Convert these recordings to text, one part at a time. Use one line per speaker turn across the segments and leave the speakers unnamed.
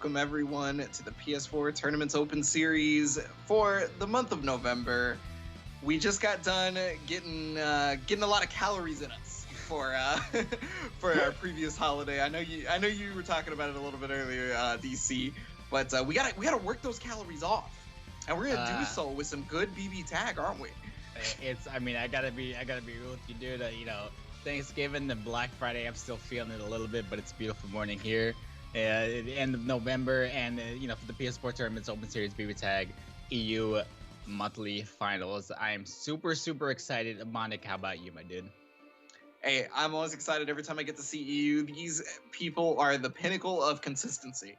welcome everyone to the PS4 Tournaments Open Series for the month of November. We just got done getting a lot of calories in us for our previous holiday. I know you were talking about it a little bit earlier, DC, but we gotta work those calories off, and we're gonna do so with some good BB tag, aren't we?
I gotta be real with you, dude. Thanksgiving and Black Friday, I'm still feeling it a little bit, but it's a beautiful morning here. At the end of November, and for the PS4 Tournaments Open Series BB Tag EU monthly finals, I am super excited. Monik, how about you, my dude?
Hey, I'm always excited every time I get to see EU. These people are the pinnacle of consistency.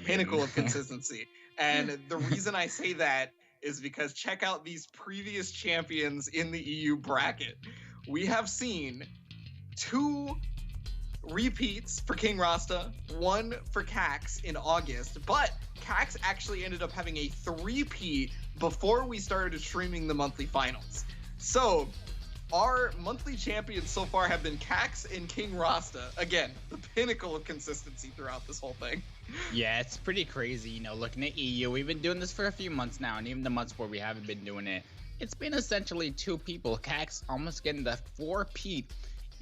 Pinnacle of consistency. And the reason I say that is because check out these previous champions in the EU bracket. We have seen 2 repeats for King Rasta, 1 for Cax in August, but Cax actually ended up having a 3-peat before we started streaming the monthly finals. So our monthly champions so far have been Cax and King Rasta. Again, the pinnacle of consistency throughout this whole thing.
Yeah, it's pretty crazy, looking at EU. We've been doing this for a few months now, and even the months where we haven't been doing it, it's been essentially 2 people. Cax almost getting the 4-peat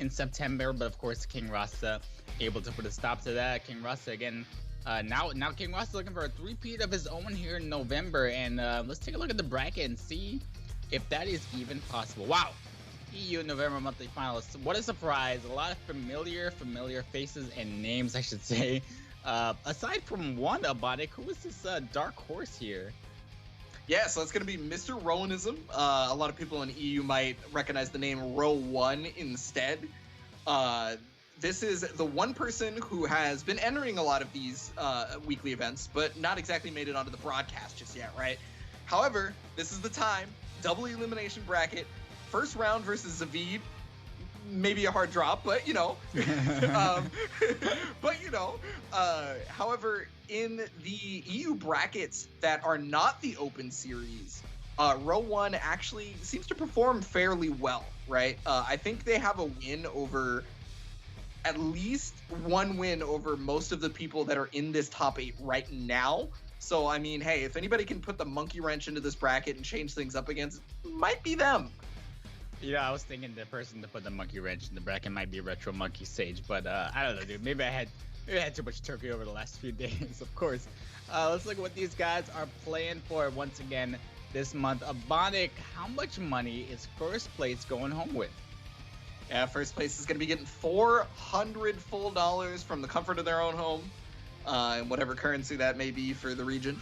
in September, but of course King Rasta able to put a stop to that. King Rasta again, now King Rasta looking for a 3-peat of his own here in November, and let's take a look at the bracket and see if that is even possible. Wow, EU November monthly finalists, what a surprise. A lot of familiar faces and names, I should say, aside from one, Abonik. Who is this dark horse here?
Yeah, so it's going to be Mr. Rowanism. A lot of people in EU might recognize the name Row 1 instead. This is the one person who has been entering a lot of these weekly events, but not exactly made it onto the broadcast just yet, right? However, this is the time. Double elimination bracket. First round versus Zavid. Maybe a hard drop, but however, in the EU brackets that are not the open series, Row 1 actually seems to perform fairly well, right? I think they have a win over, at least one win over most of the people that are in this top 8 right now. So, I mean, hey, if anybody can put the monkey wrench into this bracket and change things up against, might be them.
I was thinking the person to put the monkey wrench in the bracket might be Retro Monkey Sage, but I don't know, dude. Maybe I had too much turkey over the last few days, of course. Let's look at what these guys are playing for once again this month. Abonik, how much money is first place going home with?
Yeah, first place is going to be getting $400 full from the comfort of their own home. In whatever currency that may be for the region.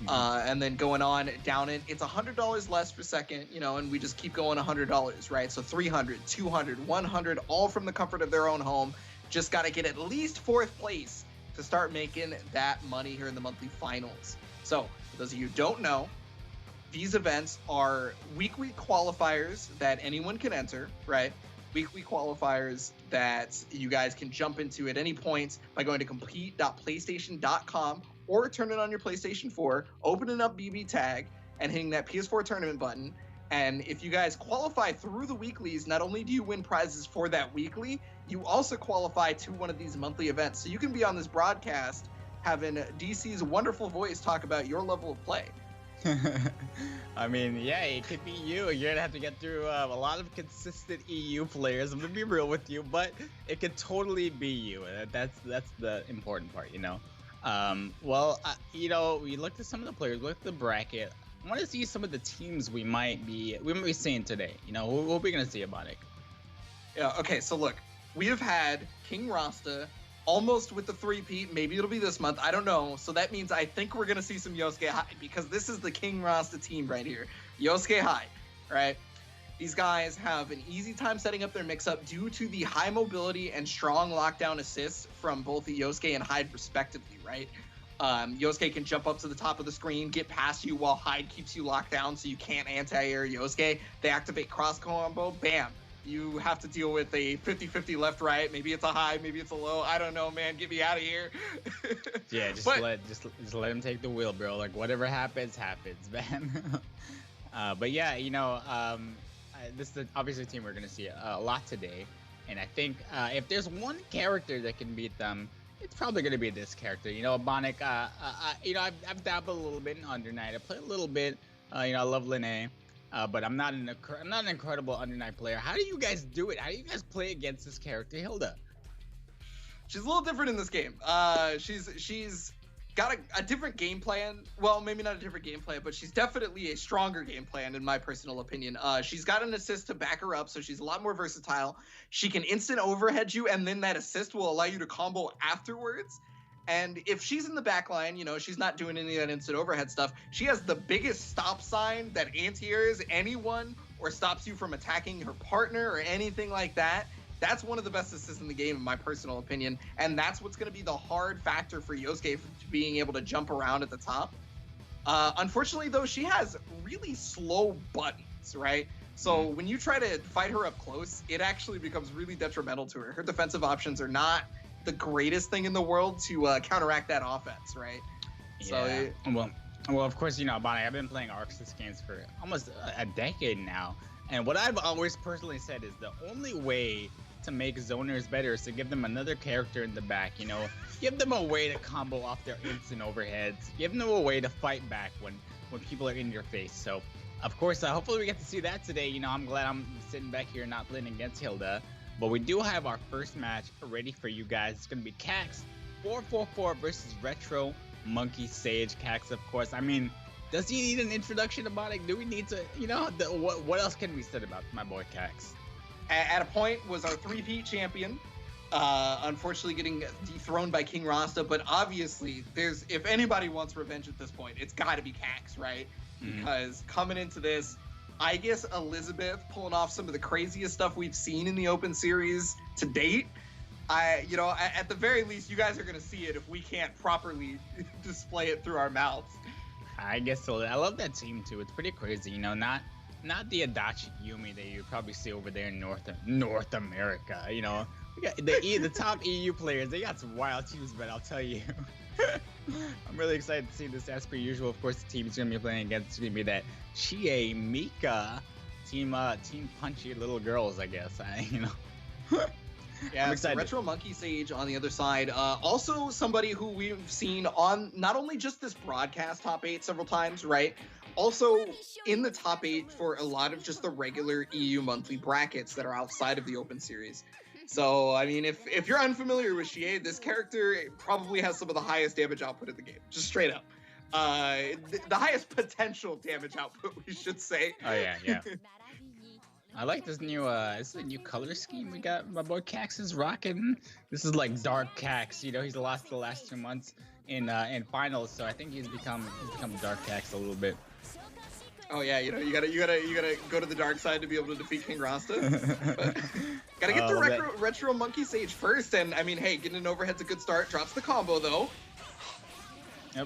And then going on down it's $100 less for second, and we just keep going $100, right? So 300, 200, 100, all from the comfort of their own home. Just got to get at least 4th place to start making that money here in the monthly finals. So for those of you who don't know, these events are weekly qualifiers that anyone can enter, right? Weekly qualifiers that you guys can jump into at any point by going to compete.playstation.com or turn it on your PlayStation 4, opening up BB Tag, and hitting that PS4 tournament button. And if you guys qualify through the weeklies, not only do you win prizes for that weekly, you also qualify to one of these monthly events. So you can be on this broadcast having DC's wonderful voice talk about your level of play.
I mean, yeah, it could be you. You're gonna have to get through a lot of consistent EU players. I'm gonna be real with you, but it could totally be you. That's the important part, we looked at some of the players, looked at the bracket. I want to see some of the teams we might be seeing today. Who are we gonna see about it?
Yeah. Okay. So look, we have had King Rasta almost with the 3-peat. Maybe it'll be this month. I don't know. So that means I think we're going to see some Yosuke High, because this is the King Rasta team right here. Yosuke High, right? These guys have an easy time setting up their mix-up due to the high mobility and strong lockdown assists from both the Yosuke and Hyde respectively, right? Yosuke can jump up to the top of the screen, get past you while Hyde keeps you locked down so you can't anti-air Yosuke. They activate cross combo, bam. You have to deal with a 50-50 left-right. Maybe it's a high, maybe it's a low. I don't know, man. Get me out of here.
Yeah, just let him take the wheel, bro. Like, whatever happens, man. But yeah, this is obviously a team we're going to see a lot today. And I think if there's one character that can beat them, it's probably gonna be this character. You know, Bonic. I've dabbled a little bit in Under Night. I play a little bit. I love Linnea, but I'm not an incredible Under Night player. How do you guys do it? How do you guys play against this character, Hilda?
She's a little different in this game. She's got a different game plan. Well, maybe not a different game plan, but she's definitely a stronger game plan in my personal opinion. She's got an assist to back her up, so she's a lot more versatile. She can instant overhead you, and then that assist will allow you to combo afterwards. And if she's in the back line, you know, she's not doing any of that instant overhead stuff. She has the biggest stop sign that anti-airs anyone or stops you from attacking her partner or anything like that. That's one of the best assists in the game, in my personal opinion. And that's what's going to be the hard factor for Yosuke being able to jump around at the top. Unfortunately, though, she has really slow buttons, right? So when you try to fight her up close, it actually becomes really detrimental to her. Her defensive options are not the greatest thing in the world to counteract that offense, right?
Yeah. So well, of course, you know, Bonnie, I've been playing Arxis games for almost a decade now. And what I've always personally said is the only way to make zoners better is to give them another character in the back, you know, give them a way to combo off their instant overheads, give them a way to fight back when people are in your face. So of course, hopefully we get to see that today. You know, I'm glad I'm sitting back here not playing against Hilda, but we do have our first match ready for you guys. It's gonna be Cax 444 versus Retro Monkey Sage. Cax, of course, I mean, does he need an introduction about it? Do we need to, you know, what else can we say about my boy Cax?
At a point was our three-peat champion, unfortunately getting dethroned by King Rasta, but obviously if anybody wants revenge at this point, it's got to be Cax, right? Because coming into this, I guess Elizabeth pulling off some of the craziest stuff we've seen in the Open Series to date. At the very least, you guys are going to see it if we can't properly display it through our mouths.
I guess so. I love that team too. It's pretty crazy, you know, not the Adachi Yumi that you probably see over there in North America. You know, we got the top EU players. They got some wild teams, but I'll tell you, I'm really excited to see this. As per usual, of course, the team is gonna be playing against is gonna be that Chie Mika team punchy little girls, I guess.
Yeah, so Retro Monkey Sage on the other side. Also somebody who we've seen on not only just this broadcast top 8 several times, right? Also in the top 8 for a lot of just the regular EU monthly brackets that are outside of the Open Series. So, I mean, if you're unfamiliar with Chie, this character probably has some of the highest damage output in the game. Just straight up. The highest potential damage output, we should say.
Oh, yeah. I like this new this is a new color scheme we got. My boy Cax is rocking. This is like dark Cax, you know, he's lost the last 2 months in finals, so I think he's become dark Cax a little bit.
Oh yeah, you know, you gotta go to the dark side to be able to defeat King Rasta. But gotta get the retro Monkey Sage first, and I mean, hey, getting an overhead's a good start. Drops the combo though.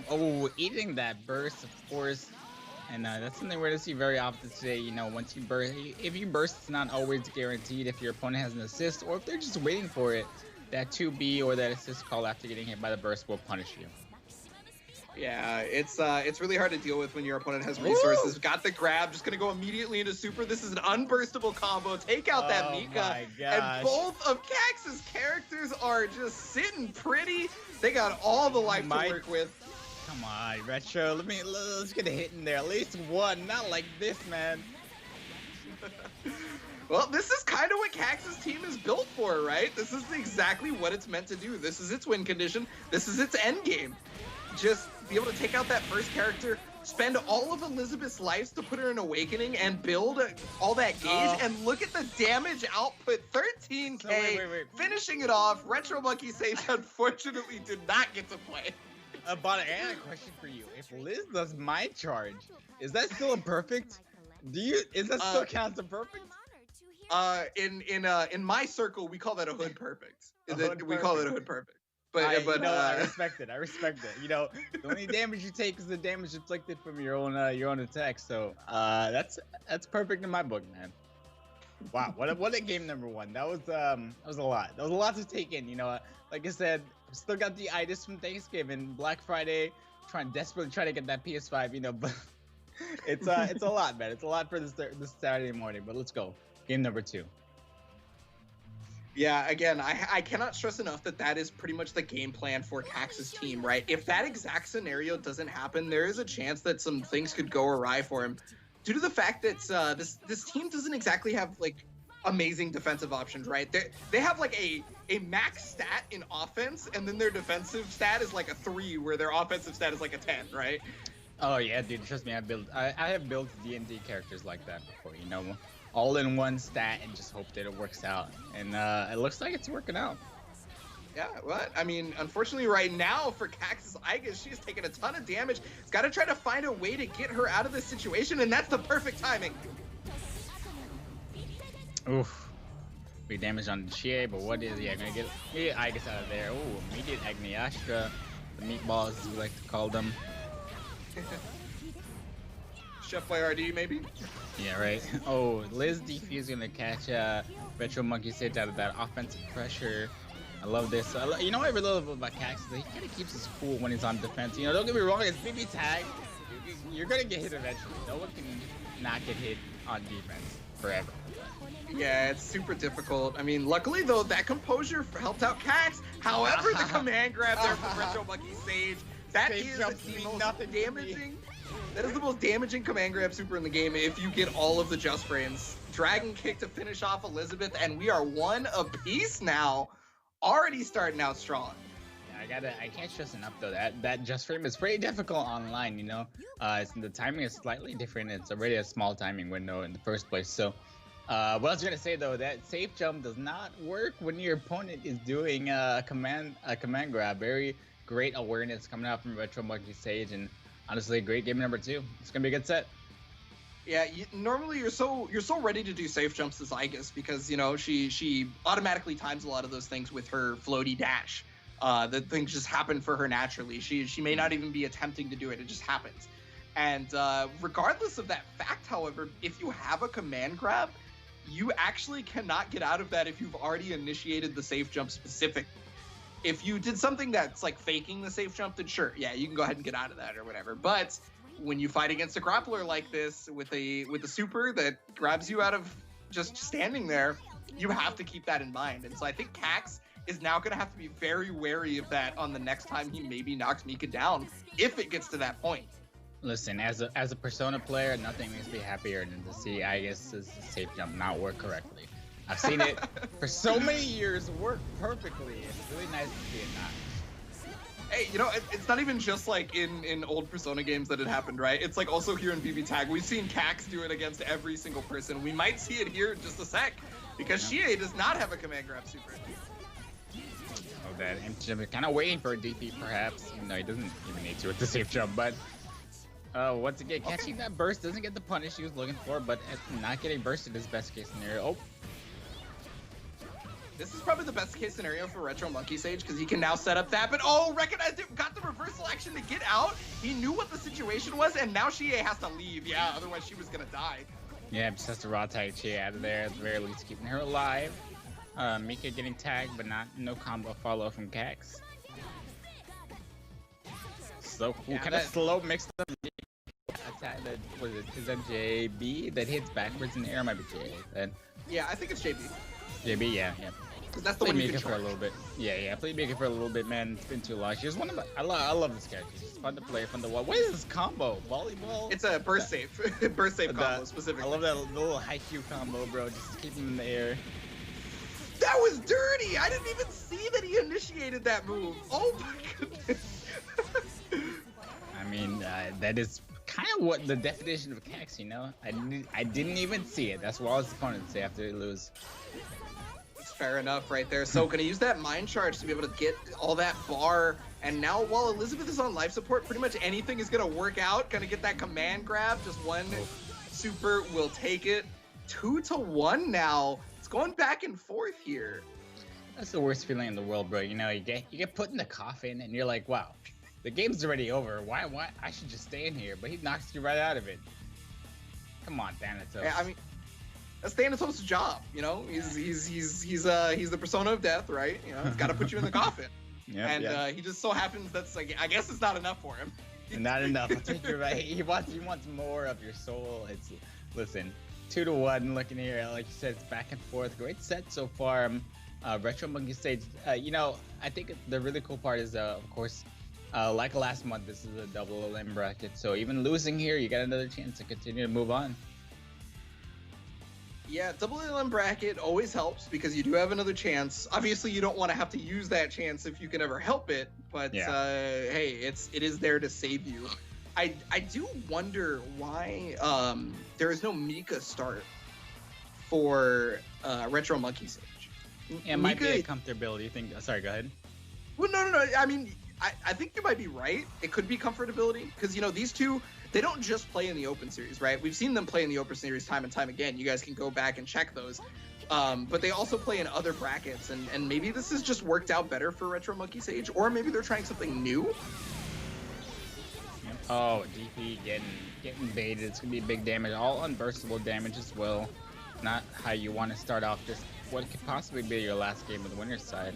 Oh, eating that burst, of course. And that's something we're going to see very often today. You know, once you burst, if you burst, it's not always guaranteed if your opponent has an assist or if they're just waiting for it. That 2B or that assist call after getting hit by the burst will punish you.
Yeah, it's really hard to deal with when your opponent has resources. Ooh! Got the grab, just gonna go immediately into super. This is an unburstable combo. Take out that Mika. And both of Cax's characters are just sitting pretty. They got all the life to work with.
Come on, Retro. Let's get a hit in there. At least one. Not like this, man.
Well, this is kind of what Cax's team is built for, right? This is exactly what it's meant to do. This is its win condition. This is its end game. Just be able to take out that first character, spend all of Elizabeth's lives to put her in Awakening and build all that gauge, and look at the damage output, 13k, so wait. Finishing it off. Retro Monkey Sage unfortunately did not get to play.
But I have a question for you. If Liz does my charge, is that still a perfect? Is that still counts a perfect?
In my circle, we call that a hood perfect. We call it a hood perfect. I
respect it. I respect it. You know, the only damage you take is the damage inflicted from your own attack. So that's perfect in my book, man. Wow, what a game number one. That was a lot. That was a lot to take in. You know, like I said, still got the itis from Thanksgiving, Black Friday, desperately trying to get that PS5. You know, but it's a lot, man. It's a lot for this Saturday morning. But let's go. Game number 2.
Yeah, again, I cannot stress enough that that is pretty much the game plan for Cax's team, right? If that exact scenario doesn't happen, there is a chance that some things could go awry for him, due to the fact that this team doesn't exactly have like amazing defensive options, right? They have like a max stat in offense, and then their defensive stat is like a 3, where their offensive stat is like a 10, right?
Oh yeah, dude, trust me, I have built D&D characters like that before, you know, all in one stat and just hope that it works out. And it looks like it's working out.
Yeah, what? I mean, unfortunately, right now for Cax's Igus, she's taking a ton of damage. It's got to try to find a way to get her out of this situation, and that's the perfect timing.
Oof. Big damage on Chie, but what is he? Gonna get Igus out of there. Ooh, immediate Agniashka. The meatballs, as we like to call them.
Chef Boyardee, maybe?
Yeah, right. Oh, Liz Defuse gonna catch Retro Monkey Sage out of that offensive pressure. I love this. You know what I really love about Cax is that he kind of keeps his cool when he's on defense. You know, don't get me wrong, it's BB tag. You're gonna get hit eventually. No one can not get hit on defense forever.
Yeah, it's super difficult. I mean, luckily though, that composure helped out Cax. However, the command grab there from Retro Monkey Sage, that is the most damaging. That is the most damaging command grab super in the game if you get all of the Just Frames. Dragon Kick to finish off Elizabeth, and we are one apiece now. Already starting out strong.
Yeah, I can't stress enough though that Just Frame is pretty difficult online, you know. The timing is slightly different. It's already a small timing window in the first place. So what I was gonna say though, that safe jump does not work when your opponent is doing a command grab. Very great awareness coming out from Retro Monkey Sage, and honestly, great game number 2. It's gonna be a good set.
Yeah, normally you're so ready to do safe jumps as Igus because you know she automatically times a lot of those things with her floaty dash. The things just happen for her naturally. She may not even be attempting to do it; it just happens. And regardless of that fact, however, if you have a command grab, you actually cannot get out of that if you've already initiated the safe jump specific. If you did something that's like faking the safe jump, then sure, yeah, you can go ahead and get out of that or whatever. But when you fight against a grappler like this with a super that grabs you out of just standing there, you have to keep that in mind. And so I think Cax is now going to have to be very wary of that on the next time he maybe knocks Mika down, if it gets to that point.
Listen, as a Persona player, nothing makes me happier than to see Igus's safe jump not work correctly. I've seen it for so many years work perfectly. It's really nice to see it not.
Hey, you know, it's not even just like in old Persona games that it happened, right? It's like also here in BB Tag. We've seen Cax do it against every single person. We might see it here in just a sec, because Chie does not have a command grab super.
Oh, that I'm kind of waiting for a DP perhaps, even though he doesn't even need to with the safe jump. But once again, catching that burst doesn't get the punish he was looking for, but not getting bursted is best case scenario. Oh.
This is probably the best case scenario for Retro Monkey Sage because he can now set up that, but oh, recognized it, got the reversal action to get out. He knew what the situation was, and now Chie has to leave. Yeah, otherwise she was gonna die.
Yeah, just has to raw tag Chie out of there at the very least, keeping her alive. Mika getting tagged, but no combo follow from Cax. So cool, kind of slow mixed up attack. That was it. Is that JB that hits backwards in the air? Might be JA then.
Yeah, I think it's JB.
JB, yeah.
That's the one you can
for a little bit. Yeah, played Mika for a little bit, man. It's been too long. She's one of my. I love this character. She's fun to play, fun to watch. What is this combo? Volleyball?
It's a burst save. Burst save combo specifically.
I love that little high Q combo, bro. Just keep him in the air.
That was dirty. I didn't even see that he initiated that move. Oh my goodness.
I mean, that is kind of what the definition of Cax, you know? I didn't even see it. That's what all his opponents say after they lose.
Fair enough right there. So gonna use that mind charge to be able to get all that bar, and now while Elizabeth is on life support, pretty much anything is gonna work out. Gonna get that command grab, just one super will take it. 2-1 now. It's going back and forth here.
That's the worst feeling in the world, bro. You know, you get put in the coffin and you're like, wow, the game's already over. Why I should just stay in here, but he knocks you right out of it. Come on, Thanatos.
Yeah, I mean, that's Thanatos' job, you know. He's the persona of death, right? You know, he's got to put you in the coffin. Yeah. He just so happens that's like, I guess it's not enough for him.
Not enough. I think you're right. He wants more of your soul. Listen, 2-1. Looking here, like you said, it's back and forth. Great set so far. Retro Monkey Stage. I think the really cool part is, of course, like last month, this is a double LM bracket. So even losing here, you got another chance to continue to move on.
Yeah, double LM bracket always helps because you do have another chance. Obviously, you don't want to have to use that chance if you can ever help it, but hey, it is there to save you. I do wonder why there is no Mika start for Retro Monkey Stage.
It might be a comfortability thing. Sorry, go ahead.
Well, no. I mean, I think you might be right. It could be comfortability because, these two, they don't just play in the Open Series, right? We've seen them play in the Open Series time and time again. You guys can go back and check those. But they also play in other brackets, and maybe this has just worked out better for Retro Monkey Sage, or maybe they're trying something new.
Oh, DP getting baited. It's going to be big damage. All unburstable damage as well. Not how you want to start off this, what could possibly be your last game of the winner's side.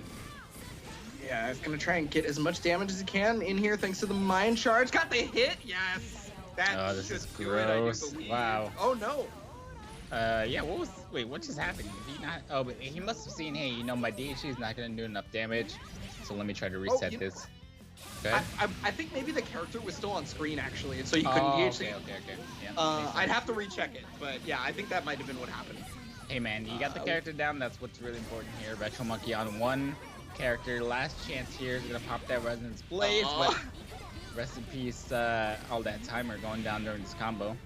Yeah, it's going to try and get as much damage as he can in here thanks to the Mind Charge. Got the hit, yes! That's just
gross. Wow.
Oh, no.
Yeah, what just happened? Did he not? Oh, but he must have seen, hey, my DHC is not going to do enough damage, so let me try to reset this.
I think maybe the character was still on screen, actually, and so you couldn't DHC.
Okay. Yeah,
I'd have to recheck it, but yeah, I think that might have been what happened.
Hey, man, you got the character down. That's what's really important here. Retro Monkey on one character. Last chance here is going to pop that Resonance Blaze, but rest in peace, all that timer going down during this combo.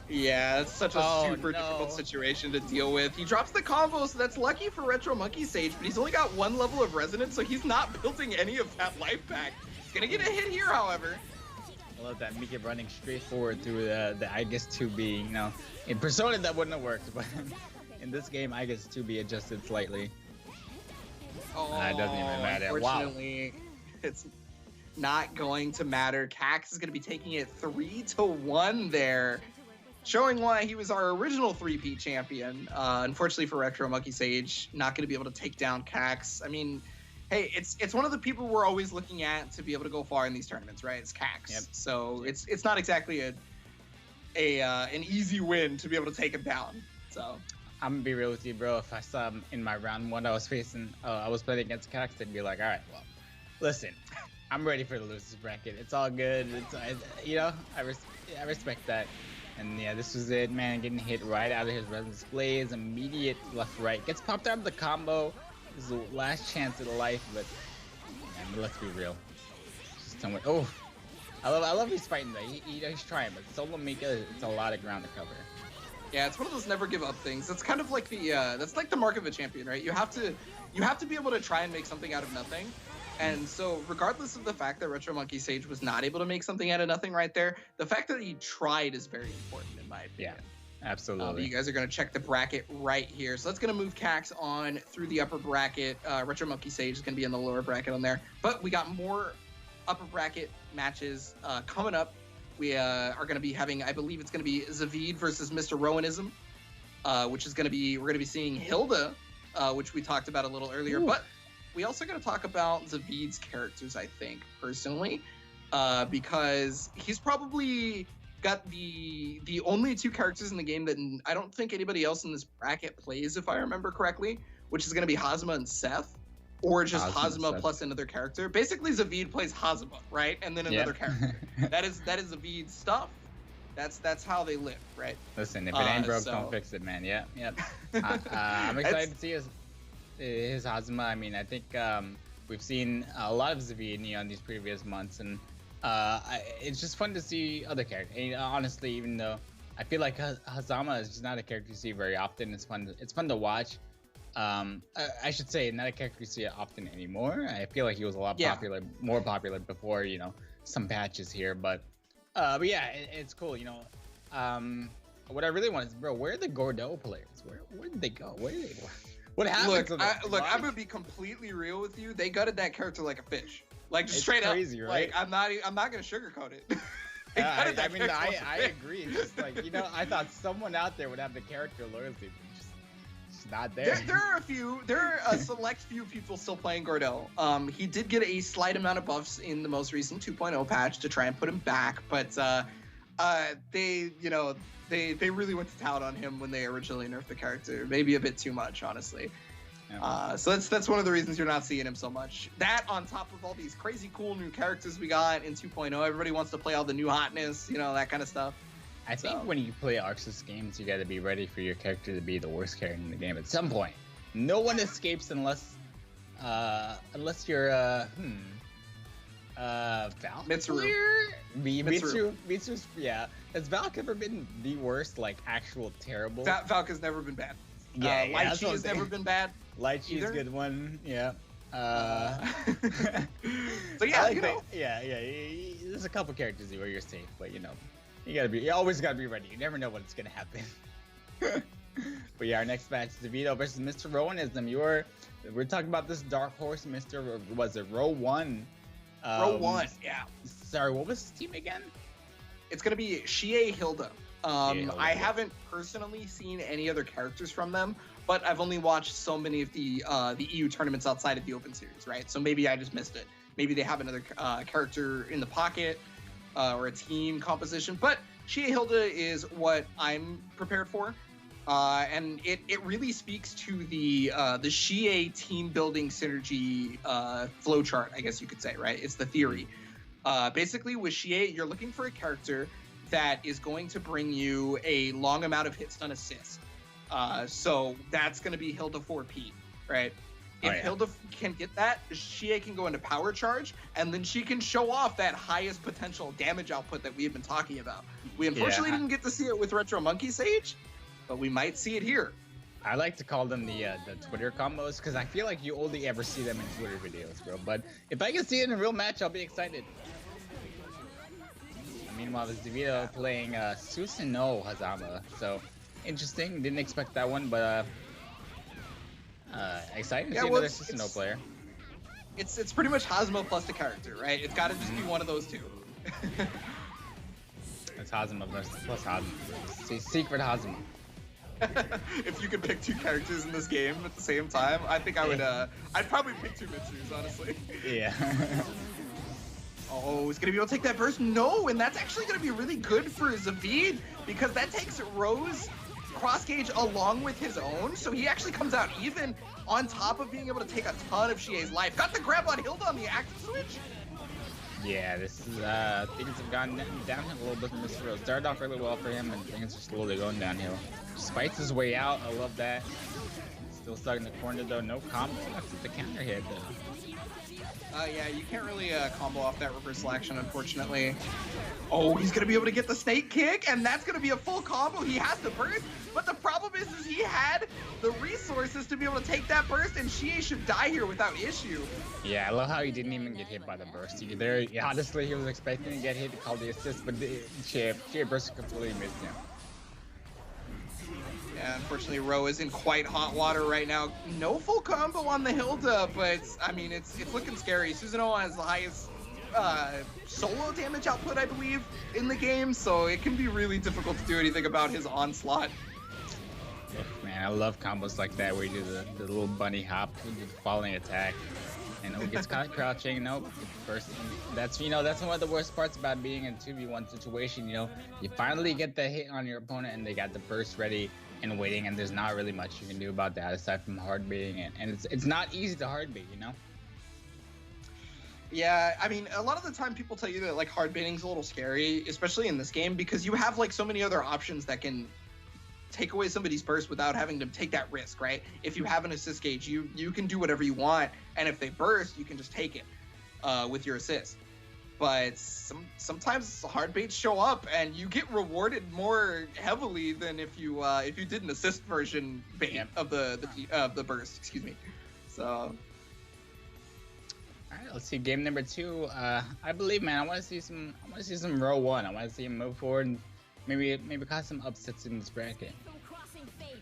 Yeah, it's such a super difficult situation to deal with. He drops the combo, so that's lucky for Retro Monkey Sage, but he's only got one level of Resonance, so he's not building any of that life back. He's going to get a hit here, however.
I love that Mika running straight forward through the I guess 2B. In Persona that wouldn't have worked, but in this game, I guess 2B adjusted slightly. It doesn't even matter.
Unfortunately, it's not going to matter. Cax is going to be taking it 3-1 there, showing why he was our original 3P champion. Unfortunately for Retro Monkey Sage, not going to be able to take down Cax. I mean, hey, it's one of the people we're always looking at to be able to go far in these tournaments, right? It's Cax.
Yep.
So it's not exactly an easy win to be able to take him down. So
I'm gonna be real with you, bro. If I saw him in my round one, I was playing against Cax, I'd be like, all right, well, listen, I'm ready for the losers bracket. It's all good. I respect that. And yeah, this was it, man. Getting hit right out of his Resonance Blaze, immediate left-right. Gets popped out of the combo. This is the last chance of life, but man, let's be real. Just tell me, I love he's fighting though. He's trying, but solo Mika, it's a lot of ground to cover.
Yeah, it's one of those never give up things. That's kind of like that's like the mark of a champion, right? You have to be able to try and make something out of nothing. And so regardless of the fact that Retro Monkey Sage was not able to make something out of nothing right there, the fact that he tried is very important in my opinion.
Yeah, absolutely.
You guys are going to check the bracket right here. So that's going to move Cax on through the upper bracket. Retro Monkey Sage is going to be in the lower bracket on there. But we got more upper bracket matches coming up. We are going to be having, I believe it's going to be Zavid versus Mr. Rowanism, which is going to be, we're going to be seeing Hilda, which we talked about a little earlier. Ooh. But we also going to talk about Zavid's characters, I think, personally, because he's probably got the only two characters in the game that I don't think anybody else in this bracket plays, if I remember correctly, which is going to be Hazama and Seth, or just Hazama plus another character. Basically, Zavid plays Hazama, right? And then another character. That is Zavid's stuff. That's how they live, right?
Listen, if it ain't broke, don't fix it, man. Yep. I'm excited to see his Hazama. I mean, I think we've seen a lot of Zavid on these previous months, and it's just fun to see other characters. And, honestly, even though I feel like Hazama is just not a character you see very often, it's fun to watch. I should say not a character you see often anymore. I feel like he was a lot more popular before, some patches here, but yeah, it's cool. What I really want is, bro, where are the Gordeau players? Where did they go? What happened?
Look, I'm gonna be completely real with you. They gutted that character like a fish, like just straight
crazy,
up.
Right?
Like I'm not gonna sugarcoat it.
I agree. It's just like, I thought someone out there would have the character loyalty, but just not there.
There are a select few people still playing Gordeau. He did get a slight amount of buffs in the most recent 2.0 patch to try and put him back, but they really went to town on him when they originally nerfed the character. Maybe a bit too much, honestly.
Yeah.
So that's one of the reasons you're not seeing him so much. That on top of all these crazy cool new characters we got in 2.0, everybody wants to play all the new hotness, that kind of stuff.
I think when you play Arceus games, you got to be ready for your character to be the worst character in the game at some point. No one escapes unless you're Valk
Mitsuru.
Mitsuru's, yeah. Has Valk ever been the worst, like actual terrible?
Valk has never been bad.
Yeah,
Lychee has never been bad.
Lychee is a good one. Yeah.
So yeah,
there's a couple characters where you're safe, but you always gotta be ready. You never know what's gonna happen. But yeah, our next match is DeVito versus Mr. Rowanism. We're talking about this dark horse, was it Row 1?
Row 1, yeah.
Sorry, what was his team again?
It's gonna be Shie Hilda. I haven't personally seen any other characters from them, but I've only watched so many of the EU tournaments outside of the Open Series, right? So maybe I just missed it. Maybe they have another character in the pocket or a team composition. But Shie Hilda is what I'm prepared for, and it really speaks to the Shie team building synergy flowchart, I guess you could say, right? It's the theory. Basically, with Shie, you're looking for a character that is going to bring you a long amount of hit stun assist. So that's going to be Hilda 4P, right? If Hilda can get that, Shie can go into power charge, and then she can show off that highest potential damage output that we have been talking about. We unfortunately didn't get to see it with Retro Monkey Sage, but we might see it here.
I like to call them the Twitter combos, because I feel like you only ever see them in Twitter videos, bro. But if I can see it in a real match, I'll be excited. Meanwhile, there's DeVito playing Susanoo Hazama. So, interesting. Didn't expect that one, but exciting to see another Susanoo player.
It's pretty much Hazama plus the character, right? It's got to just be one of those two.
It's Hazama plus Hazama. Secret Hazama.
If you could pick two characters in this game at the same time, I think I would. I'd probably pick two Mitsus, honestly.
Yeah.
Oh, he's gonna be able to take that burst? No, and that's actually gonna be really good for Zavid, because that takes Rose cross gauge along with his own, so he actually comes out even on top of being able to take a ton of Shie's life. Got the grab on Hilda on the active switch.
Yeah, this is things have gone downhill a little bit from Mr. Rose. Started off really well for him, and things are slowly going downhill. Spites his way out. I love that. Still stuck in the corner though. No combo. That's the counter hit though.
Yeah, you can't really combo off that reversal action, unfortunately. Oh, he's going to be able to get the snake kick, and that's going to be a full combo. He has the burst, but the problem is he had the resources to be able to take that burst, and Shie should die here without issue.
Yeah, I love how he didn't even get hit by the burst. Honestly, he was expecting to get hit to call the assist, but Shie burst completely missed him.
Yeah, unfortunately, Ro is in quite hot water right now. No full combo on the Hilda, but I mean, it's looking scary. Susanoo has the highest solo damage output, I believe, in the game, so it can be really difficult to do anything about his onslaught.
Man, I love combos like that where you do the little bunny hop, you do the falling attack, and it gets caught crouching. Nope, first. That's that's one of the worst parts about being in a 2v1 situation. You finally get the hit on your opponent, and they got the burst ready and waiting, and there's not really much you can do about that aside from hard baiting it, and it's not easy to hard bait,
Yeah, I mean, a lot of the time people tell you that like hard baiting's a little scary, especially in this game, because you have like so many other options that can take away somebody's burst without having to take that risk, right? If you have an assist gauge, you can do whatever you want, and if they burst, you can just take it with your assist. But sometimes hard baits show up, and you get rewarded more heavily than if you did an assist version bait of the burst. Excuse me. So.
All right, let's see game number 2. I believe, man, I want to see some row 1. I want to see him move forward and maybe cause some upsets in this bracket.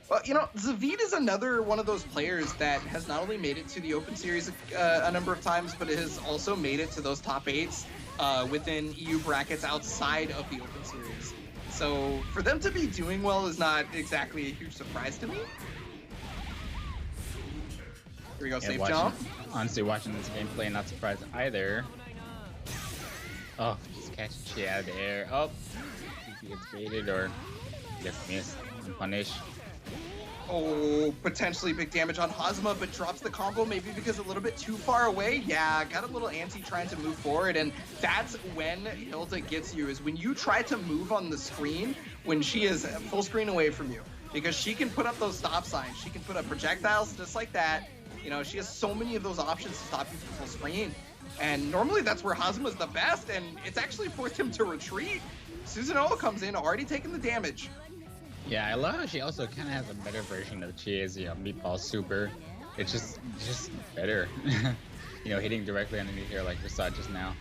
Well, Zavid is another one of those players that has not only made it to the Open Series a number of times, but it has also made it to those top 8s within EU brackets outside of the Open Series. So for them to be doing well is not exactly a huge surprise to me. Here we go, safe jump.
Honestly, watching this gameplay, not surprised either. Oh, just catching shit out of the air. Oh, he gets baited or gets missed and punished.
Oh, potentially big damage on Hazma, but drops the combo maybe because a little bit too far away. Yeah, got a little antsy trying to move forward, and that's when Hilda gets you, is when you try to move on the screen when she is full screen away from you. Because she can put up those stop signs. She can put up projectiles just like that. You know, she has so many of those options to stop you from full screen. And normally that's where Hazma's the best, and it's actually forced him to retreat. Susanoo comes in, already taking the damage.
Yeah, I love how she also kind of has a better version of Chie's, meatball super. It's just better. Hitting directly underneath here like we saw just now.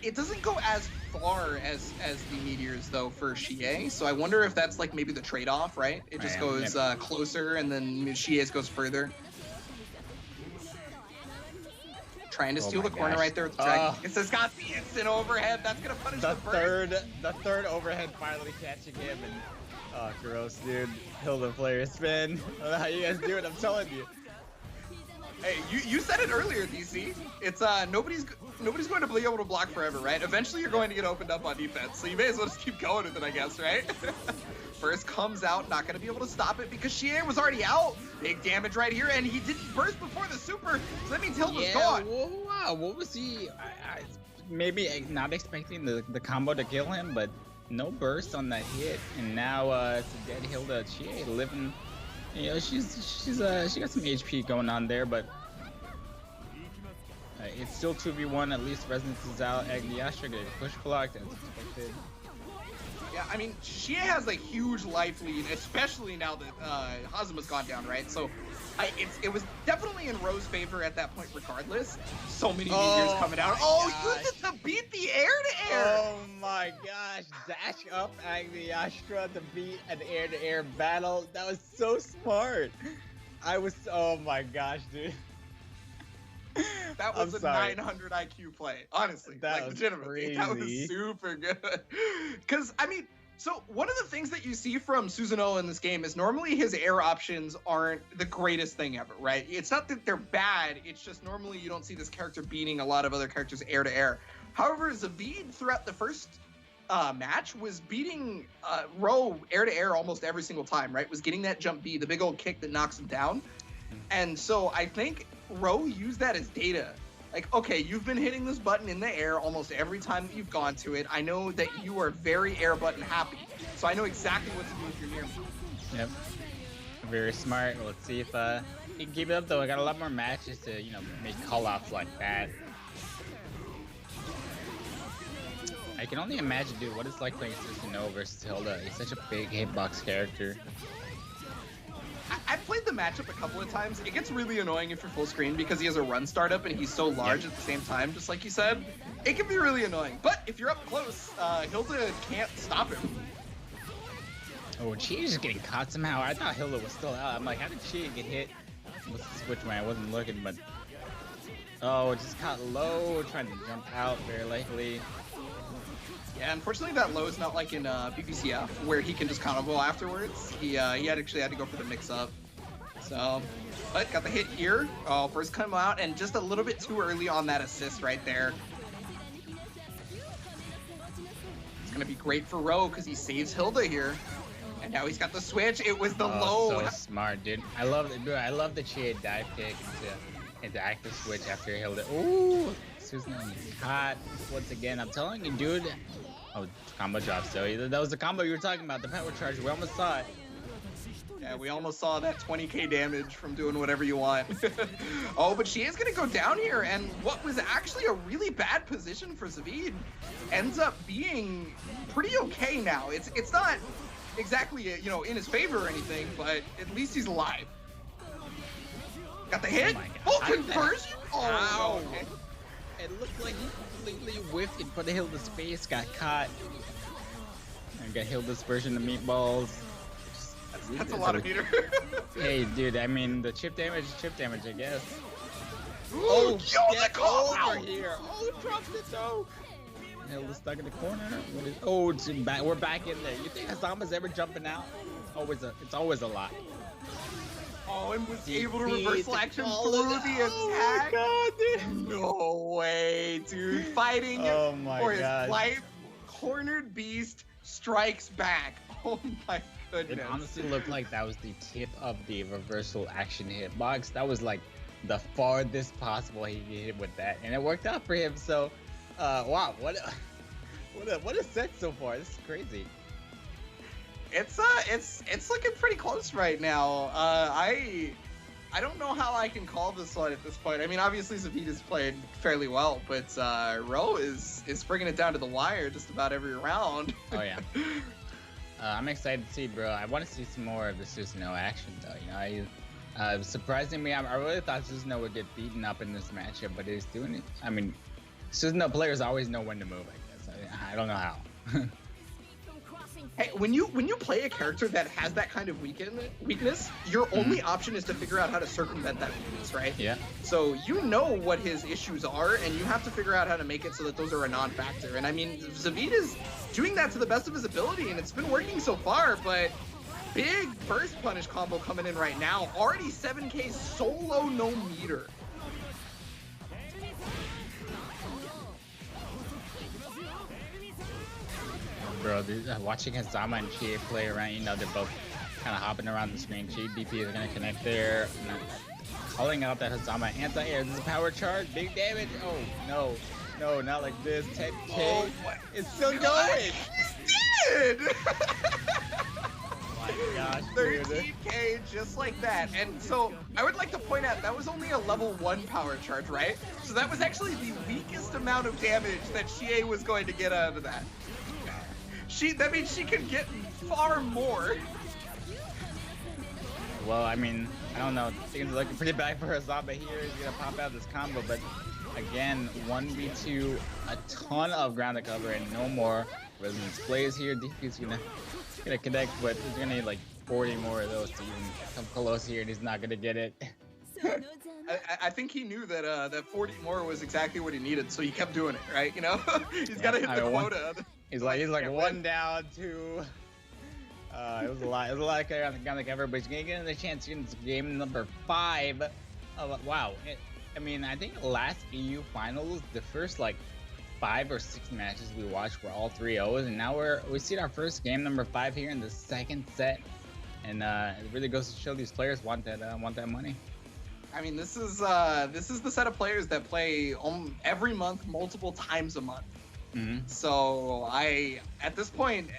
It doesn't go as far as the meteors though for Chie, so I wonder if that's like maybe the trade-off, right? It just goes closer, and then Chie's goes further. Trying to steal the corner right there with the dragon. It's got the instant overhead. That's gonna punish the
third overhead finally catching him, and gross, dude. Hilda player spin. I don't know how you guys do it. I'm telling you.
Hey, you said it earlier, DC. It's nobody's going to be able to block forever, right? Eventually, you're going to get opened up on defense, so you may as well just keep going with it, I guess, right? First comes out, not going to be able to stop it because Chie was already out. Big damage right here, and he didn't burst before the super, so that means Hilda's gone.
Wow, what was he? Maybe not expecting the combo to kill him, but no burst on that hit, and now it's a dead Hilda. Chie living. She got some HP going on there, but it's still 2v1. At least Resonance is out. Agniastra getting push blocked as expected.
Yeah, I mean, Chie has a huge life lead, especially now that Hazma's gone down, right? So it was definitely in Ro's favor at that point regardless. So many meteors coming out. Used it to beat the air-to-air!
Oh my gosh, dash up Agniastra to beat an air-to-air battle. That was so smart. Oh my gosh, dude.
That was a 900 IQ play, honestly.
That was
legitimately.
crazy.
That was super good. Because, I mean, so one of the things that you see from Susanoo in this game is normally his air options aren't the greatest thing ever, right? It's not that they're bad, it's just normally you don't see this character beating a lot of other characters air to air. However, Zavid throughout the first match was beating Ro air to air almost every single time, right? Was getting that jump B, the big old kick that knocks him down. And so I think Ro used that as data. Like, okay, you've been hitting this button in the air almost every time that you've gone to it. I know that you are very air button happy, so I know exactly what to do if you're near me.
Yep. Very smart. Well, let's see if he can keep it up though. I got a lot more matches to, make call-outs like that. I can only imagine, dude, what it's like playing Susanoo versus Hilda. He's such a big hitbox character.
I've played the matchup a couple of times. It gets really annoying if you're full screen because he has a run startup and he's so large at the same time, just like you said. It can be really annoying. But if you're up close, Hilda can't stop him.
Oh, Chie's just getting caught somehow. I thought Hilda was still out. I'm like, how did Chie get hit? What's the switch, man? I wasn't looking, but... Oh, just caught low, trying to jump out, very likely.
Yeah, unfortunately that low is not like in BBCF, where he can just combo afterwards. He actually had to go for the mix-up. So, but got the hit here. Oh, first come out, and just a little bit too early on that assist right there. It's gonna be great for Ro, because he saves Hilda here. And now he's got the switch. It was the low.
So smart, dude. I love it, dude. I love the Chie dive kick into active switch after Hilda. Ooh! Susan caught once again. I'm telling you, dude. Oh, combo drop. So that was the combo you were talking about, the power charge. We almost saw it.
Yeah, we almost saw that 20k damage from doing whatever you want. Oh, but she is going to go down here, and what was actually a really bad position for Zavid ends up being pretty okay now. It's not exactly, in his favor or anything, but at least he's alive. Got the hit. Oh, conversion. Oh,
no. Okay. It looked like he completely whiffed in front of Hilda's face, got caught. And got Hilda's version of meatballs.
That's a lot of meter.
Hey, dude, I mean, the chip damage, I guess.
Oh,
get over here. Oh, dropped it though. Hilda's stuck in the corner. We're back in there. You think Hazama's ever jumping out? It's always a lot.
Oh, and was able to reversal action through the attack.
Oh my god, dude.
No way, dude. Fighting for his life. Cornered Beast strikes back. Oh my goodness.
It honestly looked like that was the tip of the reversal action hitbox. That was like the farthest possible he could hit with that, and it worked out for him. So, wow, what a set so far. This is crazy.
It's looking pretty close right now. I don't know how I can call this one at this point. I mean, obviously Zavita's played fairly well, but Ro is bringing it down to the wire just about every round.
Oh yeah. I'm excited to see, bro. I want to see some more of the Susanoo action, though. You know, surprisingly, I really thought Susanoo would get beaten up in this matchup, but he's doing it. I mean, Susanoo players always know when to move, I guess. I don't know how.
Hey, when you play a character that has that kind of weakness, your only option is to figure out how to circumvent that weakness, right?
Yeah.
So you know what his issues are, and you have to figure out how to make it so that those are a non-factor. And I mean, Zavita's doing that to the best of his ability, and it's been working so far, but big burst punish combo coming in right now. Already 7k solo, no meter.
Bro, watching Hazama and Chie play around, you know, they're both kind of hopping around the screen. Chie DP is going to connect there. Calling out that Hazama anti-air. This is a power charge. Big damage. Oh, no. No, not like this. 10k.
Oh,
it's still going.
He did!
Oh my gosh,
13k just like that. And so I would like to point out that was only a level 1 power charge, right? So that was actually the weakest amount of damage that Chie was going to get out of that. That means she could get far more.
Well, I mean, I don't know. Things are looking pretty bad for Hazama here. He's gonna pop out this combo, but again, 1v2, a ton of ground to cover and no more resonance plays here. DP's gonna connect, but he's gonna need like 40 more of those to even come close here, and he's not gonna get it.
I think he knew that that 40 more was exactly what he needed, so he kept doing it, right? You know, he's got to hit the quota.
He's like one down, two. It was a lot. It was a lot of carry on the ground to cover, but he's gonna get another chance in game number 5. Wow. I mean, I think last EU finals, the first like 5 or 6 matches we watched were all 3-0s, and now we see our first game number 5 here in the second set, and it really goes to show these players want that money.
I mean, this is the set of players that play every month, multiple times a month.
Mm-hmm.
So at this point,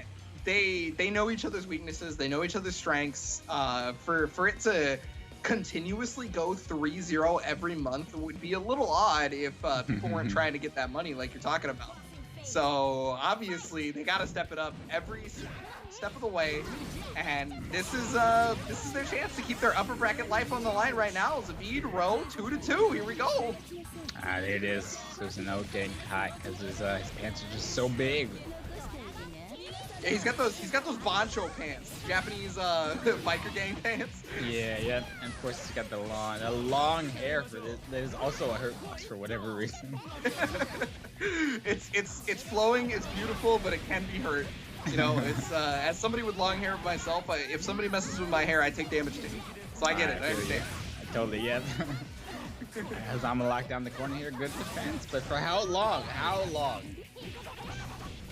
they know each other's weaknesses, they know each other's strengths. For it to continuously go 3-0 every month would be a little odd if people weren't trying to get that money like you're talking about. So obviously they got to step it up every step of the way, and this is their chance to keep their upper bracket life on the line right now. Zavid, Ro, 2-2. Here we go.
There it is. Susanoo getting caught because his pants are just so big.
Yeah, he's got those Bancho pants, Japanese biker gang pants.
Yeah, and of course he's got the long hair for this. That is also a hurt box for whatever reason.
It's flowing, it's beautiful, but it can be hurt. You know, it's as somebody with long hair myself, if somebody messes with my hair, I take damage too. So I get it. I understand.
I totally get it. Hazama locked down the corner here. Good defense, but for how long? How long?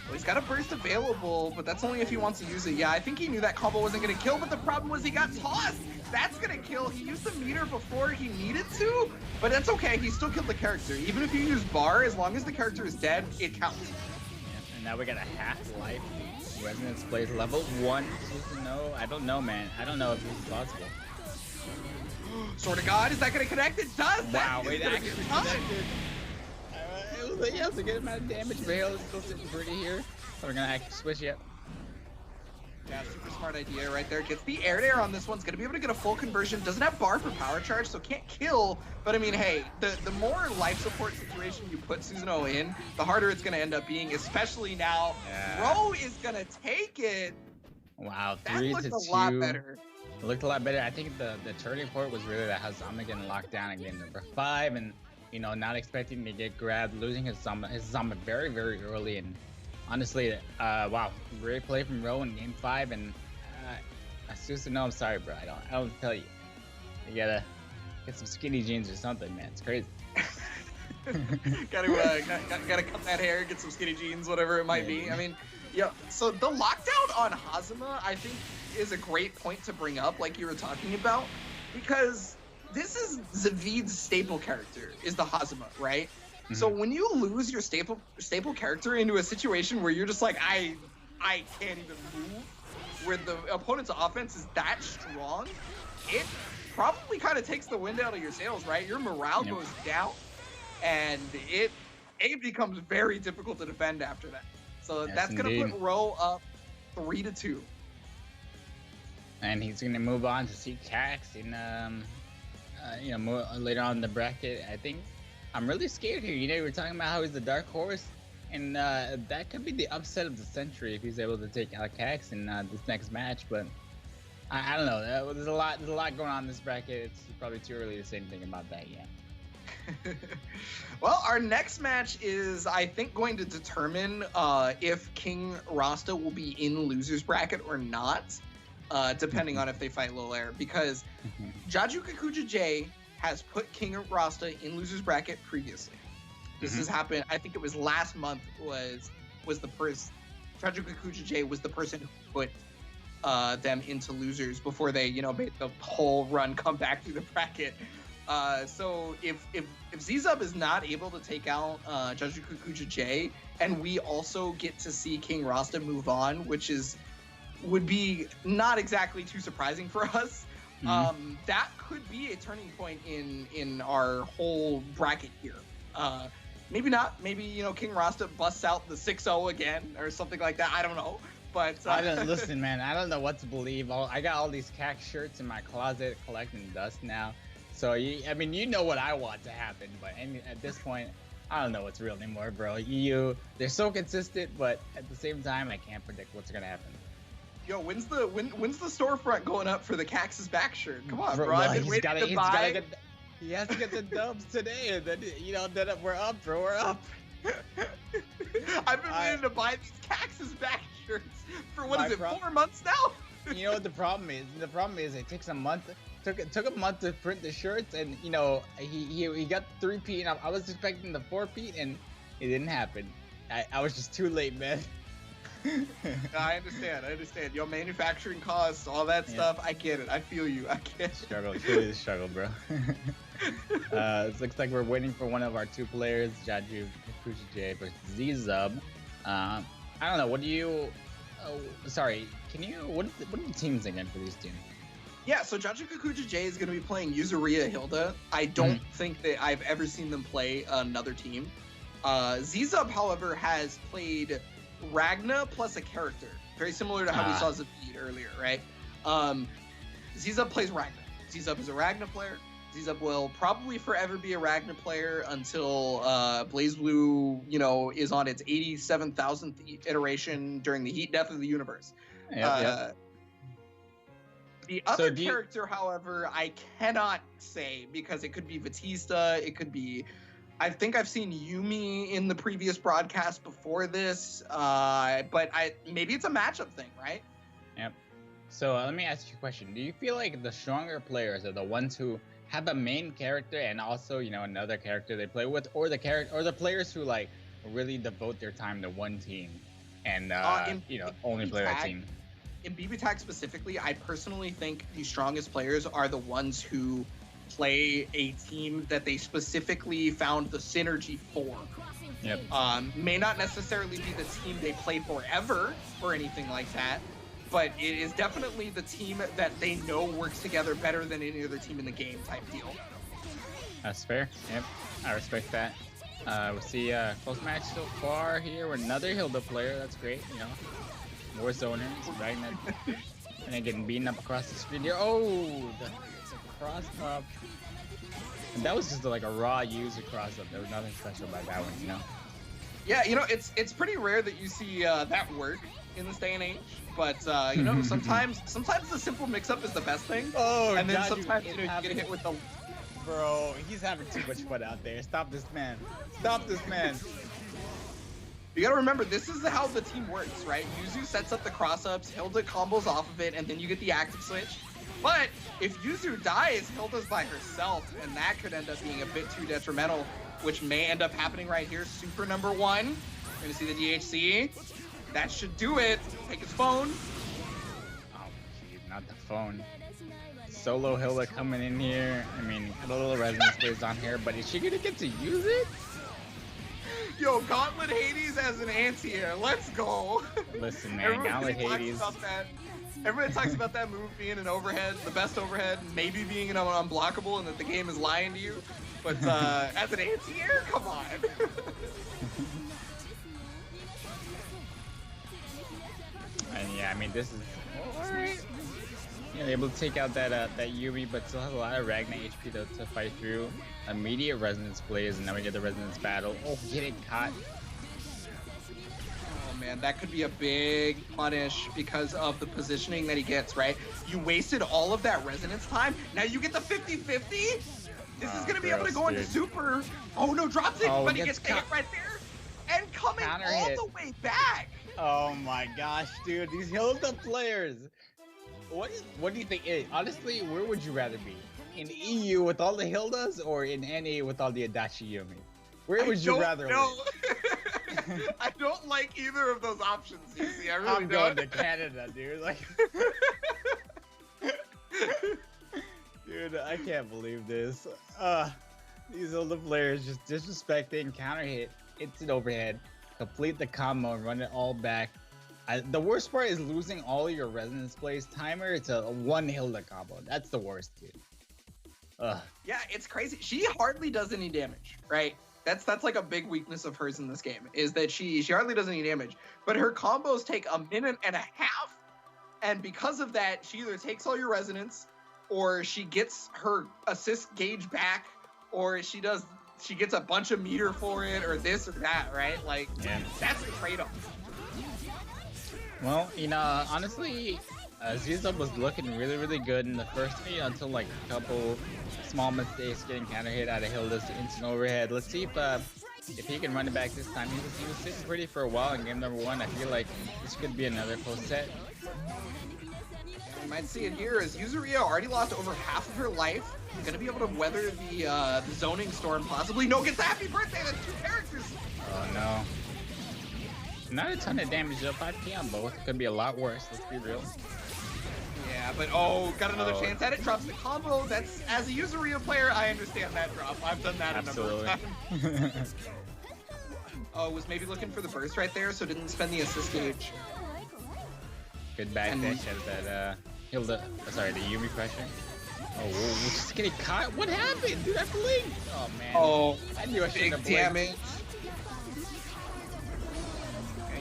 Well, he's got a burst available, but that's only if he wants to use it. Yeah, I think he knew that combo wasn't going to kill, but the problem was he got tossed. That's going to kill. He used the meter before he needed to, but that's okay. He still killed the character. Even if you use bar, as long as the character is dead, it counts.
Yeah, and now we got a half-life. Resonance plays level 1. Susanoo. I don't know, man. I don't know if this is possible.
Sword of God, is that going to connect? It does!
Wow, it actually connected. It was like, yes, a good amount of damage. Vale is still sitting pretty here. So we're going to actually switch it.
Yeah, super smart idea right there. Gets the air to air on this one. It's going to be able to get a full conversion. Doesn't have bar for power charge, so can't kill. But I mean, hey, the more life support situation you put Susanoo in, the harder it's going to end up being, especially now.
Yeah.
Ro is going to take it.
Wow,
that
3-2.
looked a lot better.
It looked a lot better. I think the turning point was really that Hazama getting locked down in game number 5, and you know, not expecting to get grabbed, losing his Hazama very, very early, and honestly, wow, great play from Ro in game 5, and Susanoo, I'm sorry, bro, I don't tell you. You gotta get some skinny jeans or something, man. It's crazy.
gotta cut that hair, get some skinny jeans, whatever it might be. I mean, Yeah, so the lockdown on Hazama, I think, is a great point to bring up, like you were talking about, because this is Zavid's staple character, is the Hazama, right? Mm-hmm. So when you lose your staple character into a situation where you're just like, I can't even move, where the opponent's offense is that strong, it probably kind of takes the wind out of your sails, right? Your morale goes down, and it becomes very difficult to defend after that. So that's going to put Ro up 3-2.
And he's going to move on to see Cax in, more later on in the bracket. I think I'm really scared here. You were talking about how he's the dark horse, and that could be the upset of the century if he's able to take out Cax in this next match. But I don't know. There's a lot going on in this bracket. It's probably too early to say anything about that yet.
Well, our next match is, I think, going to determine if King Rasta will be in loser's bracket or not, depending on if they fight Lil Air, because Jaju Kikuja J has put King Rasta in loser's bracket previously. This has happened, I think it was last month, was the person, Jaju Kikuja J was the person who put them into losers before they, made the whole run come back through the bracket. So if Z-Zub is not able to take out Jaju Kikuja J, and we also get to see King Rasta move on, which would be not exactly too surprising for us, that could be a turning point in our whole bracket here. Maybe not. Maybe, King Rasta busts out the 6-0 again or something like that. I don't know. But
I don't listen, man. I don't know what to believe. I got all these Cax shirts in my closet collecting dust now. So, you know what I want to happen, but at this point, I don't know what's real anymore, bro. They're so consistent, but at the same time, I can't predict what's gonna happen.
Yo, when's the storefront going up for the Cax's back shirt? Come on, bro.
I've been waiting to buy. He has to get the dubs today, and then then we're up, bro. We're up.
I've been waiting to buy these Cax's back shirts for 4 months now?
You know what the problem is? The problem is it takes a month. Took a month to print the shirts, and he got 3P, and I was expecting the 4P, and it didn't happen. I was just too late, man.
I understand. Your manufacturing costs, all that stuff. I get it. I feel you. I get it.
Struggle. It's really the struggle, bro. It looks like we're waiting for one of our two players, Jaju Kikuja J versus Z-Zub. I don't know. What do you? Sorry. Can you? What are the teams again for these teams?
Yeah, so Jaju Kikuja J is going to be playing Yuzuria Hilda. I don't think that I've ever seen them play another team. Z-Zub, however, has played Ragna plus a character, very similar to how we saw Zavid earlier, right? Z-Zub plays Ragna. Z-Zub is a Ragna player. Z-Zub will probably forever be a Ragna player until BlazBlue, is on its 87,000th iteration during the heat death of the universe. The other character, however, I cannot say, because it could be Batista, it could be... I think I've seen Yumi in the previous broadcast before this, but maybe it's a matchup thing, right?
Yep. So let me ask you a question. Do you feel like the stronger players are the ones who have a main character and also, another character they play with, or the players who really devote their time to one team and only play that team?
In BB Tag specifically, I personally think the strongest players are the ones who play a team that they specifically found the synergy for.
Yep.
May not necessarily be the team they play forever or anything like that, but it is definitely the team that they know works together better than any other team in the game type deal.
That's fair. Yep. I respect that. We'll see close match so far here with another Hilda player. That's great. Warzoners, right? And then getting beaten up across the screen here. Oh, the cross up. And that was just like a raw user cross up. There was nothing special about that one,
Yeah, it's pretty rare that you see that work in this day and age. But sometimes the simple mix-up is the best thing.
Oh,
and then sometimes you get hit with the.
Bro, he's having too much fun out there. Stop this man. Stop this man.
You gotta remember, this is how the team works, right? Yuzu sets up the cross-ups, Hilda combos off of it, and then you get the active switch. But if Yuzu dies, Hilda's by herself, and that could end up being a bit too detrimental, which may end up happening right here. Super number one. We're gonna see the DHC. That should do it. Take his phone.
Oh, geez, not the phone. Solo Hilda coming in here. I mean, got a little resonance plays on here, but is she gonna get to use it?
Yo, Gauntlet Hades as an anti-air. Let's go.
Listen, man, Gauntlet Hades.
Everybody talks about that move being an overhead, the best overhead, maybe being an unblockable, and that the game is lying to you. But as an anti-air, come on.
And yeah, I mean, this is alright. Yeah, able to take out that Yumi, but still has a lot of Ragnar HP to fight through. Immediate resonance plays, and now we get the resonance battle. Oh, getting caught.
Oh man, that could be a big punish because of the positioning that he gets, right? You wasted all of that resonance time. Now you get the 50-50. This is gonna be able to go into super. Oh no, drops it, but he gets hit right there. And coming all the way back.
Oh my gosh, dude, these Hilda players. What do you think? Honestly, where would you rather be? In EU with all the Hildas or in NA with all the Adachi Yumi? Where would you rather live?
I don't like either of those options, you see. I really
I'm going to Canada, dude. Like, dude, I can't believe this. These Hilda players just disrespecting, counter hit, instant overhead, complete the combo and run it all back. The worst part is losing all of your resonance plays timer to one Hilda combo. That's the worst, dude. Ugh.
Yeah, it's crazy. She hardly does any damage, right? That's like a big weakness of hers in this game, is that she hardly does any damage. But her combos take a minute and a half, and because of that, she either takes all your resonance, or she gets her assist gauge back, or she gets a bunch of meter for it, or this or that, right? Like, yeah. That's the trade-off.
Well, you know, honestly, Ziza was looking really, really good in the first meet until like a couple small mistakes getting counter hit out of Hilda's to instant overhead. Let's see if he can run it back this time. He was sitting pretty for a while in game number 1. I feel like this could be another close set.
You might see it here as Yuzuriya already lost over half of her life. Gonna be able to weather the zoning storm possibly. No, gets the happy birthday. That's 2 characters.
Oh no. Not a ton of damage though, 5k on both. Could be a lot worse, let's be real.
Yeah, but got another chance at it. Drops the combo. That's, as a Yuzuriya player, I understand that drop. I've done that a number of times. Was maybe looking for the burst right there, so didn't spend the assist gauge.
Good back dash at that Hilda. Sorry, the Yumi pressure. Oh, we're just getting caught. What happened? Dude, I blinked. Oh man.
Oh,
I knew I shouldn't have blinked.
Damage.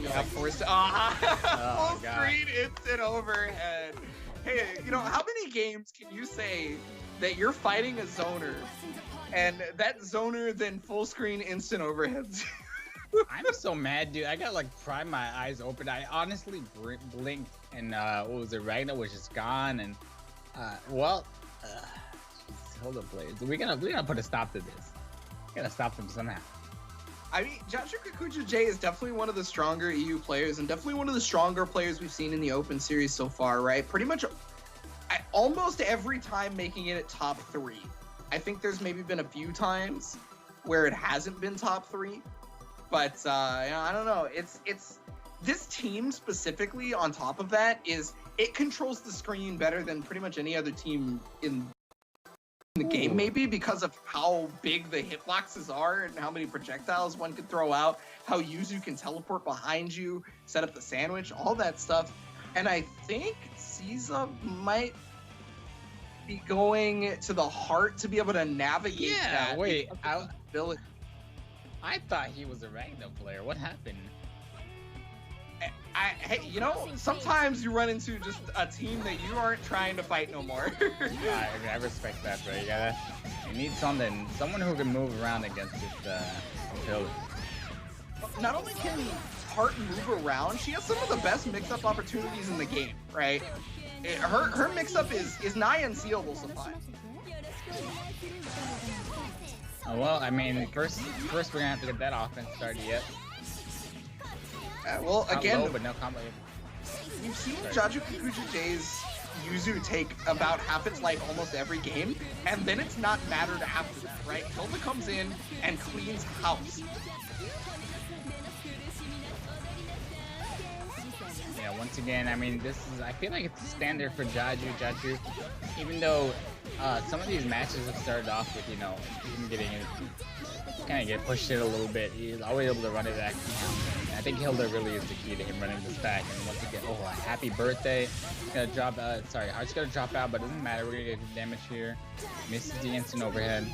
Yeah, forced. Full screen, instant overhead. Hey, you know, how many games can you say that you're fighting a zoner and that zoner then full screen instant overheads?
I'm so mad, dude. I got like pry my eyes open. I honestly blinked and what was it? Ragnar was just gone and hold up, Blaze. We're gonna put a stop to this. We gotta stop them somehow.
I mean, Joshua Kikuchi J is definitely one of the stronger EU players and definitely one of the stronger players we've seen in the Open Series so far, right? Pretty much almost every time making it at top 3. I think there's maybe been a few times where it hasn't been top 3, but I don't know. It's this team specifically on top of that it controls the screen better than pretty much any other team in the game, maybe because of how big the hitboxes are and how many projectiles one can throw out, how Yuzu can teleport behind you, set up the sandwich, all that stuff. And I think Ziza might be going to the heart to be able to navigate that.
Yeah, wait. I thought he was a Ragnar player. What happened?
Hey, you know, sometimes you run into just a team that you aren't trying to fight no more.
I respect that, bro. You need someone who can move around against this build.
Not only can Heart move around, she has some of the best mix-up opportunities in the game, right? Her mix-up is nigh unseeable sometimes.
Oh, well, I mean, first we're gonna have to get that offense started yet.
Well, again,
low, but no combo.
You've seen Jaju Kikuchi J's Yuzu take about half its life almost every game, and then it's not mattered after that, right? Hilda comes in and cleans house.
once again, I mean, I feel like it's standard for Jaju, even though some of these matches have started off with, him getting kind of get pushed in a little bit. He's always able to run it back. I think Hilda really is the key to him running this back. And once again, a happy birthday. Gonna drop, Heart's gonna drop out, but it doesn't matter. We're gonna get good damage here. Misses the instant overhead.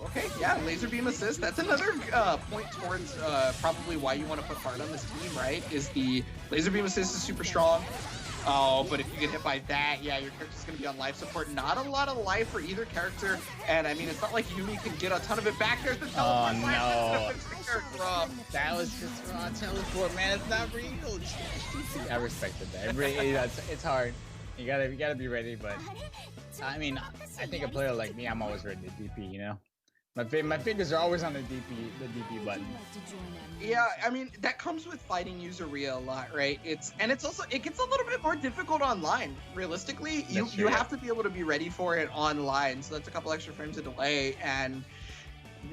Okay, yeah, laser beam assist. That's another point towards probably why you want to put Heart on this team, right? Is the laser beam assist is super strong. Oh, but if you get hit by that, yeah, your character's going to be on life support. Not a lot of life for either character, and I mean, it's not like Yumi can get a ton of it back. There's the teleport.
Oh, no. That was just raw teleport, man. It's not real. I respected that. It's hard. You gotta be ready, but I mean, I think a player like me, I'm always ready to DP, you know? My fingers are always on the DP button.
Yeah, I mean, that comes with fighting Useria a lot, right? It gets a little bit more difficult online. Realistically, you have to be able to be ready for it online, so that's a couple extra frames of delay, and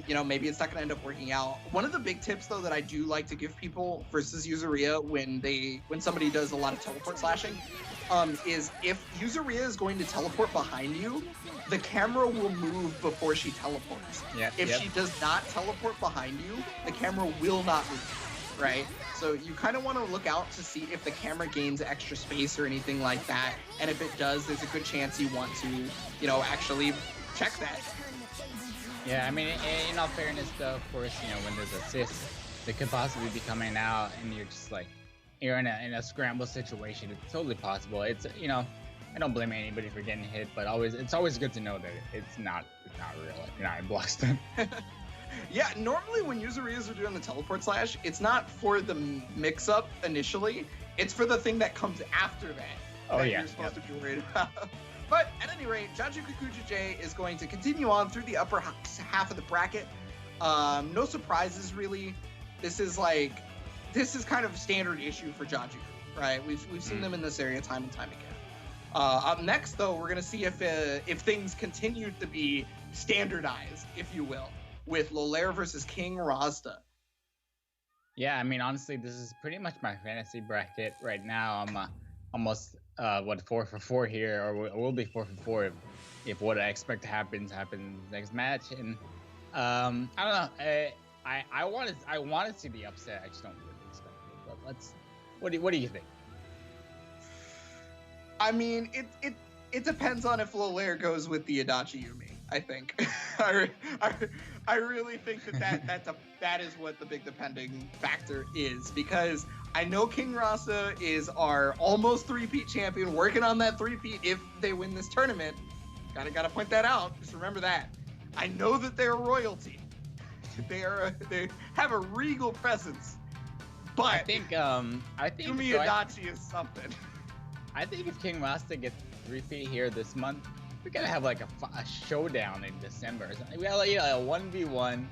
maybe it's not going to end up working out. One of the big tips, though, that I do like to give people versus Useria when somebody does a lot of teleport slashing, is if Useria is going to teleport behind you, the camera will move before she teleports. If she does not teleport behind you, the camera will not move, right? So you kind of want to look out to see if the camera gains extra space or anything like that, and if it does, there's a good chance you want to, actually check that.
Yeah, I mean, in all fairness, though, of course, when there's assists, they could possibly be coming out, and you're just like, you're in a scramble situation. It's totally possible. It's I don't blame anybody for getting hit, but it's always good to know that it's not real. Like, you're not in block stun.
Yeah, normally when Userias are doing the teleport slash, it's not for the mix-up initially. It's for the thing that comes after that. You're supposed to be worried about. But at any rate, Jaju Kikuchi J is going to continue on through the upper half of the bracket. No surprises really. This is kind of a standard issue for Jaju, right? We've seen them in this area time and time again. Up next, though, we're gonna see if things continue to be standardized, if you will, with Lolaire versus King Razda.
Yeah, I mean, honestly, this is pretty much my fantasy bracket right now. I'm almost 4 for 4 here, or will be 4 for 4 if what I expect to happen next match. And I don't know. I want to see the upset. I just don't really expect it. But what do you think?
I mean, it depends on if Lolaire goes with the Adachi Yumi, I think. I really think that is what the big depending factor is, because I know King Rasa is our almost 3-peat champion, working on that 3-peat if they win this tournament. Gotta point that out. Just remember that. I know that they're royalty. They have a regal presence. But
I think Yumi
Adachi is something.
I think if King Rasta gets 3-peat here this month, we gotta have like a showdown in December or something. We got like a 1v1,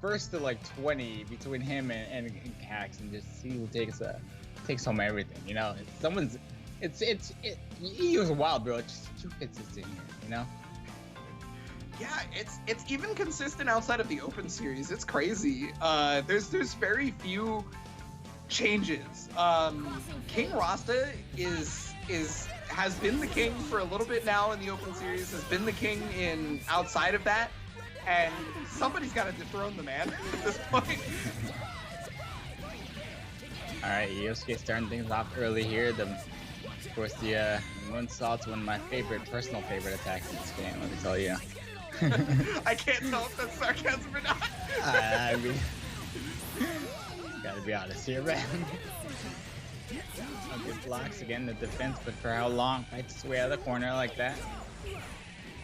first to like 20 between him and Cax, and just see who takes home everything. He was wild, bro. Just 2 hits in here,
Yeah, it's even consistent outside of the open series. It's crazy. There's very few changes. King Rasta has been the king for a little bit now in the open series, has been the king in outside of that, and somebody's got to dethrone the man at this point.
All right, Yosuke starting things off early here. Of course, the moonsault's one of my personal favorite attacks in this game. Let me tell you.
I can't tell if that's sarcasm or not.
I mean, gotta be honest here, man. Good blocks again, the defense, but for how long? Fights his way out of the corner like that.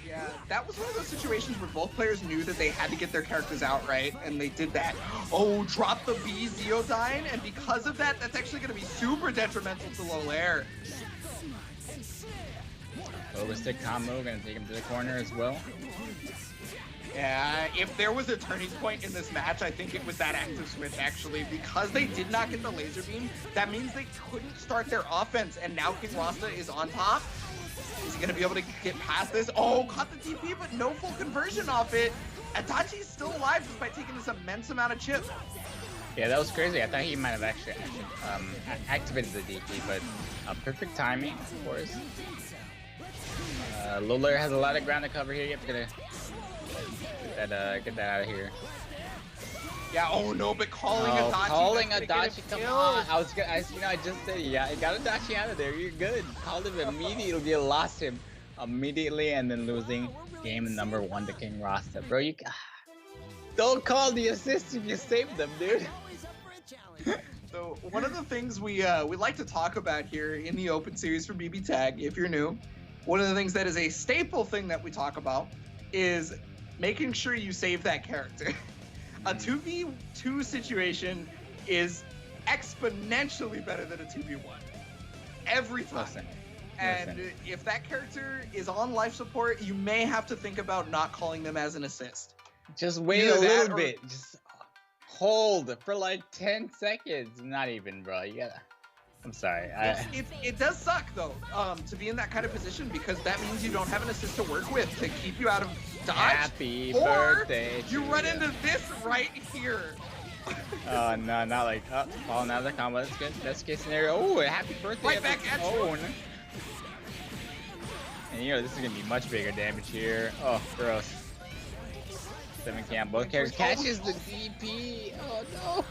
Yeah, that was one of those situations where both players knew that they had to get their characters out, right? And they did that. Oh, drop the B Zeodyne, and because of that, that's actually going to be super detrimental to Lolaire.
Overstick combo, gonna take him to the corner as well.
Yeah, if there was a turning point in this match, I think it was that active switch, actually. Because they did not get the laser beam, that means they couldn't start their offense, and now King Rasta is on top. Is he going to be able to get past this? Oh, caught the TP, but no full conversion off it. Adachi's still alive despite taking this immense amount of chip.
Yeah, that was crazy. I thought he might have actually activated the DP, but perfect timing, of course. Lolar has a lot of ground to cover here. You have to get that out of here.
Yeah. Oh no, but calling Adachi.
Calling Adachi. Come on. I just said, yeah, I got Adachi out of there. You're good. Called him immediately. You lost him immediately, and then losing game number 1 to King Rasta, bro. You don't call the assist if you saved them, dude.
So one of the things we like to talk about here in the Open Series for BB Tag, if you're new, one of the things that is a staple thing that we talk about is making sure you save that character. A 2v2 situation is exponentially better than a 2v1 every time.
Listen.
If that character is on life support, you may have to think about not calling them as an assist.
Just wait a little bit. Just hold for like 10 seconds. Not even, bro. You gotta. I'm sorry.
It does suck though, to be in that kind of position, because that means you don't have an assist to work with to keep you out of dodge.
Happy birthday.
You run into this right here.
Oh no, not like falling out of the combo. That's good. That's case scenario. Oh, happy birthday.
Right back at you.
No. And you know this is gonna be much bigger damage here. Oh, gross. 7K on both characters. Catches the DP. Oh no.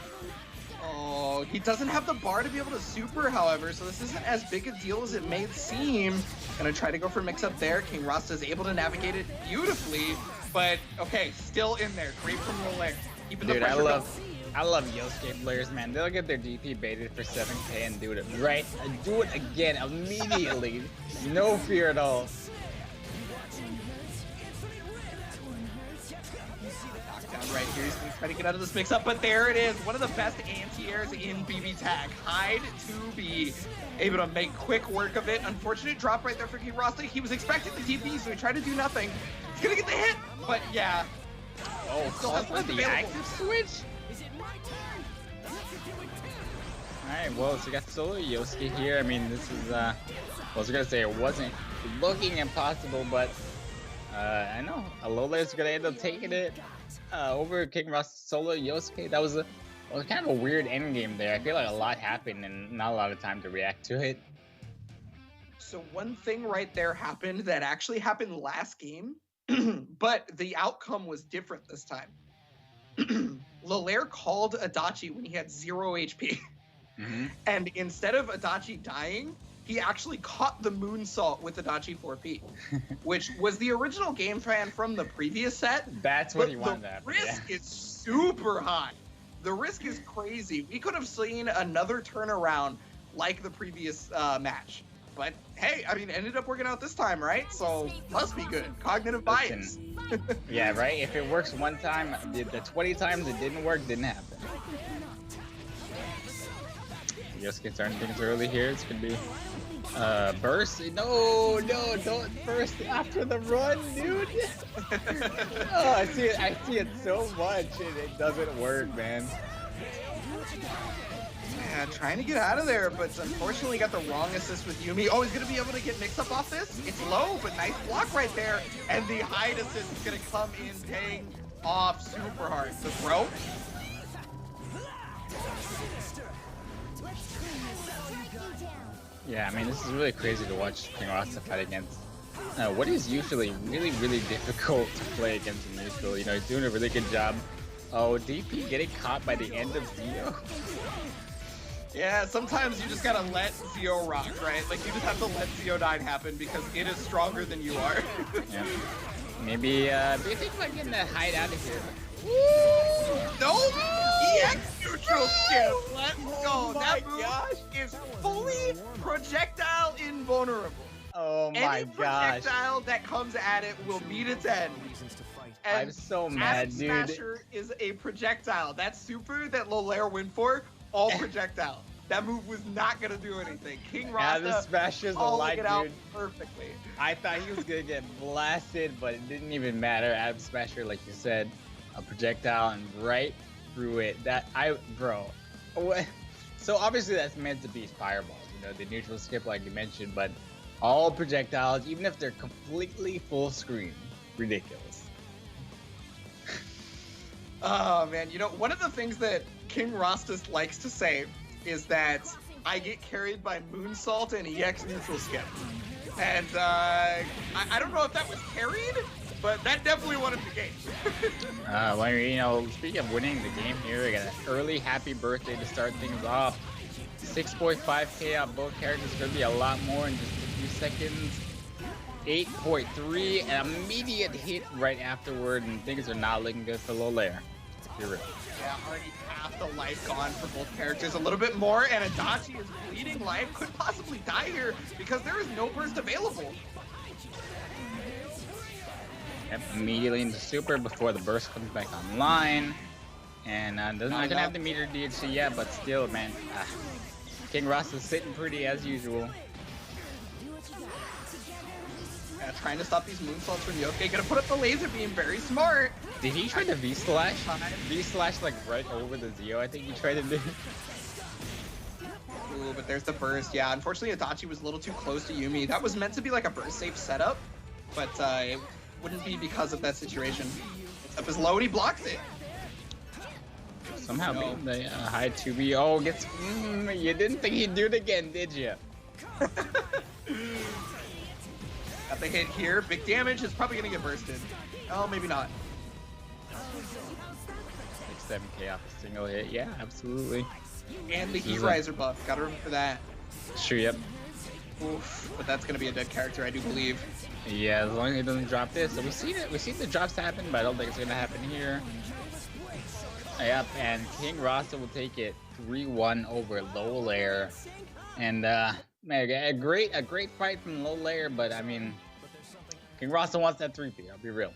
Oh, he doesn't have the bar to be able to super, however, so this isn't as big a deal as it may seem. Gonna try to go for mix-up there. King Rasta is able to navigate it beautifully, but okay, still in there. Great from Rolex.
Dude, I love Yosuke players, man. They'll get their DP baited for 7K and do it right. Do it again immediately. No fear at all.
Right here, he's gonna try to get out of this mix-up, but there it is. One of the best anti-airs in BB Tag. Hyde to be able to make quick work of it. Unfortunate drop right there for King Rasta. He was expecting the TP, so he tried to do nothing. He's gonna get the hit, but yeah.
Oh, call for the active switch? Alright, well, so we got solo Yosuke here. I mean, this is, I was gonna say it wasn't looking impossible, but, I know. Alola gonna end up taking it. Over King Rasta solo Yosuke. That was kind of a weird end game there. I feel like a lot happened and not a lot of time to react to it.
So one thing right there happened that actually happened last game, but the outcome was different this time. Lolaire called Adachi when he had 0 HP.
Mm-hmm.
And instead of Adachi dying, he actually caught the moonsault with Adachi 4P, which was the original game plan from the previous set.
That's what he wanted to happen.
The risk is super high. The risk is crazy. We could have seen another turnaround like the previous match. But hey, I mean, it ended up working out this time, right? So must be good. Cognitive bias.
Yeah, right? If it works one time, the 20 times it didn't work, didn't happen. Yosuke starting things early here. It's gonna be burst. No, don't burst after the run, dude. Oh, I see it so much and it doesn't work, man.
Yeah, trying to get out of there, but unfortunately got the wrong assist with Yumi. Oh, he's gonna be able to get mixed up off this. It's low, but nice block right there. And the hide assist is gonna come in paying off super hard. The throw.
Yeah, I mean, this is really crazy to watch King Rasta fight against what is usually really, really difficult to play against a neutral. You know, he's doing a really good job. Oh, DP getting caught by the end of Zio.
Yeah, sometimes you just gotta let Zio rock, right? Like, you just have to let Zio 9 happen because it is stronger than you are.
Yeah. Maybe think about getting that hide out of here.
No! EX neutral skip! Let's go! That move is fully projectile invulnerable.
Oh my
Any
gosh.
projectile that comes at it will beat its end. And
I'm so mad,
Acid
dude.
Smasher is a projectile. That super that Lolaire went for, all projectile. That move was not gonna do anything. King Rasta
Acid Smasher's alive,
it out
dude.
perfectly.
I thought he was gonna get blasted, but it didn't even matter. Acid Smasher, like you said, a projectile and right through it. Bro. What? So obviously that's meant to be fireballs, you know, the neutral skip like you mentioned, but all projectiles, even if they're completely full screen, ridiculous.
Oh man, you know, one of the things that King Rostas likes to say is that I get carried by Moonsault and EX neutral skip. And I don't know if that was carried, but that definitely won him the game.
Well, you know, speaking of winning the game here, we got an early happy birthday to start things off. 6.5k on both characters, gonna be a lot more in just a few seconds. 8.3, an immediate hit right afterward, and things are not looking good for Lolaire. You're real.
Yeah, already half the life gone for both characters, a little bit more, and Adachi is bleeding life, could possibly die here because there is no burst available.
Yep, immediately into super before the burst comes back online. And not gonna have the meter DHC yet, but still, man, King Ross is sitting pretty as usual.
Trying to stop these moonsaults from Yosuke. Gonna put up the laser beam, very smart.
Did he try to V-slash? V-slash like right over the Zeo, I think he tried to do.
Ooh, but there's the burst. Yeah, unfortunately Adachi was a little too close to Yumi. That was meant to be like a burst safe setup, but it wouldn't be because of that situation. It's up his low and he blocks it.
Somehow beat the high 2B. Oh, gets. You didn't think he'd do it again, did you?
Got the hit here. Big damage is probably gonna get bursted. Oh, maybe not.
7k off a single hit. Yeah, absolutely.
And the Heat Riser buff. Gotta remember that.
Sure, yep.
Oof, but that's gonna be a dead character, I do believe.
Yeah, as long as he doesn't drop this. So we see the drops happen, but I don't think it's gonna happen here. Yep, and King Rasta will take it 3-1 over Lolaire. And man, a great fight from Lolaire, but I mean, King Rasta wants that 3P, I'll be real.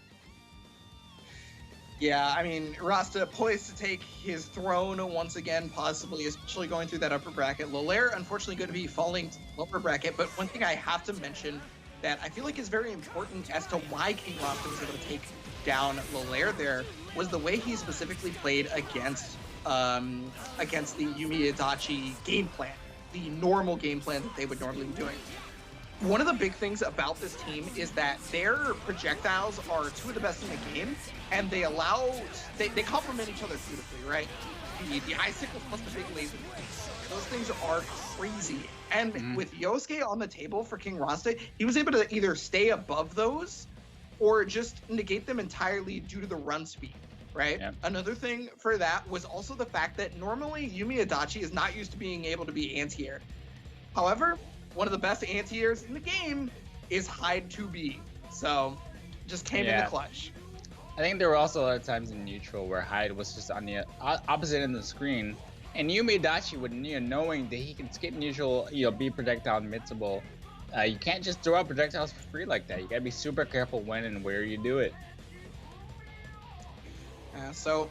Yeah, I mean, Rasta poised to take his throne once again, possibly, especially going through that upper bracket. Lolaire, unfortunately, going to be falling to the lower bracket, but one thing I have to mention that I feel like is very important as to why King Rasta was able to take down Lolaire there was the way he specifically played against the Yumi Adachi game plan, the normal game plan that they would normally be doing. One of the big things about this team is that their projectiles are two of the best in the game, and they complement each other beautifully, right? The icicles plus the big laser, those things are crazy. And with Yosuke on the table for King Rasta, he was able to either stay above those or just negate them entirely due to the run speed, right? Yep. Another thing for that was also the fact that normally Yumi Adachi is not used to being able to be anti-air. However, one of the best anti-airs in the game is Hyde 2B. So, just came in the clutch.
I think there were also a lot of times in neutral where Hyde was just on the opposite end of the screen, and Yumi Adachi would, knowing that he can skip neutral, be projectile admissible. You can't just throw out projectiles for free like that. You gotta be super careful when and where you do it.
So,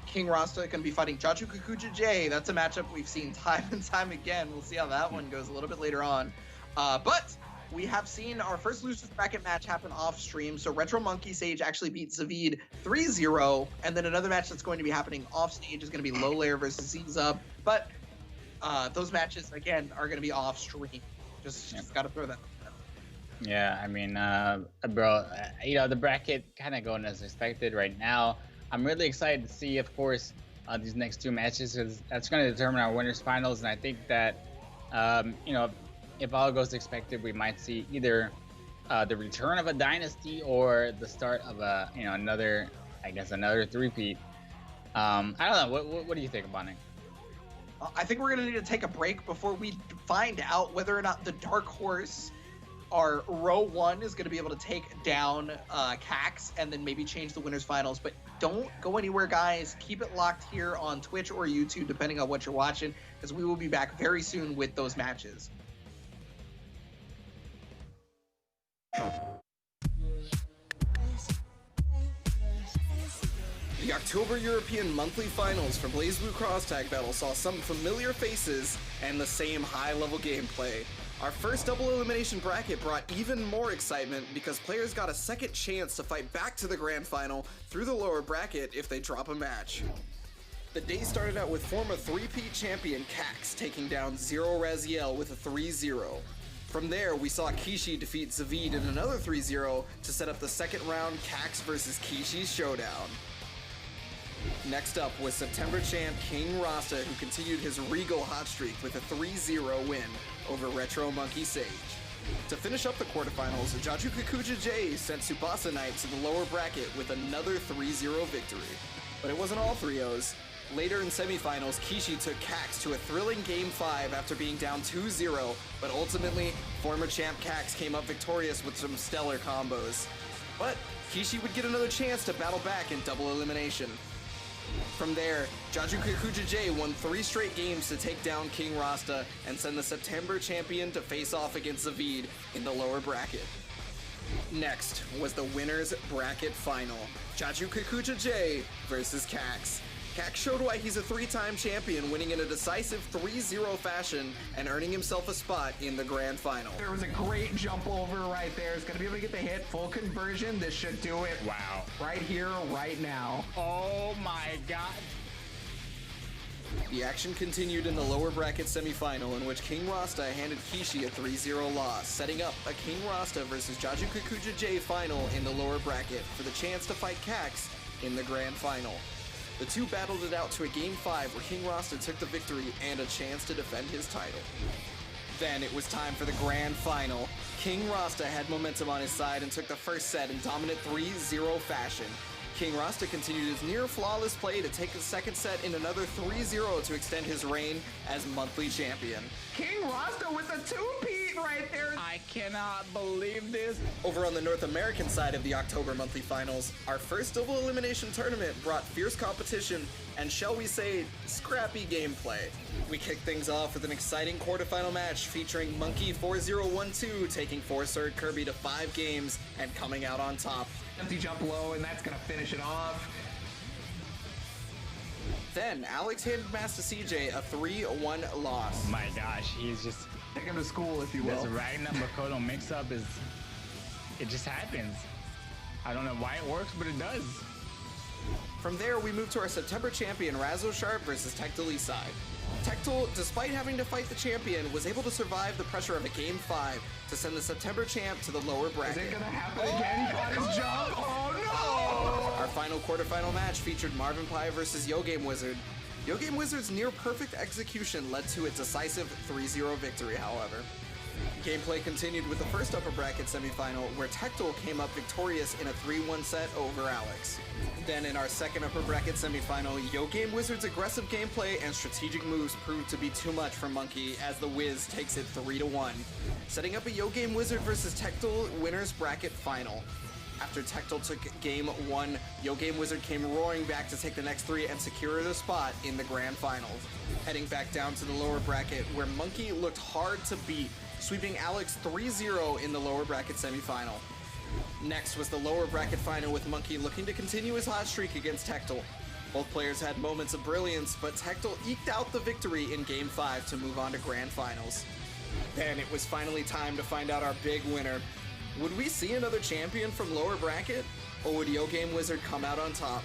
King Rasta can be fighting Jachu Kikuja J. That's a matchup we've seen time and time again. We'll see how that one goes a little bit later on. But we have seen our first losers bracket match happen off stream. So Retro Monkey Sage actually beat Zavid 3-0. And then another match that's going to be happening off stage is going to be Lolaire versus Z-Zub. But those matches, again, are going to be off stream. Just got to throw that.
Yeah, I mean, bro, the bracket kind of going as expected right now. I'm really excited to see, of course, these next two matches, because that's going to determine our winners finals. And I think that, if all goes as expected, we might see either the return of a dynasty or the start of another three-peat. I don't know. What do you think about it?
I think we're going to need to take a break before we find out whether or not the dark horse, our row one, is going to be able to take down Cax and then maybe change the winners finals. But don't go anywhere, guys. Keep it locked here on Twitch or YouTube, depending on what you're watching, because we will be back very soon with those matches. The October European Monthly Finals for BlazBlue Cross Tag Battle saw some familiar faces and the same high-level gameplay. Our first double elimination bracket brought even more excitement because players got a second chance to fight back to the grand final through the lower bracket if they drop a match. The day started out with former 3P champion Cax taking down Zero Raziel with a 3-0. From there, we saw Kishi defeat Zavid in another 3-0 to set up the second round Cax versus Kishi's showdown.
Next up was September champ King Rasta, who continued his regal hot streak with a 3-0 win over Retro Monkey Sage. To finish up the quarterfinals, Jaju Kikuja J sent Tsubasa Knight to the lower bracket with another 3-0 victory. But it wasn't all 3-0s. Later in semifinals, Kishi took Cax to a thrilling Game 5 after being down 2-0, but ultimately, former champ Cax came up victorious with some stellar combos. But Kishi would get another chance to battle back in double elimination. From there, Jaju Kikuja J won 3 straight games to take down King Rasta and send the September champion to face off against Zavid in the lower bracket. Next was the winner's bracket final, Jaju Kikuja J versus Cax. Cax showed why he's a 3-time champion, winning in a decisive 3-0 fashion and earning himself a spot in the grand final.
There was a great jump over right there. It's gonna be able to get the hit, full conversion. This should do it.
Wow.
Right here, right now.
Oh my god.
The action continued in the lower bracket semifinal, in which King Rasta handed Kishi a 3-0 loss, setting up a King Rasta versus Jaju Kikuja J final in the lower bracket for the chance to fight Cax in the grand final. The two battled it out to a Game 5 where King Rasta took the victory and a chance to defend his title. Then it was time for the grand final. King Rasta had momentum on his side and took the first set in dominant 3-0 fashion. King Rasta continued his near-flawless play to take the second set in another 3-0 to extend his reign as monthly champion.
King Rasta with a 2-peat right there.
I cannot believe this.
Over on the North American side of the October monthly finals, our first double elimination tournament brought fierce competition and, shall we say, scrappy gameplay. We kicked things off with an exciting quarterfinal match featuring Monkey 4012 taking 4-Sword Kirby to 5 games and coming out on top.
Empty jump low, and that's gonna finish it off.
Then Alex handed Master CJ a 3-1 loss.
My gosh, he's just...
Take him to school, if you will.
This Ragnar Makoto mix-up is... It just happens. I don't know why it works, but it does.
From there, we moved to our September champion, Razzo Sharp versus Tectal Eastside. Tectal, despite having to fight the champion, was able to survive the pressure of a Game 5 to send the September champ to the lower bracket.
Is it gonna happen again? He caught his jump. Oh no!
Our final quarterfinal match featured Marvin Pie versus Yo Game Wizard. Yo Game Wizard's near-perfect execution led to a decisive 3-0 victory, however. Gameplay continued with the first upper bracket semifinal, where Tectal came up victorious in a 3-1 set over Alex. Then in our second upper bracket semifinal, Yo Game Wizard's aggressive gameplay and strategic moves proved to be too much for Monkey as the Wiz takes it 3-1, setting up a Yo Game Wizard versus Tectal winners bracket final. After Tectal took Game 1, Yo Game Wizard came roaring back to take the next 3 and secure the spot in the grand finals. Heading back down to the lower bracket, where Monkey looked hard to beat, sweeping Alex 3-0 in the lower bracket semifinal. Next was the lower bracket final, with Monkey looking to continue his hot streak against Tectal. Both players had moments of brilliance, but Tectal eked out the victory in Game 5 to move on to grand finals. Then it was finally time to find out our big winner. Would we see another champion from lower bracket, or would Yo Game Wizard come out on top?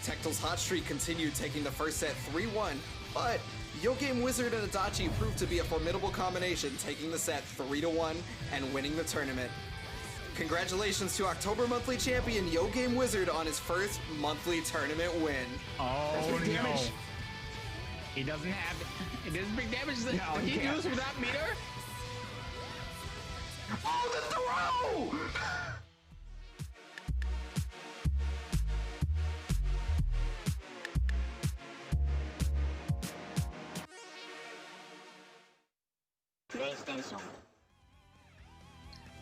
Tectal's hot streak continued, taking the first set 3-1, but Yo Game Wizard and Adachi proved to be a formidable combination, taking the set 3-1 and winning the tournament. Congratulations to October monthly champion Yo Game Wizard on his first monthly tournament win.
Oh
big
no.
damage.
He doesn't have it. It is big damage.
No,
he
can't.
used without meter.
Oh, the throw!
PlayStation.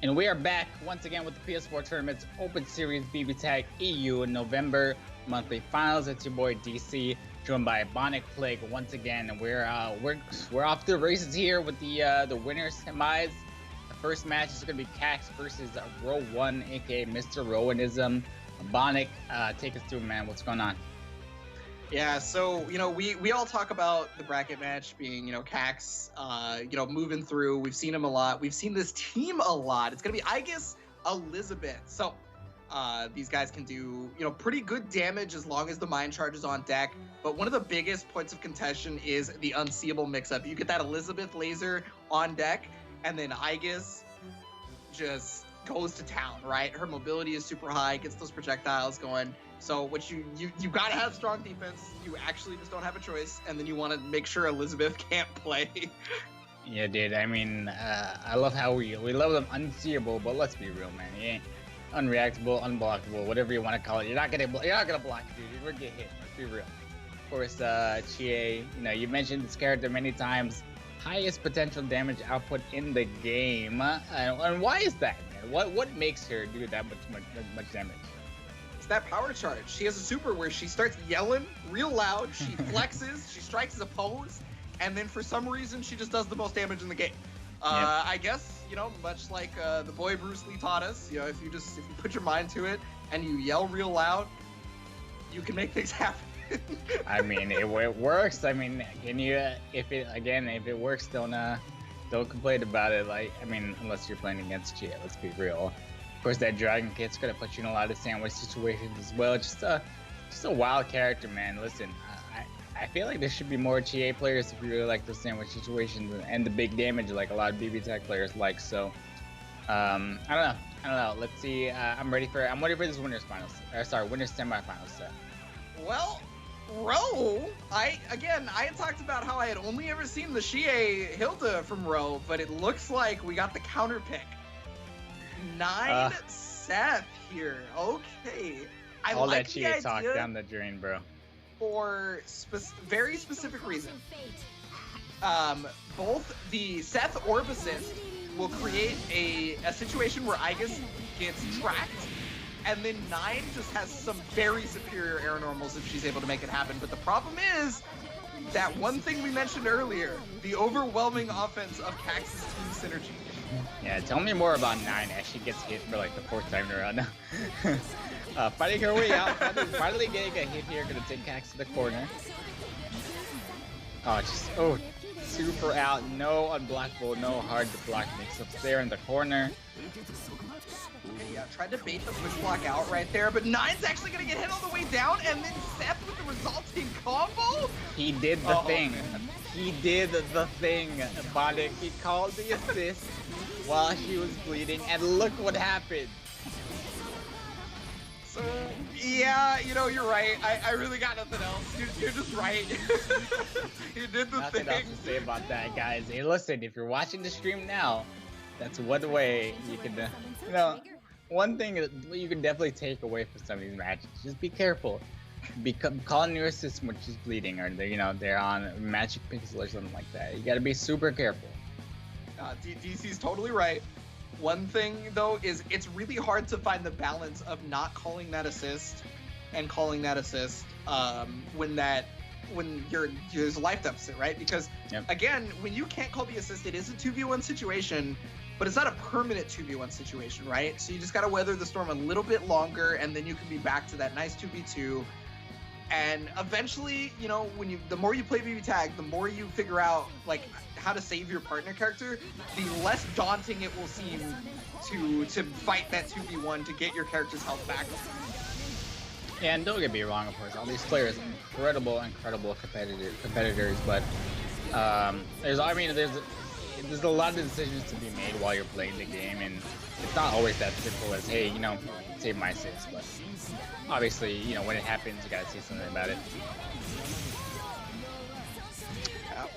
And we are back once again with the PS4 Tournament's Open Series BB Tag EU in November monthly finals. It's your boy DC, joined by Bionic Plague once again, and we're off to the races here with the winners semis. The first match is going to be Cax versus Row 1, aka Mr. Rowanism. Bionic, take us through, man. What's going on?
Yeah, so, we all talk about the bracket match being, Cax, moving through. We've seen him a lot. We've seen this team a lot. It's going to be, I guess, Elizabeth. So, these guys can do, pretty good damage as long as the Mind Charge is on deck. But one of the biggest points of contention is the unseeable mix-up. You get that Elizabeth laser on deck, and then Aegis just goes to town, right? Her mobility is super high, gets those projectiles going. So what you gotta have strong defense. You actually just don't have a choice, and then you want to make sure Elizabeth can't play.
Yeah, dude. I mean, I love how we love them unseeable, but let's be real, man. He ain't unreactable, unblockable, whatever you want to call it. You're not gonna block it, dude. You're gonna get hit. Let's be real. Of course, Chie. You know, you mentioned this character many times. Highest potential damage output in the game, and why is that, man? What makes her do that much damage?
It's that power charge. She has a super where she starts yelling real loud. She flexes. She strikes as a pose. And then for some reason, she just does the most damage in the game. I guess, you know, much like the boy Bruce Lee taught us, you know, if you put your mind to it and you yell real loud, you can make things happen.
I mean, it works. I mean, if it works, don't complain about it. Like, I mean, unless you're playing against Chia, let's be real. Of course, that dragon kit's gonna put you in a lot of sandwich situations as well. Just a wild character, man. Listen, I feel like there should be more Chie players if you really like those sandwich situations and the big damage like a lot of BB Tech players like. So, I don't know. Let's see. I'm ready for this winners finals. Winners semifinals set.
Well, Ro, I had talked about how I had only ever seen the Chie Hilda from Ro, but it looks like we got the counter pick. 9 Seth here. Okay. I
all
like
that Chie talk down the drain, bro.
For very specific reason. Both the Seth Orb Assist will create a situation where Aegis gets tracked, and then 9 just has some very superior air normals if she's able to make it happen. But the problem is that one thing we mentioned earlier, the overwhelming offense of Cax's team synergy.
Yeah, tell me more about 9 as she gets hit for like the 4th time in a row. Fighting her way out, finally getting a hit here, gonna take Cax to the corner. Super out, no unblockable, no hard to block mix-ups there in the corner.
Yeah, tried to bait the push block out right there, but 9's actually gonna get hit all the way down, and then Seth with the resulting combo?
He did the thing. He did the thing, Bonic. He called the assist while she was bleeding, and look what happened.
So, yeah, you know, you're right. I really got nothing else. You're just right. You did the
Nothing
thing.
else to say about that, guys. Hey, listen, if you're watching the stream now, that's one way you can, one thing that you can definitely take away from some of these matches. Just be careful. Calling your assist when she's bleeding, or they're on Magic Pixel or something like that. You gotta be super careful.
DC's totally right. One thing though is it's really hard to find the balance of not calling that assist and calling that assist when there's a life deficit, right? Because again, when you can't call the assist, it is a 2v1 situation, but it's not a permanent 2v1 situation, right? So you just gotta weather the storm a little bit longer, and then you can be back to that nice 2v2. And eventually, the more you play BB Tag, the more you figure out like how to save your partner character, the less daunting it will seem to fight that 2v1 to get your character's health back.
Yeah, and don't get me wrong, of course, all these players are incredible competitors, but there's a lot of decisions to be made while you're playing the game, and it's not always that simple as, hey, save my assist, but obviously, when it happens, you gotta say something about it.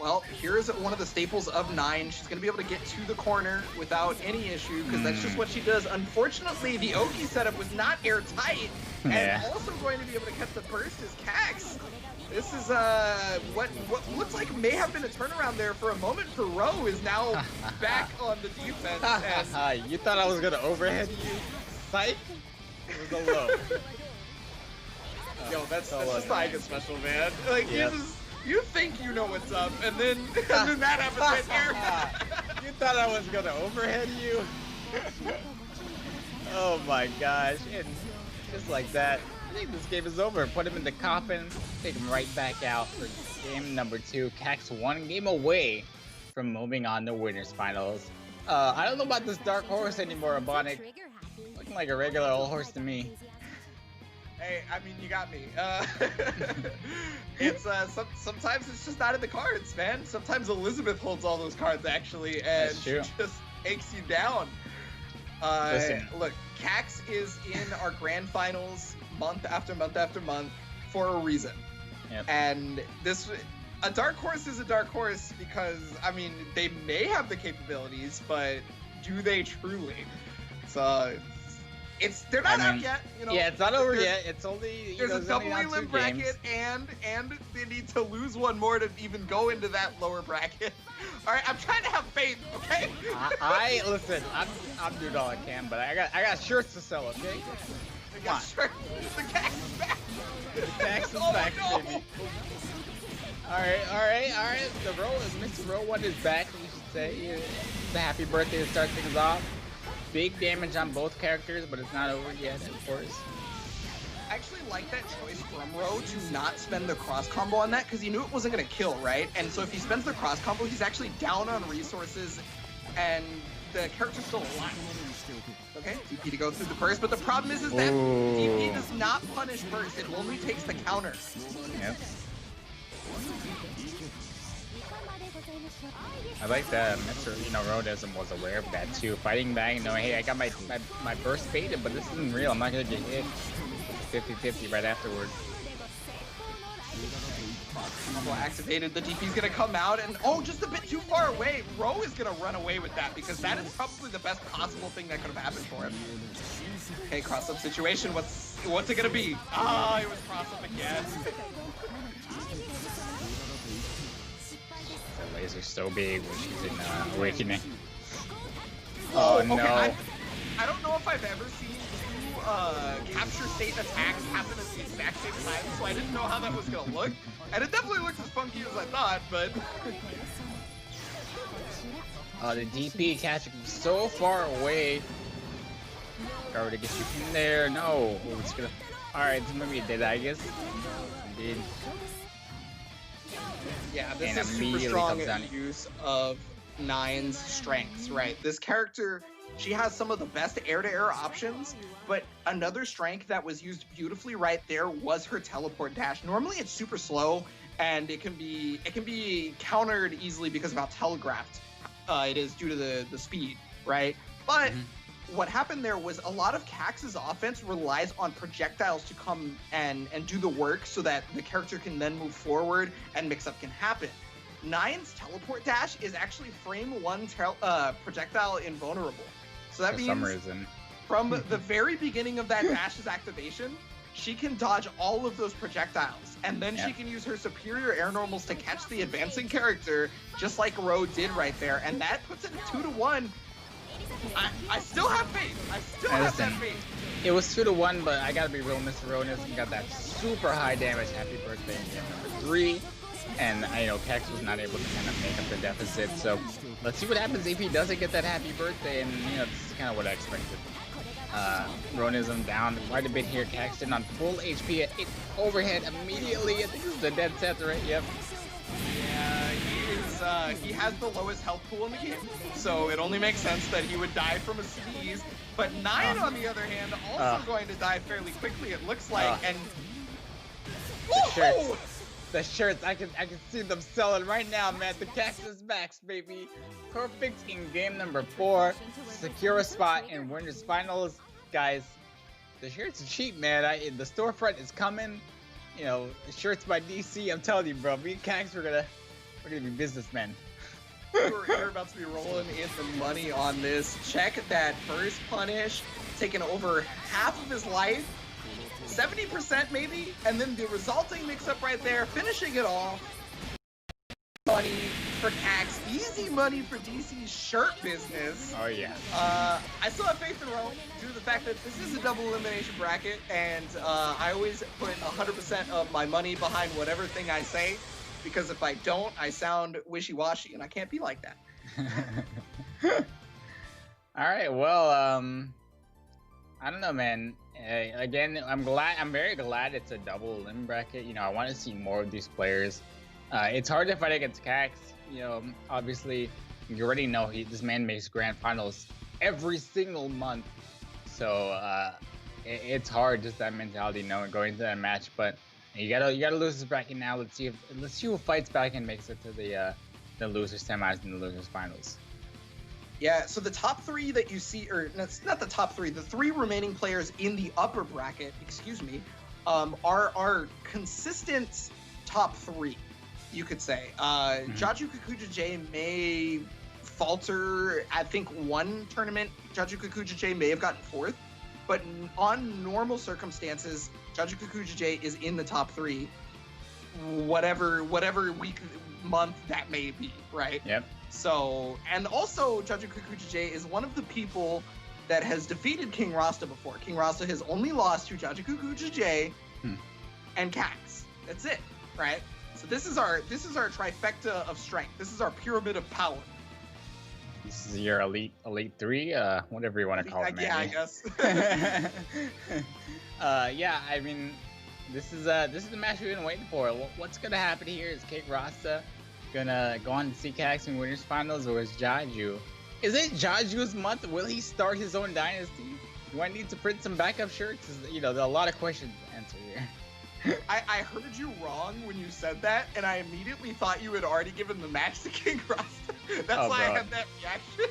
Well, here's one of the staples of 9. She's going to be able to get to the corner without any issue, because that's just what she does. Unfortunately, the Oki setup was not airtight, and also going to be able to catch the burst is Cax. This is what looks like may have been a turnaround there for a moment for Ro, is now back on the defense. And
you thought I was going to overhead you? Psych? It was a low.
Yo, that's just like a special, man. Like, you think you know what's up, and then that happens right here.
You thought I was gonna overhead you? Oh my gosh. And just like that, I think this game is over. Put him in the coffin, take him right back out for game number 2. Cax 1 game away from moving on to winners finals. I don't know about this dark horse anymore, Abonic. Looking like a regular old horse to me.
Hey, I mean, you got me. It's sometimes it's just not in the cards, man. Sometimes Elizabeth holds all those cards actually, and she just takes you down.
Listen.
Look, Cax is in our grand finals month after month after month for a reason.
Yep.
And a dark horse is a dark horse because, I mean, they may have the capabilities, but do they truly? So they're not out yet. You know,
yeah, it's not over yet. It's only
there's a double elim bracket, and they need to lose one more to even go into that lower bracket. All right, I'm trying to have faith, okay?
I listen. I'm doing all I can, but I got shirts to sell. Okay. Come on.
Sure. The Cax is back.
The Cax is back,
no.
baby. All right. The Mr. Row One is back. We should say it's a happy birthday to start things off. Big damage on both characters, but it's not over yet, of course.
I actually like that choice from Ro to not spend the cross combo on that because he knew it wasn't going to kill, right? And so if he spends the cross combo, he's actually down on resources and the character's still alive. Okay, DP to go through the burst, but the problem is that DP does not punish burst, it only takes the counter.
Yep. I like that Mr. Rodism was aware of that too. Fighting back, hey, I got my burst baited, but this isn't real. I'm not gonna get hit. 50-50 right afterwards.
Combo activated, the DP's gonna come out and just a bit too far away. Ro is gonna run away with that because that is probably the best possible thing that could have happened for him. Okay, cross-up situation. What's it gonna be? It was cross-up again.
The laser's so big when she's in Awakening.
Okay,
no.
I don't know if I've ever seen two capture state attacks happen at the exact same time, so I didn't know how that was gonna look. And it definitely looks as funky as I thought, but...
The DP catching so far away. Go to get you in there. No. It's gonna... Alright, so maybe it did, I guess. Indeed.
Yeah, this
And
is super
immediately
strong
comes down.
use of Nine's strengths, right? This character, she has some of the best air-to-air options, but another strength that was used beautifully right there was her teleport dash. Normally it's super slow, and it can be countered easily because of how telegraphed it is due to the speed, right? But what happened there was a lot of Cax's offense relies on projectiles to come and do the work so that the character can then move forward and mix-up can happen. Nine's teleport dash is actually frame one projectile invulnerable. So that means
For some reason.
from the very beginning of that dash's activation, she can dodge all of those projectiles, and then she can use her superior air normals to catch the advancing character, just like Ro did right there, and that puts it at 2-1. I still have faith. I still have that faith.
It was 2-1, but I gotta be real, Mr. Ronis got that super high damage happy birthday in game number 3. And Cax was not able to kind of make up the deficit. So let's see what happens if he doesn't get that happy birthday. And this is kind of what I expected. Ronism down quite a bit here. Caxton on full HP. Overhead immediately. I think this is the dead set, right? Yep.
Yeah, he has the lowest health pool in the game, so it only makes sense that he would die from a sneeze. But Nine, on the other hand, also going to die fairly quickly, it looks like. And
the shirts, I can see them selling right now, man. The Cactus Max, baby. Perfect in game number 4. Secure a spot in winners finals, guys. The shirts are cheap, man. The storefront is coming. Shirts by DC. I'm telling you, bro. Me and Cax, we're gonna be businessmen.
We're about to be rolling in the money on this. Check that first punish, taking over half of his life. 70% maybe, and then the resulting mix-up right there, finishing it off. Money for Cax, easy money for DC's shirt business.
Oh yeah.
I still have faith in Ro due to the fact that this is a double elimination bracket, and I always put 100% of my money behind whatever thing I say, because if I don't, I sound wishy-washy, and I can't be like that.
All right, well, I don't know, man. Again, I'm very glad it's a double elim bracket. I want to see more of these players. It's hard to fight against Cax. Obviously, you already know this man makes grand finals every single month. So it's hard, just that mentality, going into that match. But you gotta lose this bracket now. Let's see who fights back and makes it to the losers semis and the losers finals.
Yeah, so the top three that you see, or it's not the top three, the three remaining players in the upper bracket, excuse me, are consistent top three, you could say. Jaju Kikuja J may falter. I think one tournament, Jaju Kikuja J may have gotten fourth, but on normal circumstances, Jaju Kikuja J is in the top three, whatever week, month that may be, right?
Yep.
So, and also Jaju Kikuja J is one of the people that has defeated King Rasta before. King Rasta has only lost to Jaju Kikuja J and Cax. That's it, right? So this is our trifecta of strength. This is our pyramid of power.
This is your elite three, whatever you want to call it, man.
Yeah, I guess.
Yeah, I mean, this is the match we've been waiting for. What's gonna happen here? Is King Rasta gonna go on to CCAX in Winners Finals, or is Jaju? Is it Jaju's month? Will he start his own dynasty? Do I need to print some backup shirts? You know, there are a lot of questions to answer here.
I heard you wrong when you said that, and I immediately thought you had already given the match to King Rasta. That's why I had that reaction.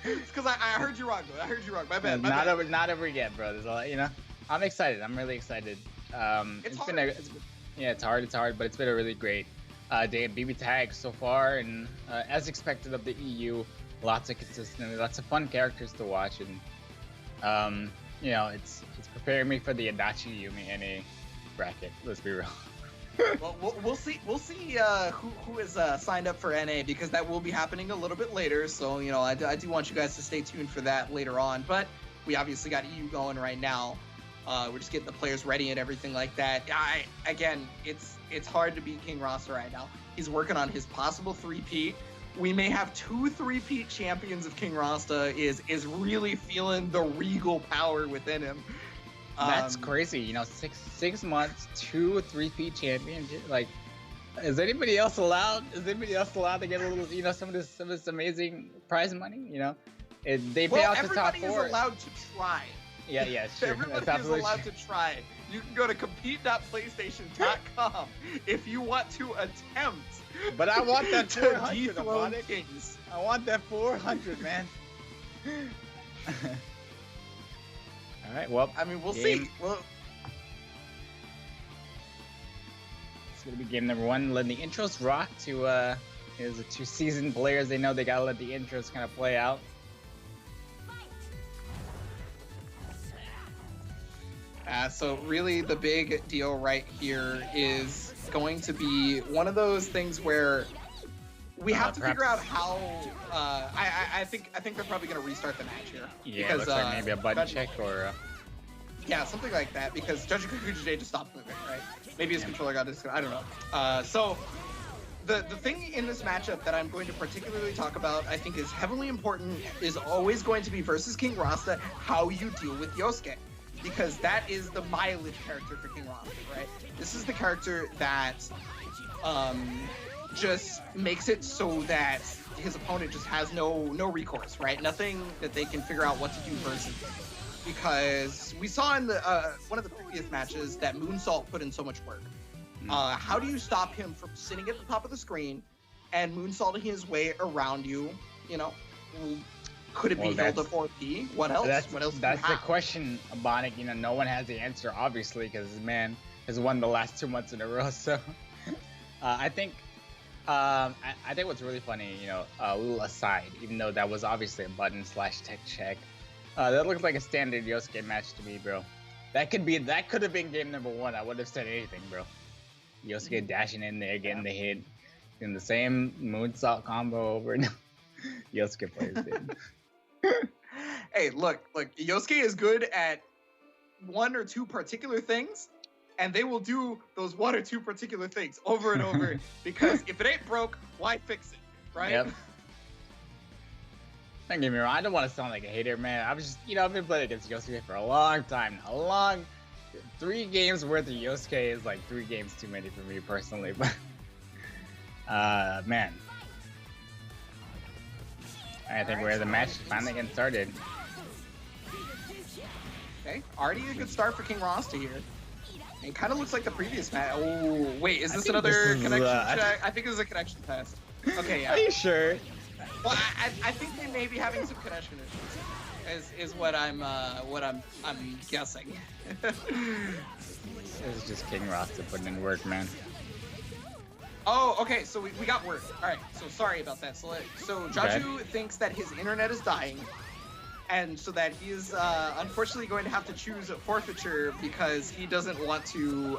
It's because I heard you wrong, though. I heard you wrong. My bad.
Not over yet, bro. There's a lot, you know. I'm excited. I'm really excited.
It's hard.
It's hard, but it's been a really great day of BB tags so far, and as expected of the EU, lots of consistency, lots of fun characters to watch, and you know, it's preparing me for the Adachi Yumi NA bracket. Let's be real.
Well, we'll see who is signed up for NA, because that will be happening a little bit later. So, you know, I do want you guys to stay tuned for that later on. But we obviously got EU going right now. We're just getting the players ready and everything like that. It's hard to beat King Rasta right now. He's working on his possible 3-peat. We may have 2 3-peat champions if King Rasta is really feeling the regal power within him.
That's crazy. You know, 6 months, 2 3-peat championships. Like, is anybody else allowed? Is anybody else allowed to get a little, you know, some of this amazing prize money? You know, they pay out the top 4.
Everybody is allowed to try.
Yeah, sure.
Everybody is allowed to try. You can go to compete.playstation.com if you want to attempt.
But I want that 400.
dethrone Kings.
I want that 400, man. All right. Well,
I mean, we'll see. Well,
it's gonna be game number 1. Letting the intros rock to the 2 seasoned players. They know they gotta let the intros kind of play out.
So really the big deal right here is going to be one of those things where we have to figure out how. I think they're probably going to restart the match here.
Yeah,
because,
looks like maybe a button check or.
Yeah, something like that, because Jaju Kikuja J just stopped moving, right? Maybe his controller got disconnected. I don't know. So the thing in this matchup that I'm going to particularly talk about, I think is heavily important, is always going to be versus King Rasta, how you deal with Yosuke. Because that is the mileage character for King Rasta, right? This is the character that just makes it so that his opponent just has no recourse, right? Nothing that they can figure out what to do versus. Because we saw in the one of the previous matches that Moonsault put in so much work. How do you stop him from sitting at the top of the screen and moonsaulting his way around you? You know, could it be held to 4P? What else?
That's the question, Bonic. You know, no one has the answer, obviously, because this man has won the last 2 months in a row. So I think what's really funny, you know, a little aside, even though that was obviously a button/tech check, that looks like a standard Yosuke match to me, bro. That could have been game number 1. I wouldn't have said anything, bro. Yosuke dashing in there, getting the hit, doing the same moonsault combo over and Yosuke plays it.
Hey, look, Yosuke is good at 1 or 2 particular things, and they will do those 1 or 2 particular things over and over, because if it ain't broke, why fix it, right?
Yep. Don't get me wrong, I don't want to sound like a hater, man. I've been playing against Yosuke for a long time now. 3 games worth of Yosuke is like 3 games too many for me personally, but man. I think we're the match finally getting started.
Okay, already a good start for King Rasta here. It kind of looks like the previous match. Oh, wait, is this another connection check? I think this is a connection test. Okay, yeah.
Are you sure?
Well, I think they may be having some connection issues. Is what I'm guessing.
It's just King Rasta putting in work, man.
Oh, okay. So we got word. All right. So sorry about that. So Jaju thinks that his internet is dying, and so that he is unfortunately going to have to choose a forfeiture because he doesn't want to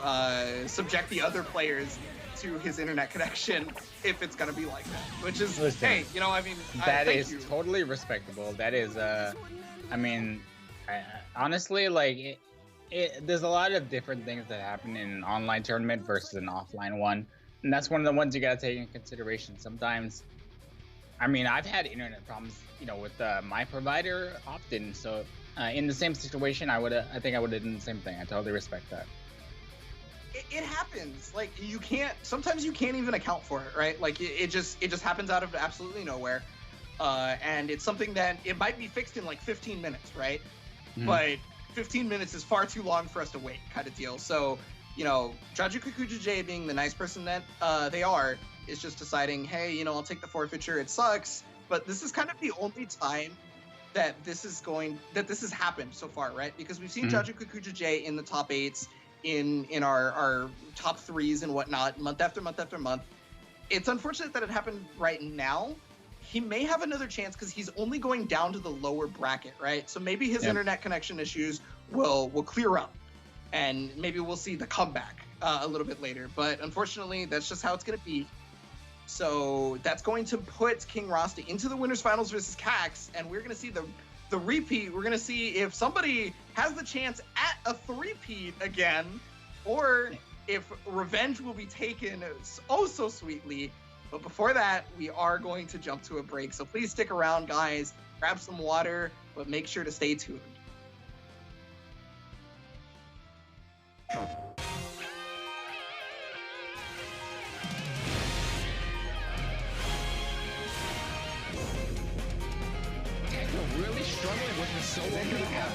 subject the other players to his internet connection if it's gonna be like that. Which is,
Listen,
hey, you know, I mean,
that
thank
is
you.
totally respectable. That is, I mean, honestly, like, there's a lot of different things that happen in an online tournament versus an offline one, and that's one of the ones you gotta take in consideration. Sometimes, I mean, I've had internet problems, you know, with my provider often. So, in the same situation, I think I would have done the same thing. I totally respect that.
It happens. Like sometimes you can't even account for it, right? Like it just happens out of absolutely nowhere. And it's something that it might be fixed in like 15 minutes, right? Mm-hmm. But 15 minutes is far too long for us to wait, kind of deal. So, you know, Jaju Kikuja J, being the nice person that they are, is just deciding, hey, you know, I'll take the forfeiture. It sucks, but this is kind of the only time that this has happened so far, right? Because we've seen Jaju Kikuja J in the top 8s, in our top 3s and whatnot, month after month after month. It's unfortunate that it happened right now. He may have another chance because he's only going down to the lower bracket, right? So maybe his internet connection issues will clear up, and maybe we'll see the comeback a little bit later. But unfortunately, that's just how it's going to be. So that's going to put King Rasta into the winners finals versus Cax, and we're going to see the repeat. We're going to see if somebody has the chance at a three-peat again, or if revenge will be taken oh so sweetly. But before that, we are going to jump to a break. So please stick around, guys. Grab some water, but make sure to stay tuned.
Really struggling with the solo again.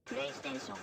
PlayStation.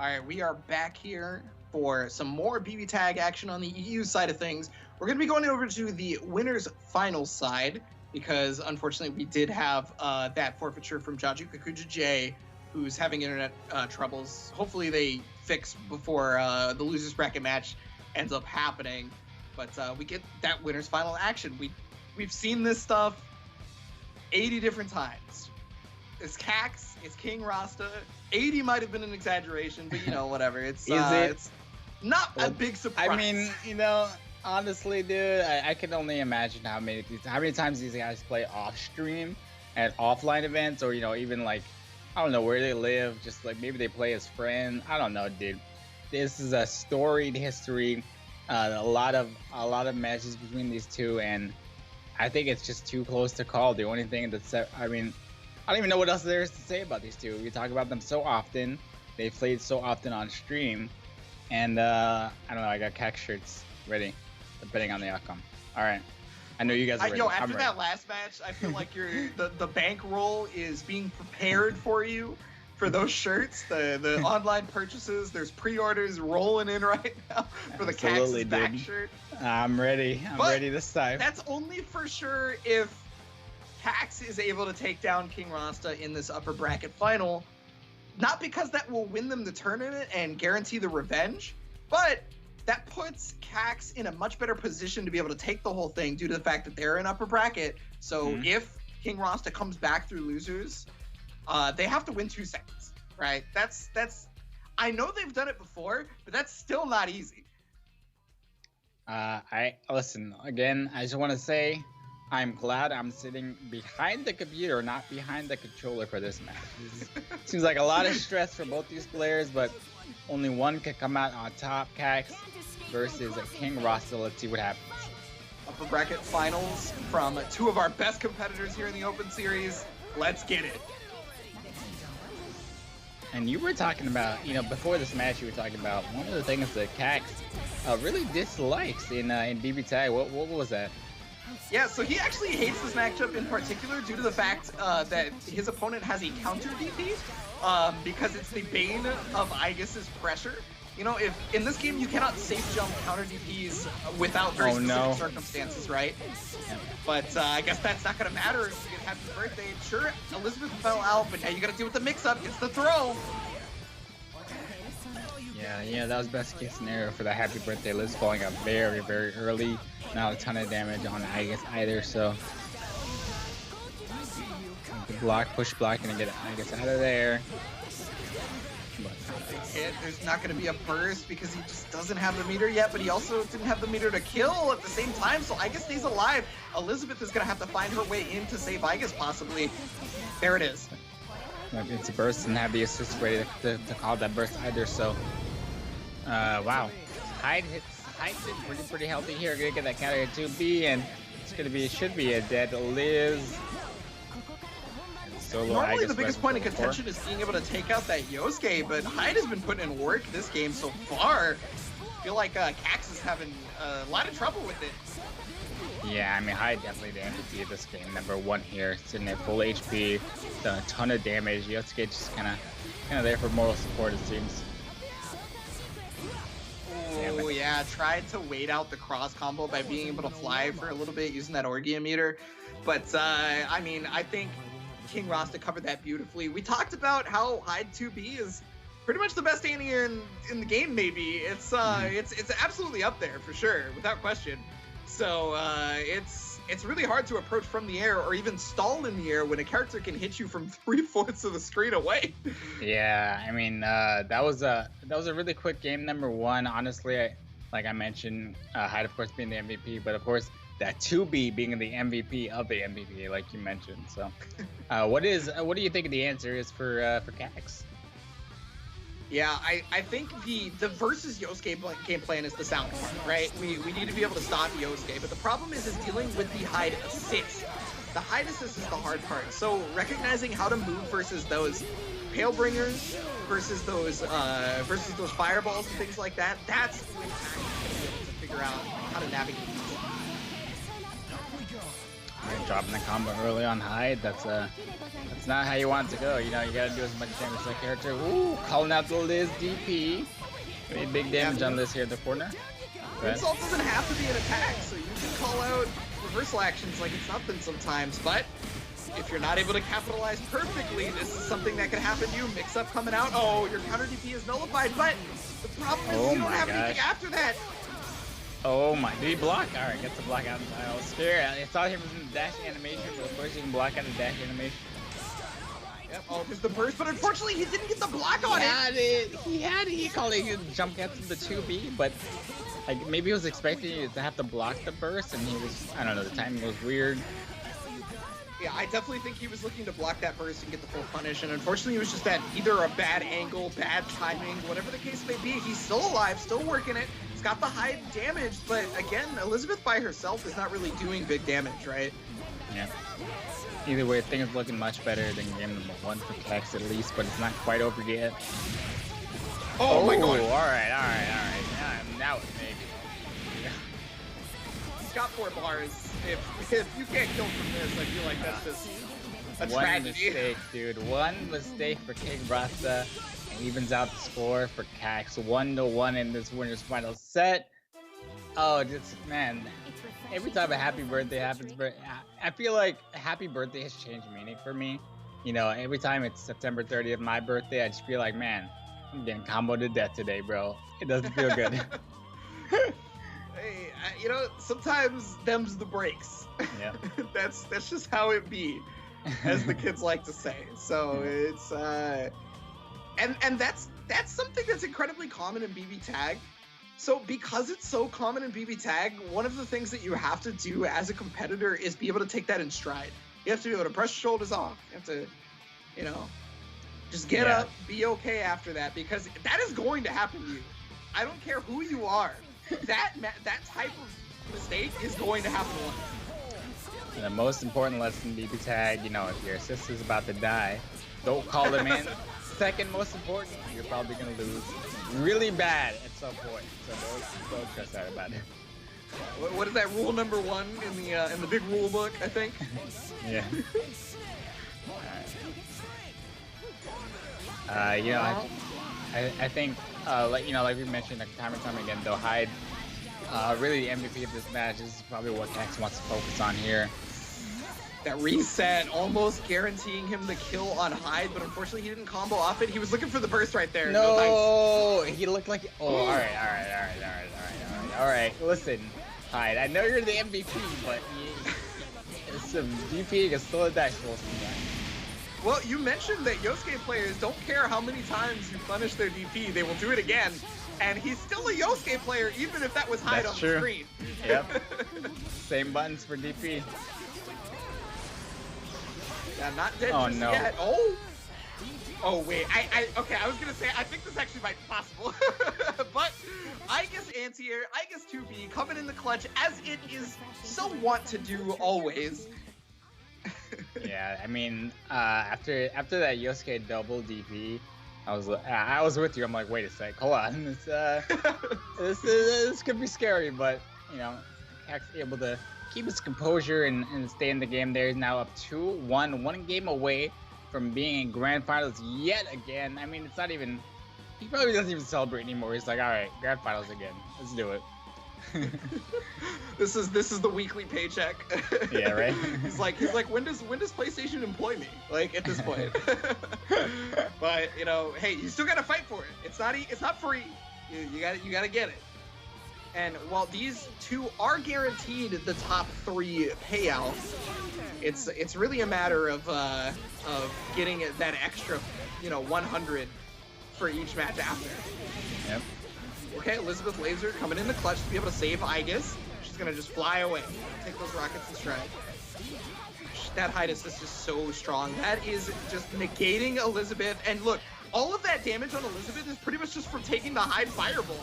All right, we are back here for some more BB Tag action on the EU side of things. We're going to be going over to the winners final side because unfortunately we did have that forfeiture from Jaju Kakuja J, who's having internet troubles. Hopefully they fix before the losers bracket match ends up happening. But we get that winners final action. We've seen this stuff 80 different times. It's Cax, it's King Rasta. 80 might have been an exaggeration, but you know, whatever. It's it's not a big surprise.
I mean, you know, honestly, dude, I can only imagine how many times these guys play off stream at offline events, or you know, even like I don't know where they live, just like maybe they play as friends. I don't know, dude. This is a storied history. A lot of matches between these two, and I think it's just too close to call. The only thing that's, I mean, I don't even know what else there is to say about these two. We talk about them so often. They've played so often on stream. And, I don't know, I got Cax shirts ready, depending on the outcome. All right. I know you guys are ready.
Yo, after that last match, I feel like the bankroll is being prepared for you for those shirts. The online purchases, there's pre-orders rolling in right now for the Cax's back shirt.
I'm ready. I'm ready this time.
That's only for sure if Cax is able to take down King Rasta in this upper bracket final. Not because that will win them the tournament and guarantee the revenge, but that puts Cax in a much better position to be able to take the whole thing due to the fact that they're in upper bracket. So if King Rasta comes back through losers, they have to win 2 seconds, right? That's. I know they've done it before, but that's still not easy.
Listen again. I just want to say, I'm glad I'm sitting behind the computer, not behind the controller for this match. Seems like a lot of stress for both these players, but only one could come out on top. Cax versus King Rasta. Let's see what happens.
Upper bracket finals from 2 of our best competitors here in the Open Series. Let's get it.
And you were talking about, you know, before this match, you were talking about one of the things that Cax really dislikes in BB Tag. What was that?
Yeah, so he actually hates this matchup in particular due to the fact that his opponent has a counter DP because it's the bane of Aegis's pressure. You know, if in this game you cannot safe jump counter DPs without very specific circumstances, right? Yeah. But I guess that's not gonna matter if you get happy birthday. Sure, Elizabeth fell out, but now you gotta deal with the mix-up. It's the throw.
Yeah, that was best case scenario for the happy birthday. Liz falling out very, very early. Not a ton of damage on Aegis either, so the block, push block, gonna get Aegis out of there.
There's not going to be a burst because he just doesn't have the meter yet, but he also didn't have the meter to kill at the same time, so Aegis stays alive. Elizabeth is going to have to find her way in to save Aegis, possibly. There it is.
It's a burst and have the assist ready to call that burst either, so wow. Hyde did pretty healthy here. Gonna get that counter 2B, and should be a dead Liz.
Normally the biggest point of contention is being able to take out that Yosuke, but Hyde has been putting in work this game so far. I feel like Cax is having a lot of trouble with it.
Yeah, I mean, Hyde definitely the MVP of this game. #1 here, sitting at full HP, done a ton of damage. Yosuke just kind of there for moral support, it seems.
Oh yeah, tried to wait out the cross combo by being able to fly for a little bit using that Orgia meter. But I mean, I think King Rasta covered that beautifully. We talked about how Hyde 2B is pretty much the best anti-air in the game, maybe. It's absolutely up there for sure, without question. So it's really hard to approach from the air or even stall in the air when a character can hit you from 3/4 of the screen away.
Yeah, I mean that was a really quick game. #1, honestly, like I mentioned, Hyde of course being the MVP, but of course that 2B being the MVP of the MVP, like you mentioned. So, what do you think the answer is for Cax?
Yeah, I think the versus Yosuke game plan is the sound part, right? We need to be able to stop Yosuke, but the problem is dealing with the Hyde assist. The Hyde assist is the hard part. So recognizing how to move versus those Palebringers, versus those fireballs and things like that, that's when Cax is going to be able to figure out how to navigate.
Right, dropping the combo early on Hyde. That's not how you want it to go. You know, you gotta do as much damage to that character. Ooh, calling out the Liz DP. Made big damage on Liz here in the corner.
Insult doesn't have to be an attack, so you can call out reversal actions like it's nothing sometimes, but if you're not able to capitalize perfectly, this is something that could happen to you. Mix up coming out. Oh, your counter DP is nullified, but the problem is you don't have anything after that.
Oh my, did he block? Alright, gets the block out. I was scared. I saw him in the dash animation, but of course you can block out the dash animation.
Yep, oh, there's the burst, but unfortunately he didn't get the block on it.
He had it. He called it jump cat from the 2B, but like maybe he was expecting to have to block the burst, and he was, I don't know, the timing was weird.
Yeah, I definitely think he was looking to block that burst and get the full punish, and unfortunately it was just that either a bad angle, bad timing, whatever the case may be. He's still alive, still working it. He's got the high damage, but again, Elizabeth by herself is not really doing big damage, right?
Yeah. Either way, things looking much better than game number 1 for Kex at least, but it's not quite over yet.
Oh my god!
Alright. Now it's maybe.
He's got 4 bars. If you can't kill from this, I feel like that's just a
one
tragedy.
Mistake, dude. One mistake for King Rasta and evens out the score for Cax. 1-1 in this winner's final set. Oh, just man. Every time a happy birthday happens, I feel like a happy birthday has changed meaning for me. You know, every time it's September 30th, my birthday, I just feel like, man, I'm getting comboed to death today, bro. It doesn't feel good.
Hey, you know, sometimes them's the breaks.
Yeah.
that's just how it be, as the kids like to say. So it's and that's something that's incredibly common in BB Tag. So because it's so common in BB Tag, one of the things that you have to do as a competitor is be able to take that in stride. You have to be able to brush your shoulders off. You have to, you know, just get up, be okay after that, because that is going to happen to you. I don't care who you are. That type of mistake is going to happen once.
And the most important lesson in BB Tag, you know, if your sister's about to die, don't call them in. Second most important, you're probably gonna lose really bad at some point. So don't stress out about it.
What is that rule number 1 in the big rule book? I think.
Yeah. You know, I think like you know, like we mentioned like time and time again, though Hyde, really the MVP of this match is probably what Cax wants to focus on here.
That reset almost guaranteeing him the kill on Hyde, but unfortunately he didn't combo off it. He was looking for the burst right there.
No, he looked like. Oh, all right. Listen, Hyde, I know you're the MVP, but some DP is still a dice roll sometimes.
Well, you mentioned that Yosuke players don't care how many times you punish their DP, they will do it again. And he's still a Yosuke player, even if that was Hyde on the screen.
Yep. Same buttons for DP.
Yeah, not dead just yet. Oh wait, okay, I was gonna say, I think this actually might be possible. But I guess Anti-Air, I guess 2B, coming in the clutch, as it is so want to do always.
Yeah, I mean, after that Yosuke double DP, I was with you. I'm like, wait a sec, hold on. This could be scary, but you know, Cax able to keep his composure and stay in the game. There is now up 2-1, one game away from being in grand finals yet again. I mean, it's not even. He probably doesn't even celebrate anymore. He's like, all right, grand finals again. Let's do it.
This is the weekly paycheck.
Yeah, right.
He's like, when does PlayStation employ me? Like at this point. But you know, hey, you still gotta fight for it. It's not free. You gotta get it. And while these two are guaranteed the top 3 payouts, it's really a matter of getting that extra, you know, 100 for each match after.
Yep.
Okay, Elizabeth Laser coming in the clutch to be able to save Aegis. She's gonna just fly away, take those rockets in stride. That Hyde assist is so strong. That is just negating Elizabeth. And look, all of that damage on Elizabeth is pretty much just from taking the Hyde fireball.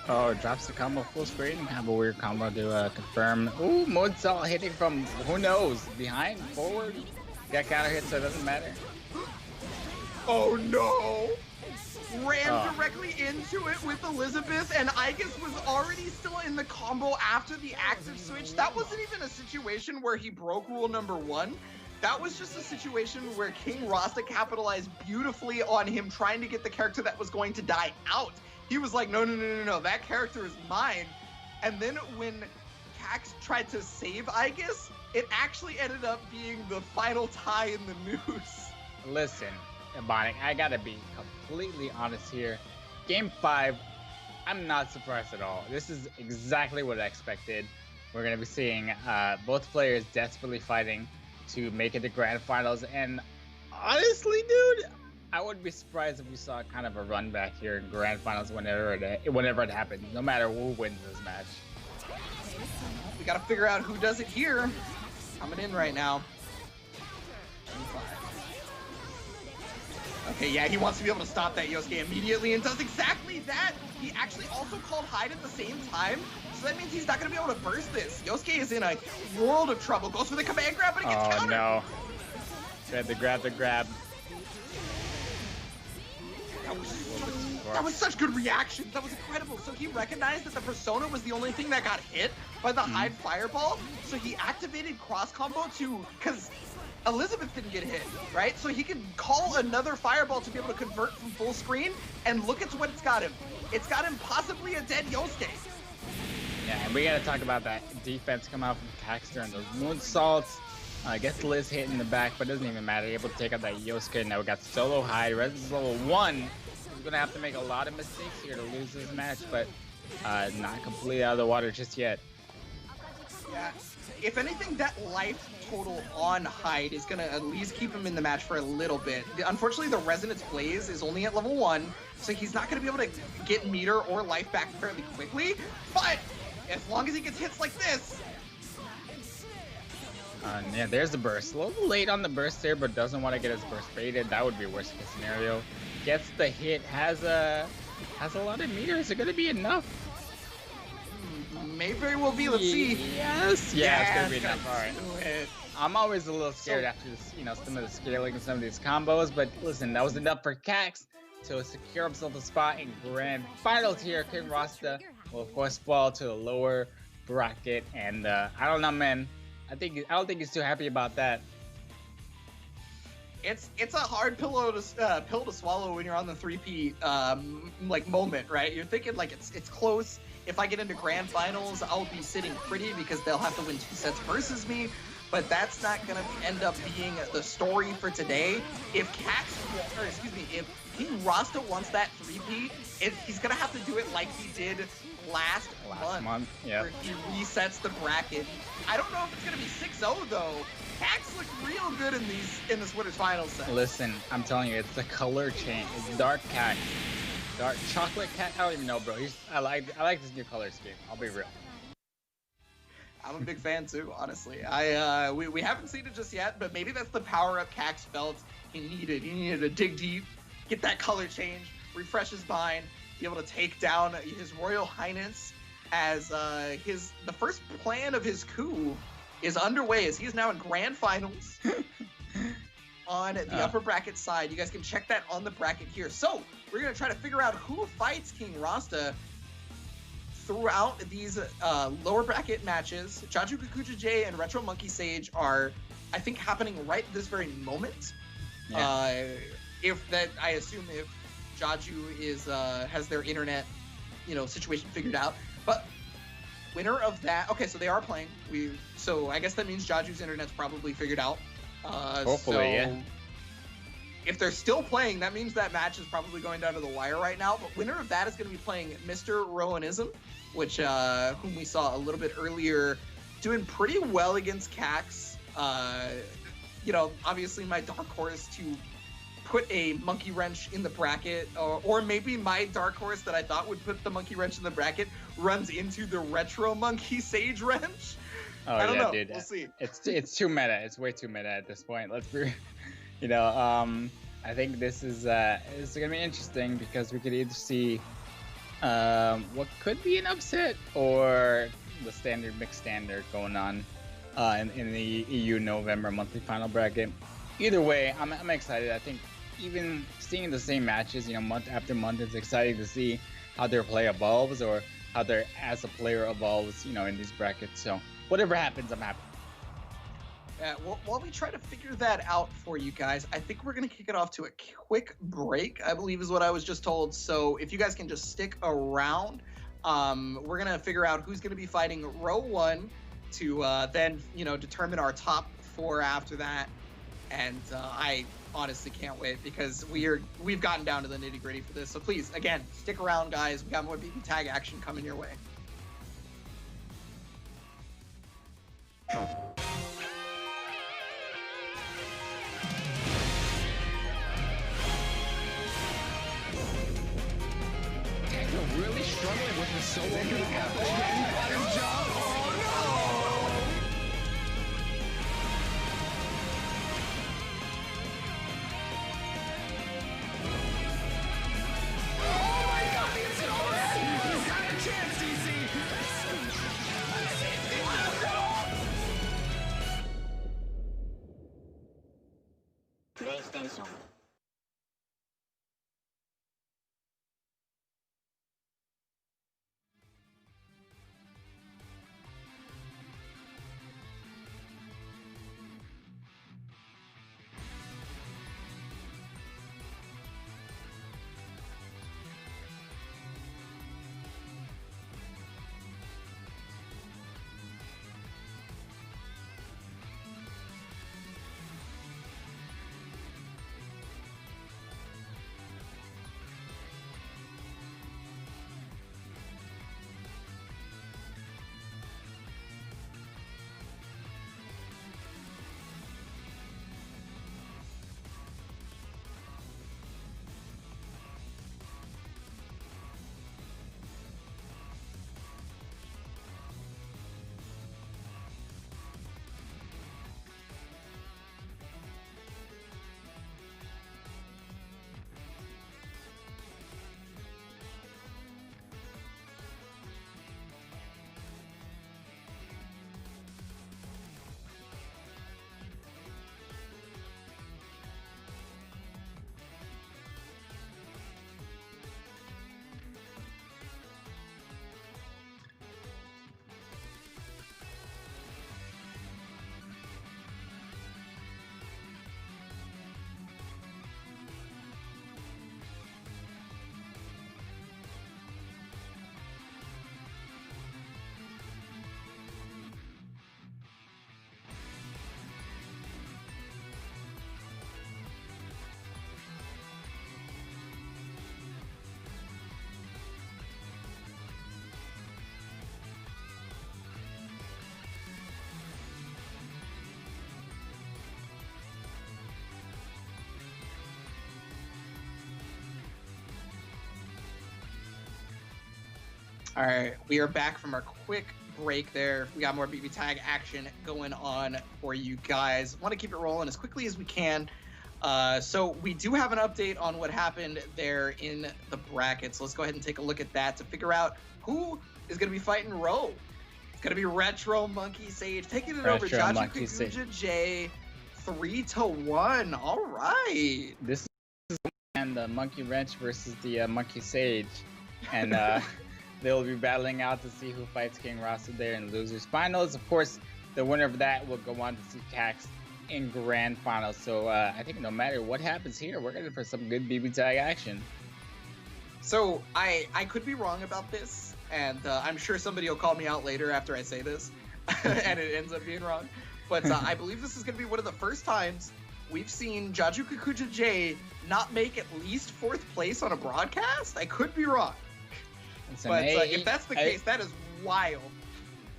Oh, drops the combo full screen. Have a weird combo to confirm. Ooh, Moonsalt hitting from who knows, behind, forward. Got counter hit, so it doesn't matter.
Oh no! ran directly into it with Elizabeth, and Igus was already still in the combo after the active switch. That wasn't even a situation where he broke rule number 1. That was just a situation where King Rasta capitalized beautifully on him trying to get the character that was going to die out. He was like, no, that character is mine. And then when Cax tried to save Igus, it actually ended up being the final tie in the news.
Listen, Ebonic, I gotta be completely honest here. Game 5, I'm not surprised at all. This is exactly what I expected. We're gonna be seeing both players desperately fighting to make it to grand finals, and honestly, dude, I wouldn't be surprised if we saw kind of a run back here in grand finals whenever it happens, no matter who wins this match.
We gotta figure out who does it here. Coming in right now. Okay, yeah, he wants to be able to stop that Yosuke immediately and does exactly that. He actually also called hide at the same time, so that means he's not going to be able to burst this. Yosuke is in a world of trouble. Goes for the command grab, but it gets countered.
Oh, no. Grab the grab.
That was such good reaction. That was incredible. So he recognized that the Persona was the only thing that got hit by the hide fireball, so he activated cross combo because Elizabeth didn't get hit, right? So he can call another fireball to be able to convert from full screen, and look at what it's got him. It's got him possibly a dead Yosuke.
Yeah, and we gotta talk about that defense come out from Cax during those moonsaults. Gets Liz hit in the back, but it doesn't even matter. Able to take out that Yosuke. Now we got solo high. Res is level 1. He's gonna have to make a lot of mistakes here to lose this match, but not completely out of the water just yet.
Yeah. If anything, that life total on Hyde is going to at least keep him in the match for a little bit. Unfortunately, the Resonance Blaze is only at level 1, so he's not going to be able to get meter or life back fairly quickly, but as long as he gets hits like this...
Yeah, there's the burst. A little late on the burst there, but doesn't want to get his burst baited. That would be worst case scenario. Gets the hit, has a lot of meter. Is it going to be enough?
May very well be. Let's see.
Yes. Yeah, it's gonna be enough. All right.
Do it.
I'm always a little scared after this, some of the scaling and some of these combos, but listen, that was enough for Cax to secure himself a spot in grand finals here. King Rasta will of course fall to the lower bracket, and I don't know, man. I don't think he's too happy about that.
It's a hard pill to swallow when you're on the 3P moment, right? You're thinking like it's close. If I get into grand finals, I'll be sitting pretty because they'll have to win 2 sets versus me. But that's not gonna end up being the story for today. If King Rasta wants that 3P, he's gonna have to do it like he did last month.
Yeah.
Where he resets the bracket. I don't know if it's gonna be 6-0 though. Cax looked real good in this winner's finals set.
Listen, I'm telling you, it's the color change. It's dark Cax. Dark chocolate cat. I don't even know, bro. I like this new color scheme. I'll be real.
I'm a big fan too, honestly. We haven't seen it just yet, but maybe that's the power up Cax felt he needed. He needed to dig deep, get that color change, refresh his mind, be able to take down His Royal Highness as the first plan of his coup is underway as he is now in grand finals on the upper bracket side. You guys can check that on the bracket here. So we're going to try to figure out who fights King Rasta throughout these lower bracket matches. Jaju Kikucha J and Retro Monkey Sage are, I think, happening right this very moment. Yeah. I assume if Jaju is has their internet, situation figured out. But winner of that, okay, so they are playing. So I guess that means Jaju's internet's probably figured out.
Hopefully, yeah.
If they're still playing, that means that match is probably going down to the wire right now. But winner of that is going to be playing Mr. Rowanism, which whom we saw a little bit earlier, doing pretty well against Cax. Obviously my dark horse to put a monkey wrench in the bracket, or maybe my dark horse that I thought would put the monkey wrench in the bracket runs into the Retro Monkey Sage wrench.
Oh,
I don't know.
Dude.
We'll see.
It's too meta. It's way too meta at this point. Let's be, I think this is gonna be interesting because we could either see what could be an upset or the standard mixed standard going on in the EU November monthly final bracket. Either way, I'm excited. I think even seeing the same matches, month after month, it's exciting to see how their play evolves or how their as a player evolves, in these brackets. So whatever happens, I'm happy.
Yeah, while we try to figure that out for you guys, I think we're going to kick it off to a quick break, I believe is what I was just told. So if you guys can just stick around, we're going to figure out who's going to be fighting row 1 to then, determine our top 4 after that. And I honestly can't wait because we've gotten down to the nitty-gritty for this. So please, again, stick around, guys. We got more BB tag action coming your way.
Really struggling with the solo again. Job. Oh no! Oh my God! It's over! He's got a chance, DC.
PlayStation.
All right, we are back from our quick break there. We got more BB tag action going on for you guys. Want to keep it rolling as quickly as we can. So we do have an update on what happened there in the brackets. Let's go ahead and take a look at that to figure out who is going to be fighting Roe. It's going to be Retro Monkey Sage taking it over Jaju Kakuja J 3-1. All right.
This is the Monkey Wrench versus the Monkey Sage. And they'll be battling out to see who fights King Rasa there in losers finals. Of course, the winner of that will go on to see Cax in grand finals. So I think no matter what happens here, we're going for some good BB tag action.
So I could be wrong about this, and I'm sure somebody will call me out later after I say this, and it ends up being wrong. But I believe this is going to be one of the first times we've seen Jaju Kakuja J not make at least 4th place on a broadcast. I could be wrong.
Listen,
But if that's the case, that is wild.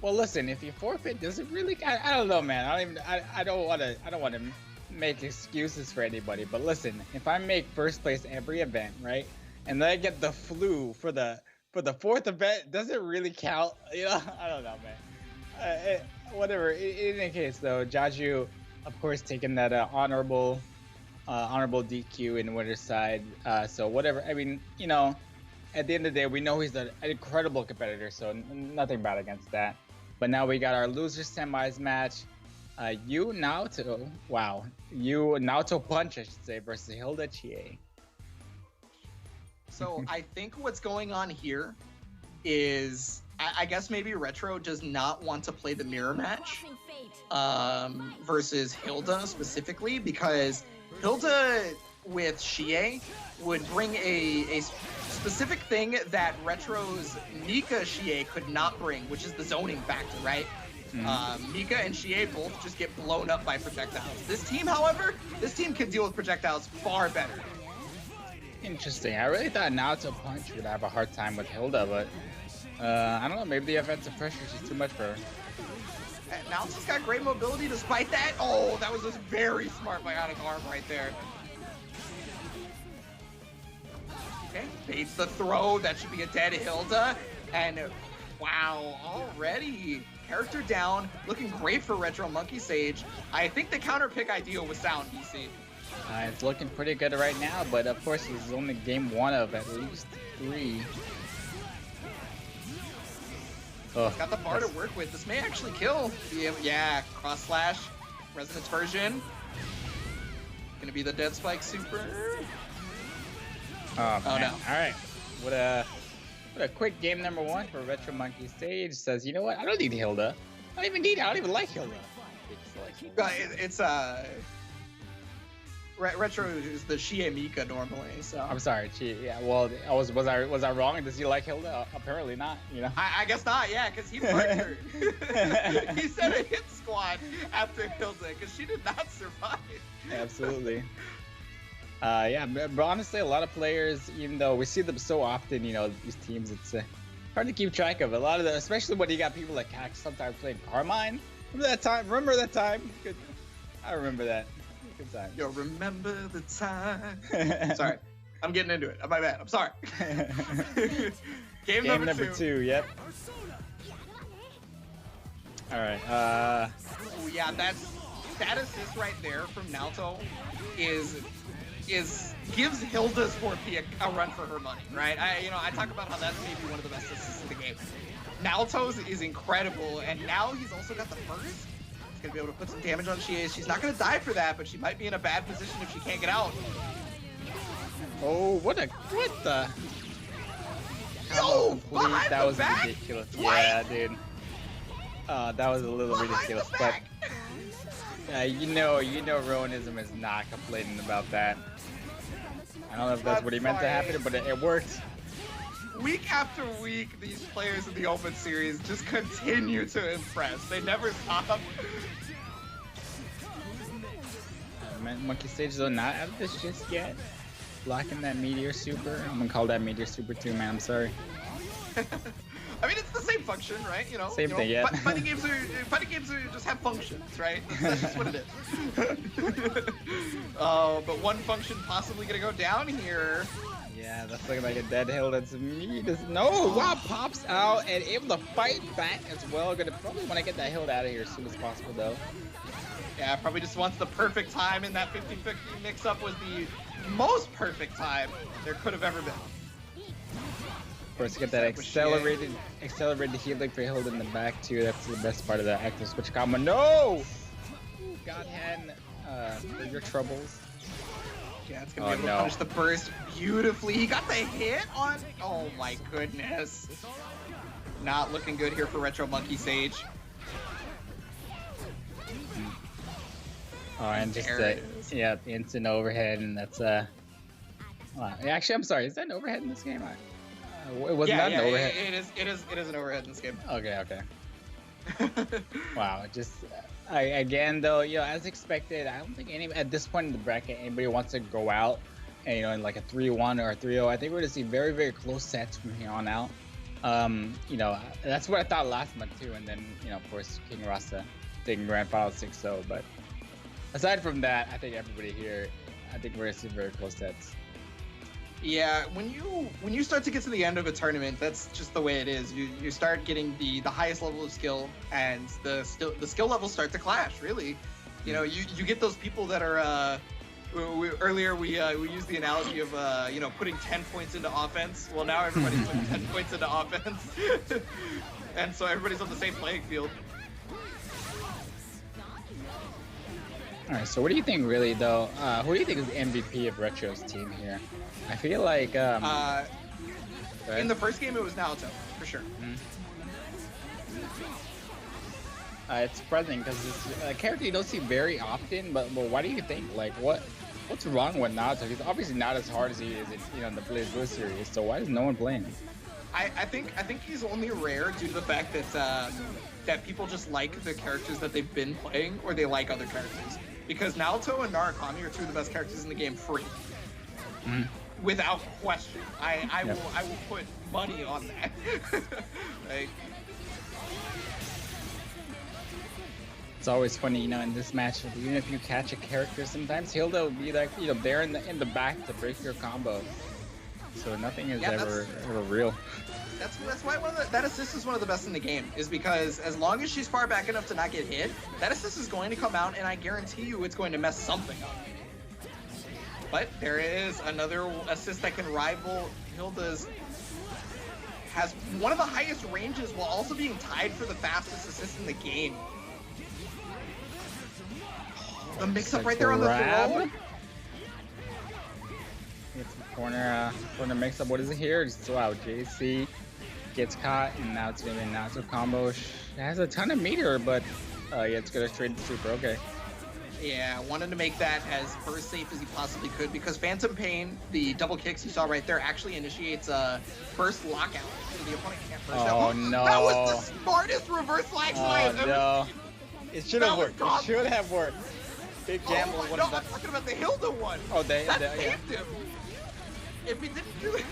Well, listen, if you forfeit, does it really? I don't know, man. I don't want to make excuses for anybody. But listen, if I make first place every event, right, and then I get the flu for the 4th event, does it really count? I don't know, man. Whatever. In any case, though, Jaju, of course, taking that honorable DQ in winner's side. So whatever. I mean, at the end of the day, we know he's an incredible competitor, so nothing bad against that. But now we got our loser semis match. You Naoto, wow, you Naoto Punch, I should say, versus Hilda Chie.
So I think what's going on here is I guess maybe Retro does not want to play the mirror match versus Hilda specifically, because Hilda with Chie would bring a specific thing that Retro's Mika Chie could not bring, which is the zoning factor, right? Mika and Chie both just get blown up by projectiles. This team, however, can deal with projectiles far better.
Interesting. I really thought Naoto Punch would have a hard time with Hilda, but I don't know. Maybe the offensive pressure is just too much for her.
Naoto's got great mobility despite that. Oh, that was a very smart bionic arm right there. Okay, baits the throw. That should be a dead Hilda. And wow, already character down. Looking great for Retro Monkey Sage. I think the counter pick idea was sound, DC.
It's looking pretty good right now, but of course it's only game 1 of at least 3. Oh,
got the bar to work with. This may actually kill. Yeah, cross slash, resonance version. Gonna be the dead spike super.
Oh man.
No.
All right. What a quick game number 1 for Retro Monkey Stage. Says, you know what? I don't need Hilda. I don't even like Hilda.
It's Retro is the Chie Mika normally, so.
I'm sorry, yeah. Well, was I wrong? Does he like Hilda? Apparently not. You know.
I guess not. Yeah, because he partnered. He said a hit squad after Hilda because she did not survive.
Absolutely. Yeah, but honestly, a lot of players, even though we see them so often, you know, these teams, it's hard to keep track of. A lot of them, especially when you got people like Cax sometimes playing Carmine. Remember that time? Good. I remember that. Good time.
You'll remember the time. Sorry, I'm getting into it. My bad. I'm sorry. Game number 2.
Yep. All right.
Oh yeah, that assist right there from Naoto gives Hilda's 4P a run for her money, right? I talk about how that's maybe one of the best assists in the game. Naoto's is incredible, and now he's also got the burst. He's gonna be able to put some damage on Chie. She's not gonna die for that, but she might be in a bad position if she can't get out.
Oh, what the?
Yo, behind
that
the
was
back?
ridiculous.
What?
Yeah, dude. That was a little
Behind
ridiculous,
the
but
back.
you know, Rowanism is not complaining about that. I don't know if that's what he meant to happen, but it worked.
Week after week, these players in the Open Series just continue to impress. They never stop.
Monkey Stage, though, not out of this just yet. Blocking that Meteor Super. I'm gonna call that Meteor Super too, man. I'm sorry.
I mean, it's the same function, right?
Same thing, yeah.
Fighting games are just have functions, right? That's just what it is. But one function possibly gonna go down here.
Yeah, that's looking like a dead hill. That's me. Wow, pops out and able to fight back as well. Gonna probably want to get that hill out of here as soon as possible, though.
Yeah, probably just wants the perfect time, and that 50-50 mix-up was the most perfect time there could have ever been.
Of course, get that accelerated healing for Hilda in the back too. That's the best part of the active switch combo. No! God hand for your troubles.
Yeah, it's gonna be able to punish the burst beautifully. He got the hit on. Oh my goodness. Not looking good here for Retro Monkey Sage.
Oh, and just yeah, the instant overhead, and that's actually, I'm sorry. Is that an overhead in this game? It was not an overhead.
It is an overhead in this game.
Okay. Wow, just again though, as expected, I don't think at this point in the bracket anybody wants to go out, and, in like a 3-1 or a 3-0. I think we're gonna see very, very close sets from here on out. That's what I thought last month too, and then of course King Rasa taking Grand Final 6-0. But aside from that, I think everybody here, I think we're gonna see very close sets.
Yeah, when you start to get to the end of a tournament, that's just the way it is. You start getting the highest level of skill, and the skill levels start to clash. Really, you get those people that are. Earlier we used the analogy of putting 10 points into offense. Well, now everybody's putting 10 points into offense, and so everybody's on the same playing field.
All right, so what do you think, really, though? Who do you think is the MVP of Retro's team here? I feel like
In the first game, it was Naoto for sure.
It's surprising because it's a character you don't see very often. But why do you think? Like, what's wrong with Naoto? He's obviously not as hard as he is in the BlazBlue series. So why is no one playing him?
I think he's only rare due to the fact that that people just like the characters that they've been playing, or they like other characters. Because Naoto and Narukami are two of the best characters in the game, free, without question. I will put money on that. Like,
it's always funny, in this match. Even if you catch a character, sometimes Hilda will be like, there in the back to break your combo. So nothing is ever real.
That's why that assist is one of the best in the game, is because as long as she's far back enough to not get hit, that assist is going to come out, and I guarantee you it's going to mess something up. But there is another assist that can rival Hilda's. Has one of the highest ranges while also being tied for the fastest assist in the game. The mix-up right there on the throw.
It's the corner mix-up. What is it here? So wow, JC gets caught, and now it's gonna be a Naoto combo. It has a ton of meter, but yeah, it's gonna trade the super. Okay.
Yeah, wanted to make that as burst safe as he possibly could, because Phantom Pain, the double kicks you saw right there, actually initiates a burst lockout, so the opponent can't burst out.
Oh no!
That was the smartest reverse flag I have ever seen.
It should have worked. It should have worked. Big gamble.
Oh no, I'm talking about the Hilda one.
Oh,
that saved him. If he didn't do it.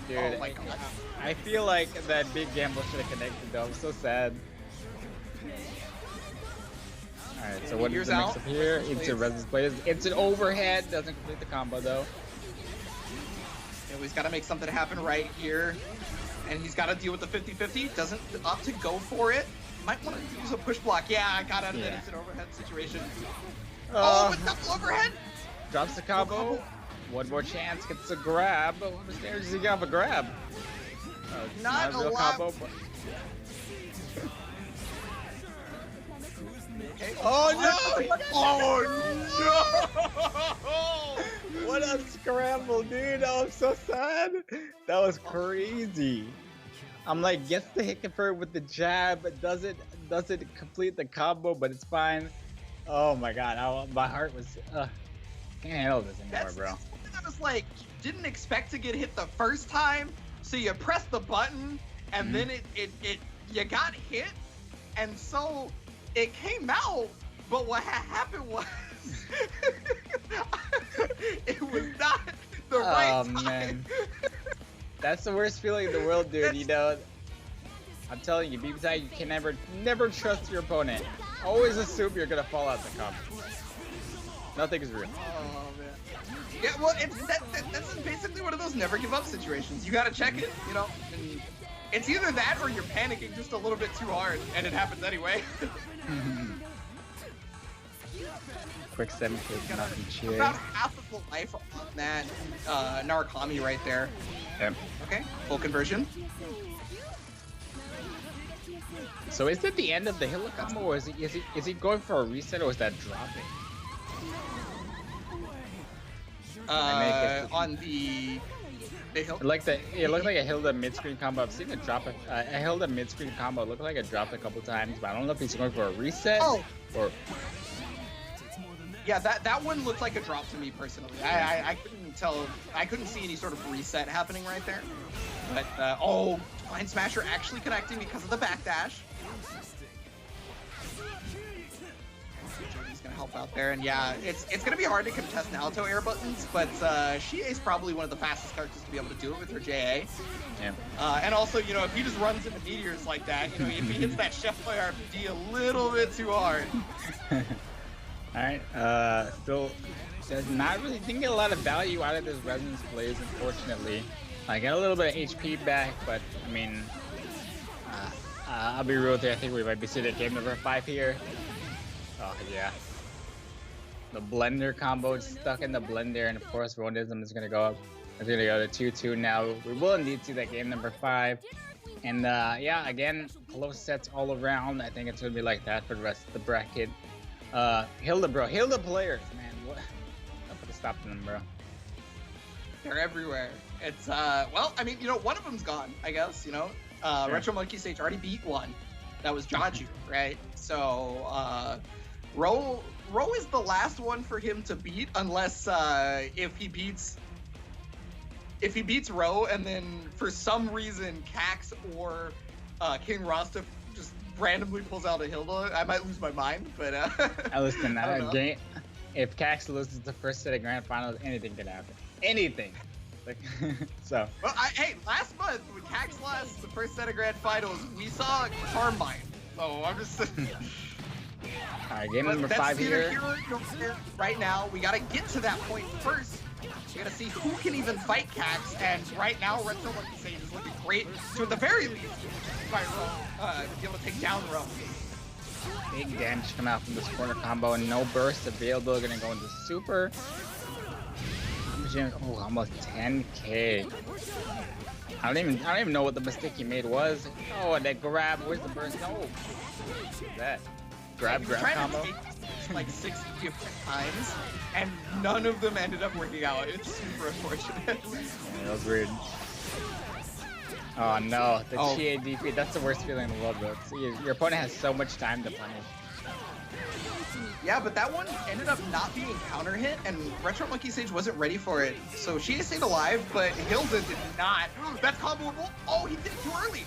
Dude,
oh my God.
I feel like that big gamble should have connected though. I'm so sad. Alright, so what is the mix up here? Into Resonance Blade. It's an overhead. Doesn't complete the combo though.
Yeah, he's got to make something happen right here. And he's got to deal with the 50-50. Doesn't opt to go for it. Might want to use a push block. Yeah, I got out of it. It's an overhead situation. With double overhead.
Drops the combo. One more chance, gets a grab. What was there? Does he have a grab?
Not a
real
lot.
combo, but...
Okay.
Oh no!
Oh
no! What a scramble, dude! Oh, I'm so sad. That was crazy. I'm like, gets the hit confirmed with the jab, but doesn't complete the combo, but it's fine. Oh my God, my heart was. Can't handle this anymore, bro.
I was like, didn't expect to get hit the first time, so you press the button, and then you got hit, and so it came out. But what happened was, it was not the right time.
Man. That's the worst feeling in the world, dude. I'm telling you, BBTI, you can never trust your opponent. Always assume you're gonna fall out the combo. Nothing is real.
Oh man. Yeah, well, that's basically one of those never give up situations. You gotta check it, and it's either that or you're panicking just a little bit too hard, and it happens anyway.
Quick 7-kick, nothing chill.
About half of the life on that Narukami right there.
Yep.
Okay, full conversion.
So is it the end of the Hilda combo, or is he going for a reset, or is that dropping?
On the Hilda.
It looked like a Hilda mid-screen combo. I've seen it drop a Hilda mid-screen combo. It looked like it dropped a couple times, but I don't know if he's going for a reset or.
Yeah, that one looked like a drop to me personally. I couldn't tell. I couldn't see any sort of reset happening right there. But Flying Smasher actually connecting because of the backdash. Jody's gonna help out there, and yeah, it's gonna be hard to contest Naoto air buttons, but she is probably one of the fastest characters to be able to do it with her JA.
Yeah.
And also, if he just runs into meteors like that, if he hits that Chef by RPD a little bit too hard.
Alright, still does not really didn't get a lot of value out of this Resonance Blaze, unfortunately. I got a little bit of HP back, but I mean, I'll be real with you, I think we might be sitting at game number 5 here. Oh yeah. The blender combo is stuck in the blender, and of course Ronism is gonna go up. It's gonna go to 2-2 now. We will indeed see that game number 5. And yeah, again, close sets all around. I think it's gonna be like that for the rest of the bracket. Hilda, bro. Hilda players, man. What? I'll put a stop to them, bro.
They're everywhere. It's well, I mean, you know, one of them's gone, I guess, you know.
Sure.
Retro Monkey Stage already beat one. That was Jaju, right? So Ro is the last one for him to beat, unless if he beats Ro and then for some reason Cax or King Rasta just randomly pulls out a Hilda, I might lose my mind, but
Listen,
I don't know.
if Cax loses the first set of grand finals, anything can happen. Anything. Like, so.
Well, hey, last month when Cax lost the first set of grand finals, we saw Carmine. So I'm just.
Alright, game
But
number
that's
5
neither
here.
nor there. Right now, we gotta get to that point first. We gotta see who can even fight Cax, and right now, Retro Monkey Sage is looking great. So at the very least, fight Ro, to be able to take down Ro.
Big damage coming out from this corner combo, and no burst available. Gonna go into super. Oh, almost 10k. I don't even know what the mistake he made was. Oh, and that grab. Where's the burst? No. What's that? Grab combo.
To take like 60 different times, and none of them ended up working out. It's super unfortunate.
Yeah, agreed. Oh no, the TADP. That's the worst feeling in the world, bro. Your opponent has so much time to punish.
Yeah, but that one ended up not being counter hit, and Retro Monkey Sage wasn't ready for it. So she stayed alive, but Hilda did not. That's comboable. Oh, he did it too early.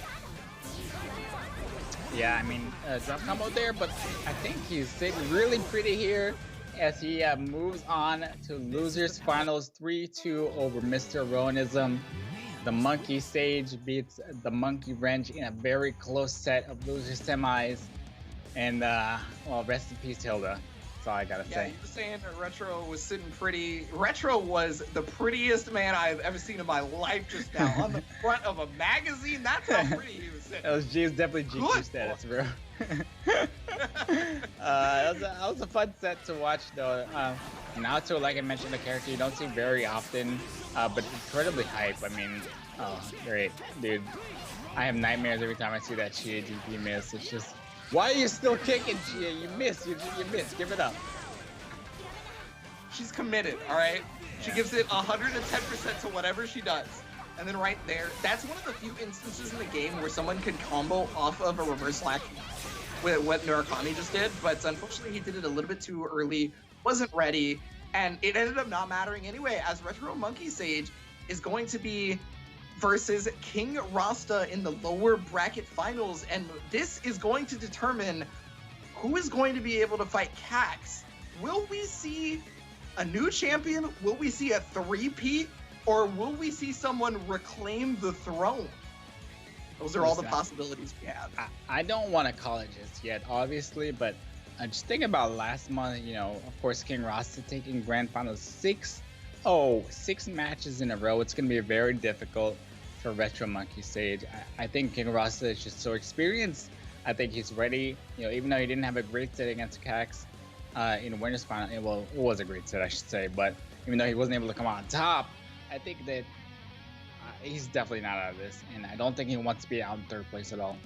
Yeah, I mean, drop combo there, but I think he's sitting really pretty here as he moves on to losers finals 3-2 over Mr. Ronism. The Monkey Sage beats the Monkey Wrench in a very close set of loser semis. And, well, rest in peace, Hilda. That's all I gotta
Yeah,
say.
you were saying that Retro was sitting pretty. Retro was the prettiest man I've ever seen in my life just now. On the front of a magazine, that's how pretty he was sitting.
That was definitely GQ
Good
status, bro. That was a fun set to watch, though. Naoto, like I mentioned, the character you don't see very often, but incredibly hype. I mean, oh, great, dude. I have nightmares every time I see that Chia DP miss. It's just, why are you still kicking, Chia? You miss, you miss. Give it up.
She's committed, all right? She gives it 110% to whatever she does. And then right there, that's one of the few instances in the game where someone can combo off of a reverse slash with what Murakami just did, but unfortunately he did it a little bit too early, wasn't ready, and it ended up not mattering anyway, as Retro Monkey Sage is going to be versus King Rasta in the lower bracket finals, and this is going to determine who is going to be able to fight Cax. Will we see a new champion? Will we see a three-peat? Or will we see someone reclaim the throne? Those are all the possibilities we have.
I don't want to call it just yet, obviously, but just think about last month, you know, of course, King Rasta taking Grand Finals 6 matches in a row. It's going to be very difficult for Retro Monkey Sage. I think King Rasta is just so experienced. I think he's ready. You know, even though he didn't have a great set against Cax in the Winners Final, well, it was a great set, I should say, but even though he wasn't able to come out on top, I think that he's definitely not out of this, and I don't think he wants to be out in third place at all.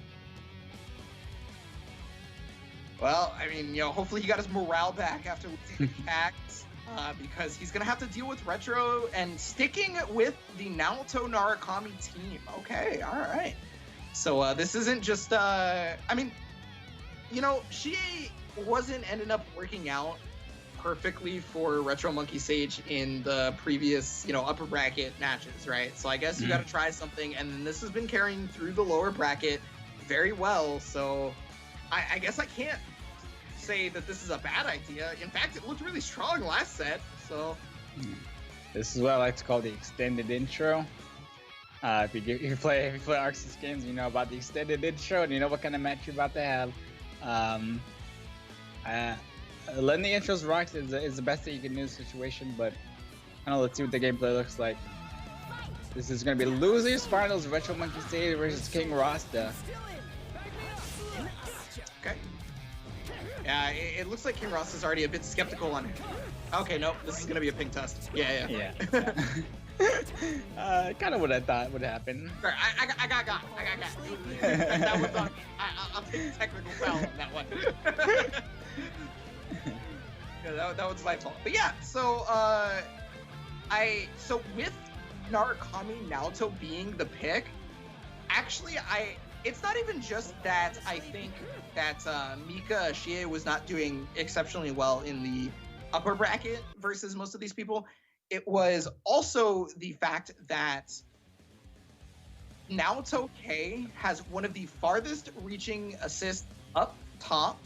Well, I mean, you know, hopefully he got his morale back after losing the Cax, because he's going to have to deal with Retro and sticking with the Naoto Murakami team. Okay, all right. So this isn't just, I mean, you know, she ended up working out perfectly for Retro Monkey Sage in the previous, you know, upper bracket matches, right? So I guess you got to try something, and then this has been carrying through the lower bracket very well. So I guess I can't say that this is a bad idea. In fact, it looked really strong last set. So
this is what I like to call the extended intro. If you play Arxis games, you know about the extended intro, and you know what kind of match you're about to have. Letting the intros rock is the best thing you can do in this situation, but I don't know, let's see what the gameplay looks like. This is going to be Losers Finals, Retro Monkey Stage versus King Rasta.
okay. Yeah, it looks like King Ross is already a bit skeptical on it. Okay, nope, this is going to be a ping test. Yeah.
Kind of what I thought would happen.
Sorry, I got. That was on. I'll take the technical foul on that one. Yeah, that was my fault. But yeah, so so with Narukami Naoto being the pick, actually it's not even just that I think that Mika Shie was not doing exceptionally well in the upper bracket versus most of these people. It was also the fact that Naoto K has one of the farthest reaching assists up top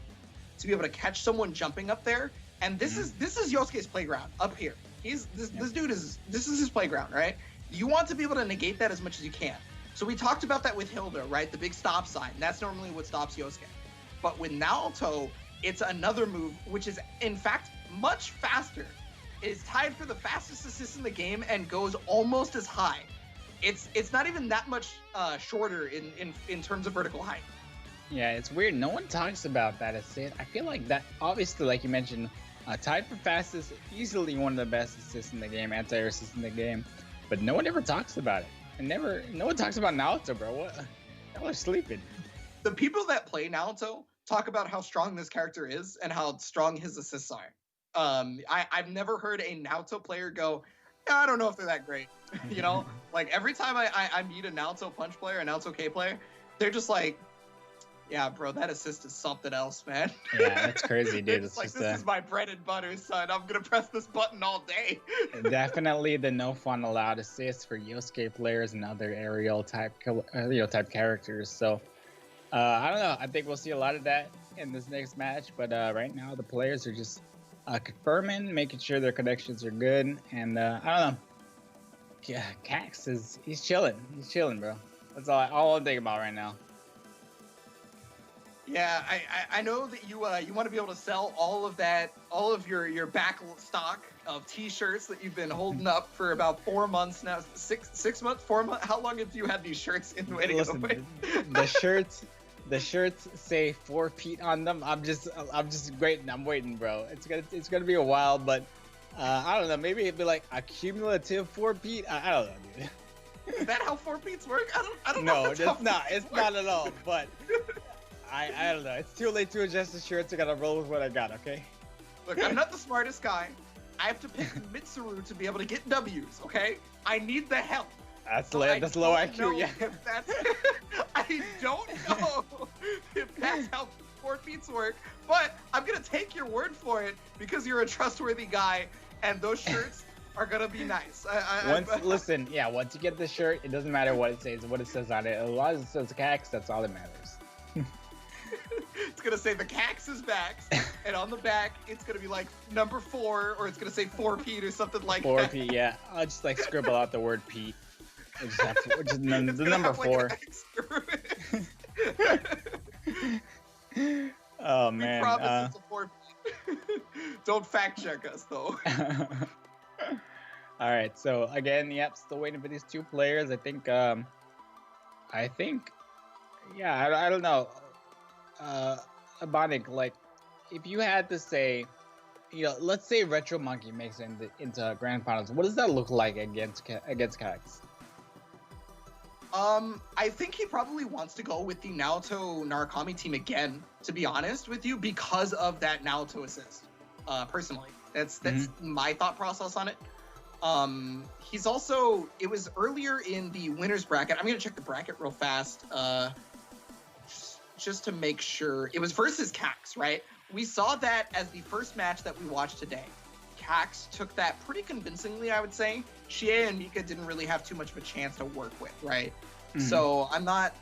to be able to catch someone jumping up there. And this is Yosuke's playground up here. This is his playground, right? You want to be able to negate that as much as you can. So we talked about that with Hilda, right? The big stop sign. That's normally what stops Yosuke. But with Naoto, it's another move, which is in fact much faster. It is tied for the fastest assist in the game and goes almost as high. It's not even that much shorter in terms of vertical height.
Yeah, it's weird. No one talks about that assist. I feel like that, obviously, like you mentioned, tied for fastest, easily one of the best assists in the game, anti-air assists in the game. But no one ever talks about it. And no one talks about Naoto, bro. What? Y'all are sleeping.
The people that play Naoto talk about how strong this character is and how strong his assists are. I've never heard a Naoto player go, yeah, I don't know if they're that great. You know, like every time I meet a Naoto Punch player, a Naoto K player, they're just like, yeah, bro, that assist is something else, man.
Yeah, that's crazy, dude. It's
like,
just,
this is my bread and butter, son. I'm gonna press this button all day.
Definitely the no fun allowed assist for Yosuke players and other aerial type characters. So I don't know. I think we'll see a lot of that in this next match. But right now, the players are just confirming, making sure their connections are good, and I don't know. Yeah, Cax he's chilling. He's chilling, bro. That's all I'm thinking about right now.
Yeah, I know that you want to be able to sell all of your back stock of T-shirts that you've been holding up for about 4 months now. 6 months, 4 months. How long have you had these shirts in the way to
Listen,
go away?
the shirts say 4 Pete on them. I'm just waiting. I'm waiting, bro. It's gonna be a while, but I don't know. Maybe it'd be like a cumulative 4 Pete. I don't know, dude.
Is that how 4 Pete's work? I don't know.
No, it's not. It's not at all. But I don't know. It's too late to adjust the shirts. I gotta roll with what I got, okay?
Look, I'm not the smartest guy. I have to pick Mitsuru to be able to get W's, okay? I need the help.
That's
So
low IQ, yeah.
I don't know if that's how 4 Pete's work, but I'm gonna take your word for it because you're a trustworthy guy, and those shirts are gonna be nice.
Listen, once you get the shirt, it doesn't matter what it says on it. As long as it says Cax, that's all that matters.
It's gonna say the Cax is back, and on the back it's gonna be like number 4, or it's gonna say 4 Pete or something like
4
that.
Pete, yeah. I'll just like scribble out the word Pete. I just have to, the number 4. Oh man.
We promise it's a 4 Pete. Don't fact check us though.
All right, so again, still waiting for these 2 players. I think, I don't know. Abonic, like, if you had to say, let's say Retro Monkey makes it into Grand Finals, what does that look like against Cax?
I think he probably wants to go with the Naoto Narukami team again, to be honest with you, because of that Naoto assist. Personally, that's my thought process on it. He's also, it was earlier in the winners bracket. I'm gonna check the bracket real fast. Just to make sure. It was versus Cax, right? We saw that as the first match that we watched today. Cax took that pretty convincingly, I would say. Shie and Mika didn't really have too much of a chance to work with, right? So I'm not...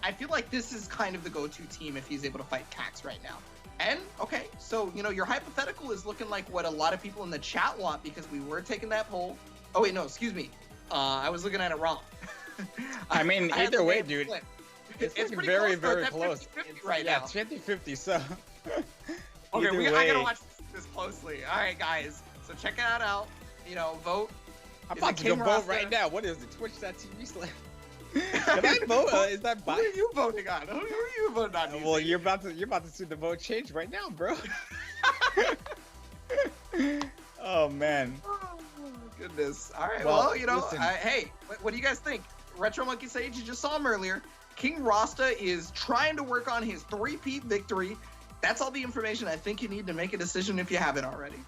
I feel like this is kind of the go-to team if he's able to fight Cax right now. And, okay, so, your hypothetical is looking like what a lot of people in the chat want, because we were taking that poll. Oh, wait, no, excuse me. I was looking at it wrong.
I mean, either way, dude.
Split.
It's very, very close.
50-50 right
now.
now.
It's 50-50, so...
Okay, I gotta watch this closely. All right, guys. So check it out. Vote.
I'm about to go vote right now. What is it? Twitch.tv/. Can I vote? Is that
Who are you voting on? Who are you voting on?
Well, you're about to see the vote change right now, bro. Oh man.
Oh goodness. All right.
Well,
Well, hey, what do you guys think? Retro Monkey Sage, you just saw him earlier. King Rasta is trying to work on his 3-peat victory. That's all the information I think you need to make a decision if you haven't already.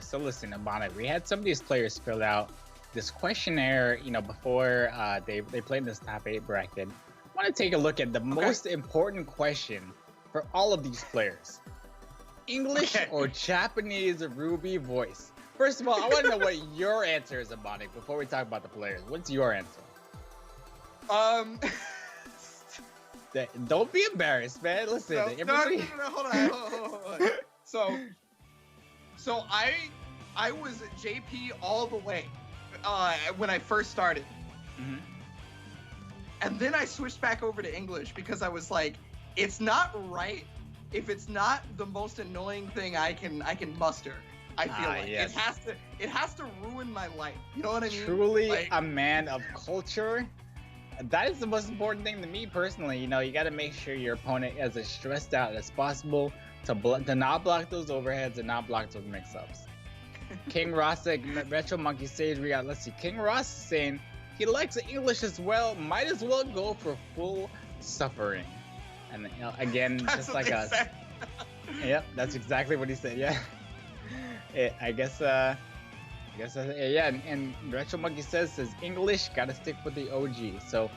So listen, Abana, we had some of these players fill out this questionnaire, before they played this top 8 bracket. I want to take a look at the most important question for all of these players. English or Japanese Ruby voice? First of all, I want to know what your answer is, Abana, before we talk about the players. What's your answer? Don't be embarrassed, man. Listen, everybody...
No, hold on. So I was JP all the way when I first started.
Mm-hmm.
And then I switched back over to English because I was like, it's not right if it's not the most annoying thing I can muster. I feel like
yes.
it has to ruin my life. You know what I mean?
Truly a man of culture. That is the most important thing to me personally. You got to make sure your opponent is as stressed out as possible to not block those overheads and not block those mix-ups. King Ross, Retro Monkey Sage, we got, let's see, King Ross is saying he likes English as well, might as well go for full suffering. And again,
That's
just like us. Yep, that's exactly what he said, yeah. I guess, yeah, and Retro Monkey says English, gotta stick with the OG. So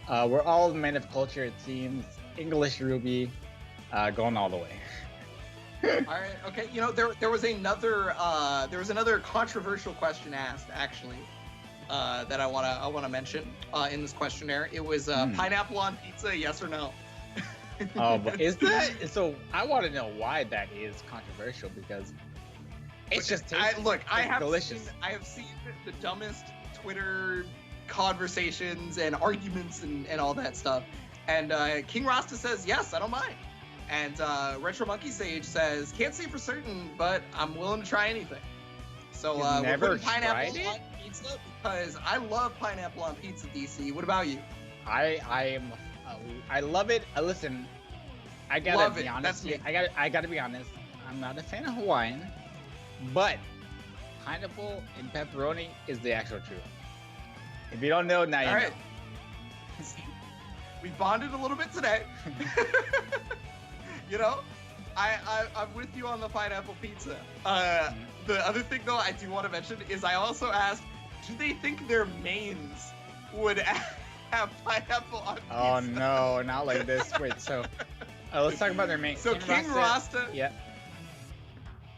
we're all men of culture, it seems. English Ruby, going all the way.
All right. Okay. There was another controversial question asked actually that I wanna mention in this questionnaire. It was pineapple on pizza, yes or no?
Oh, but is that so? I want to know why that is controversial because it's just tasty.
I have
delicious.
I have seen the dumbest Twitter conversations and arguments and all that stuff. And King Rasta says yes, I don't mind. And Retro Monkey Sage says, can't say for certain, but I'm willing to try anything. So we're putting pineapple on pizza because I love pineapple on pizza, DC. What about you?
I love it. Listen, I gotta be honest. I gotta be honest. I'm not a fan of Hawaiian, but pineapple and pepperoni is the actual truth. If you don't know, now you know.
We bonded a little bit today. I'm with you on the pineapple pizza. The other thing, though, I do want to mention is I also asked, do they think their mains would have pineapple on pizza?
Oh, no, not like this. Wait, so let's talk about their mains.
So King Rasta.
Yeah.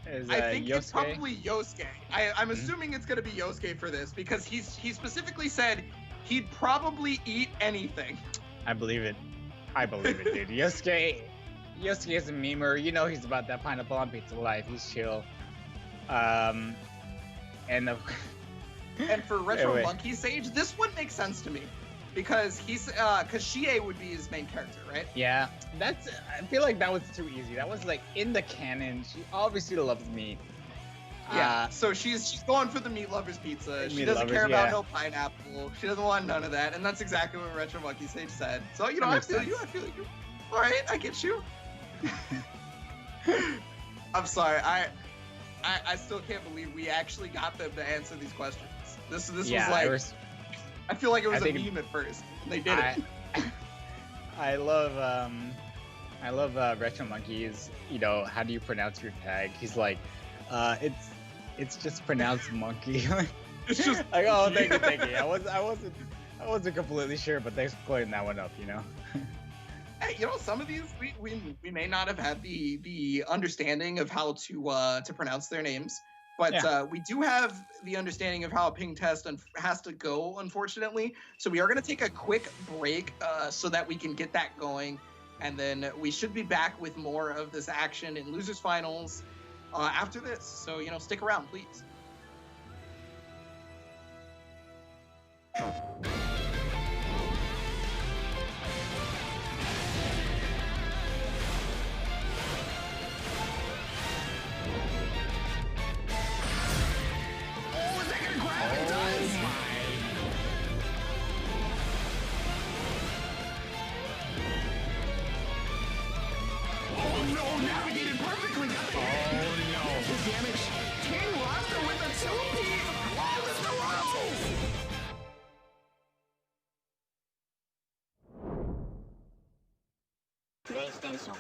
I think it's probably Yosuke. I'm assuming it's going to be Yosuke for this because he specifically said he'd probably eat anything.
I believe it, dude. Yosuke is a memer. He's about that pineapple on pizza life. He's chill. And
for Retro Monkey Sage, this would make sense to me because Shie would be his main character, right?
Yeah, I feel like that was too easy. That was like in the canon. She obviously loves meat.
Yeah, so she's going for the meat lovers pizza. She doesn't care about no pineapple. She doesn't want none of that, and that's exactly what Retro Monkey Sage said. So I feel you. All right, I get you. I'm sorry. I still can't believe we actually got them to answer these questions. This was like I feel like it was a meme at first. And they did it.
I love Retro Monkey's. How do you pronounce your tag? He's like, it's just pronounced monkey.
It's just
like, oh, thank you. I wasn't completely sure, but thanks for clearing that one up.
Hey, some of these we may not have had the understanding of how to pronounce their names, but we do have the understanding of how a ping test has to go, unfortunately. So we are going to take a quick break so that we can get that going, and then we should be back with more of this action in losers finals after this. So stick around, please.
PlayStation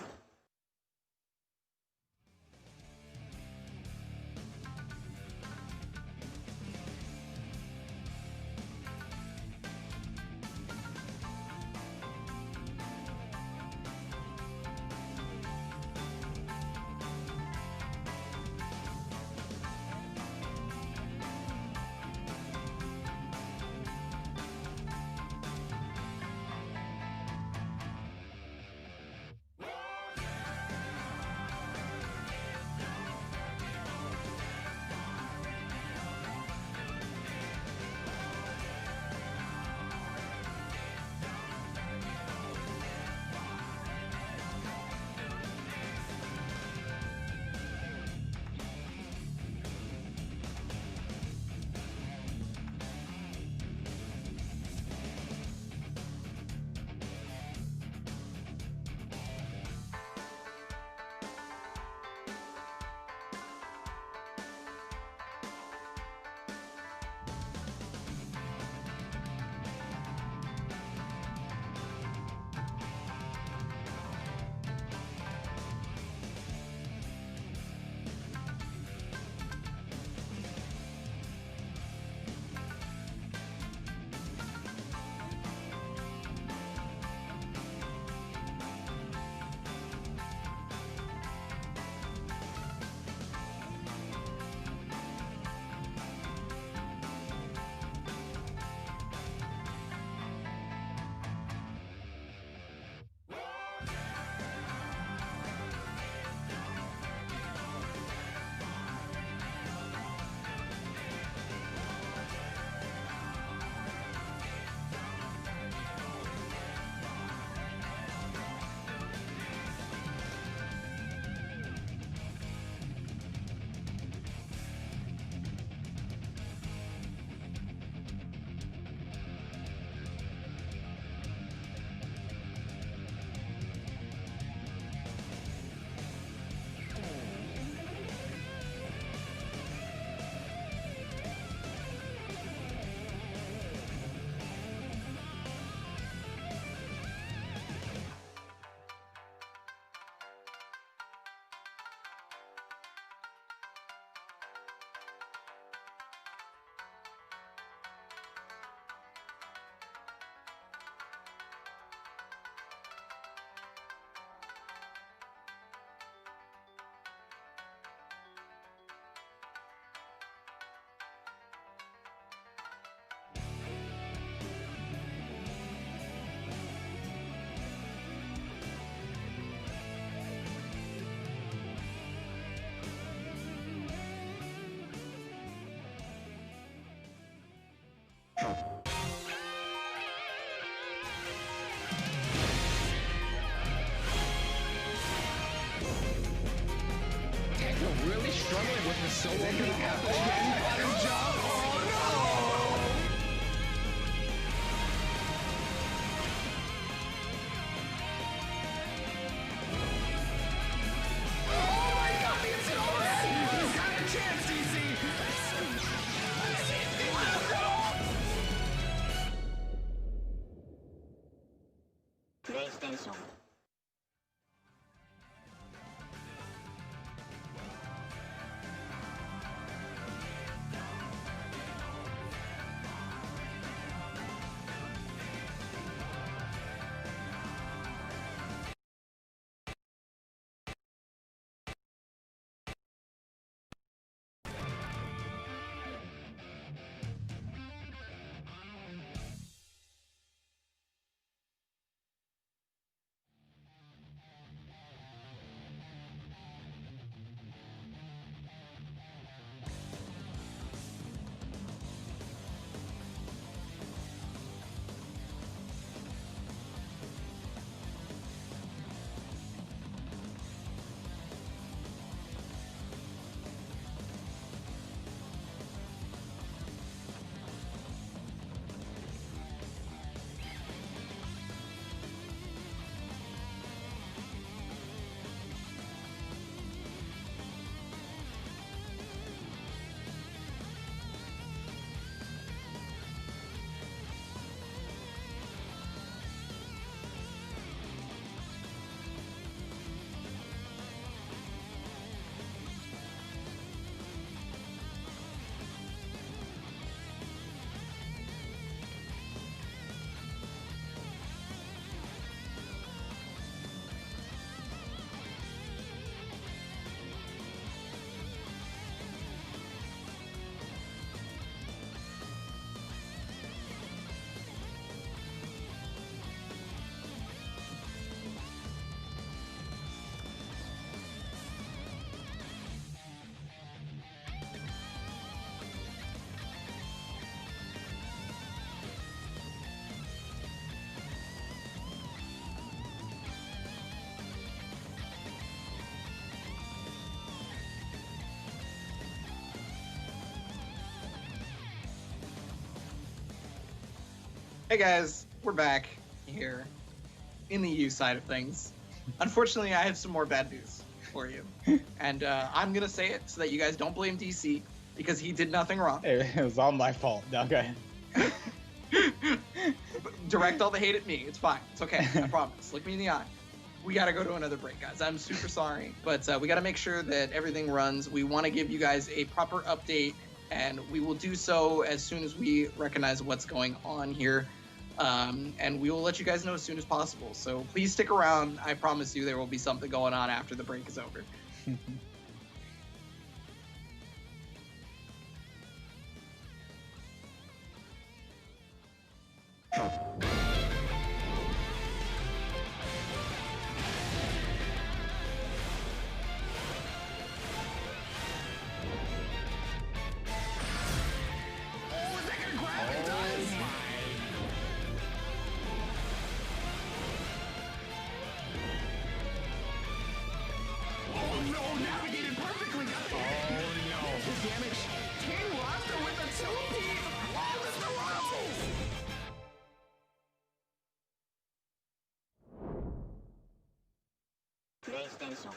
Hey guys, we're back here in the EU side of things. Unfortunately, I have some more bad news for you. And I'm going to say it so that you guys don't blame DC because he did nothing wrong.
It was all my fault. Okay.
Direct all the hate at me. It's fine. It's okay. I promise. Look me in the eye. We got to go to another break, guys. I'm super sorry. But we got to make sure that everything runs. We want to give you guys a proper update, and we will do so as soon as we recognize what's going on here. And we will let you guys know as soon as possible. So please stick around. I promise you there will be something going on after the break is over.
PlayStation.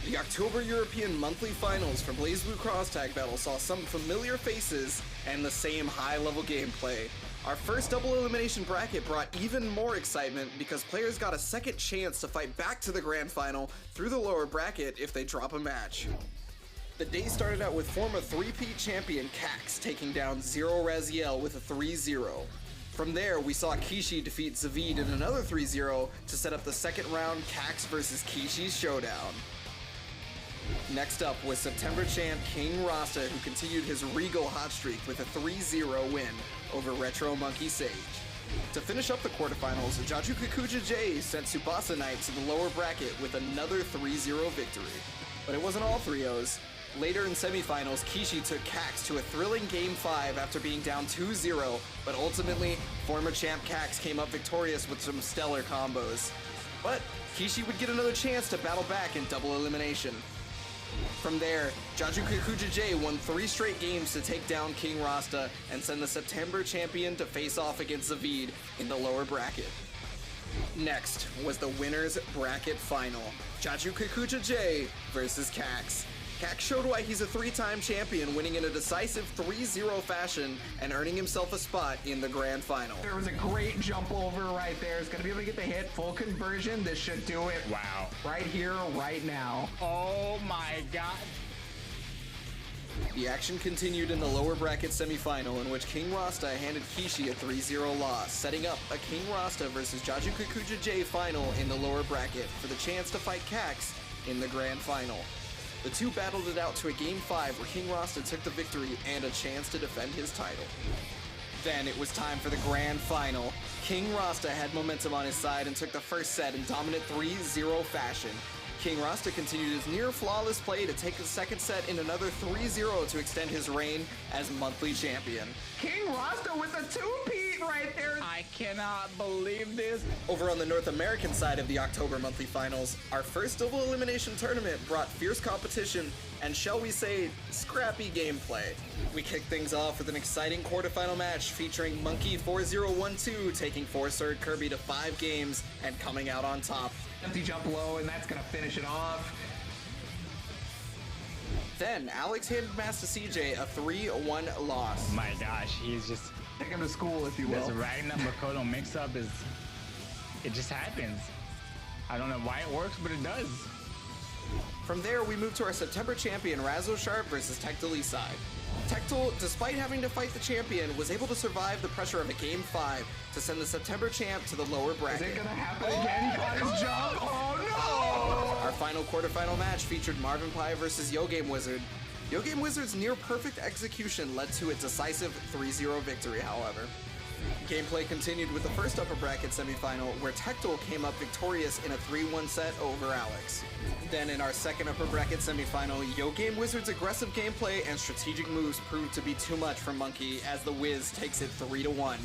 The October European Monthly Finals for BlazBlue Cross Tag Battle saw some familiar faces and the same high-level gameplay. Our first double elimination bracket brought even more excitement because players got a second chance to fight back to the grand final through the lower bracket if they drop a match. The day started out with former 3-peat champion Cax taking down Zero Raziel with a 3-0. From there, we saw Kishi defeat Zavid in another 3-0 to set up the second round Cax versus Kishi showdown. Next up was September champ King Rasta, who continued his regal hot streak with a 3-0 win over Retro Monkey Sage. To finish up the quarterfinals, Jaju Kikuja J sent Tsubasa Knight to the lower bracket with another 3-0 victory. But it wasn't all 3-0s. Later in semifinals, Kishi took Cax to a thrilling Game 5 after being down 2-0, but ultimately, former champ Cax came up victorious with some stellar combos. But Kishi would get another chance to battle back in double elimination. From there, Jaju Kikuja J won 3 straight games to take down King Rasta and send the September champion to face off against Zavid in the lower bracket. Next was the winner's bracket final, Jaju Kikuja J versus Cax. Cax showed why he's a 3-time champion, winning in a decisive 3-0 fashion and earning himself a spot in the grand final.
There was a great jump over right there. It's gonna be able to get the hit, full conversion. This should do it.
Wow.
Right here, right now.
Oh my god.
The action continued in the lower bracket semifinal, in which King Rasta handed Kishi a 3-0 loss, setting up a King Rasta versus Jaju Kikuja J final in the lower bracket for the chance to fight Cax in the grand final. The two battled it out to a Game 5 where King Rasta took the victory and a chance to defend his title. Then it was time for the grand final. King Rasta had momentum on his side and took the first set in dominant 3-0 fashion. King Rasta continued his near-flawless play to take the second set in another 3-0 to extend his reign as monthly champion.
King Rasta with a two-peat right there.
I cannot believe this.
Over on the North American side of the October monthly finals, our first double elimination tournament brought fierce competition and, shall we say, scrappy gameplay. We kicked things off with an exciting quarterfinal match featuring Monkey 4012 taking 4-Sword Kirby to 5 games and coming out on top.
Empty jump low, and that's gonna finish it off.
Then Alex handed Master CJ a 3-1 loss.
My gosh, he's just
Take him to school, if you will.
this Ragnar Makoto mix-up is, it just happens. I don't know why it works, but it does.
From there, we moved to our September champion Razzo Sharp versus Tectal Eastside. Tectal, despite having to fight the champion, was able to survive the pressure of a Game 5 to send the September champ to the lower
Is
bracket.
it gonna happen again? He caught his jump. Oh no!
Our final quarterfinal match featured Marvin Pie versus Yo Game Wizard. Yo Game Wizard's near-perfect execution led to a decisive 3-0 victory, however. Gameplay continued with the first upper bracket semifinal, where Tectal came up victorious in a 3-1 set over Alex. Then in our second upper bracket semifinal, Yo Game Wizard's aggressive gameplay and strategic moves proved to be too much for Monkey as the Wiz takes it 3-1,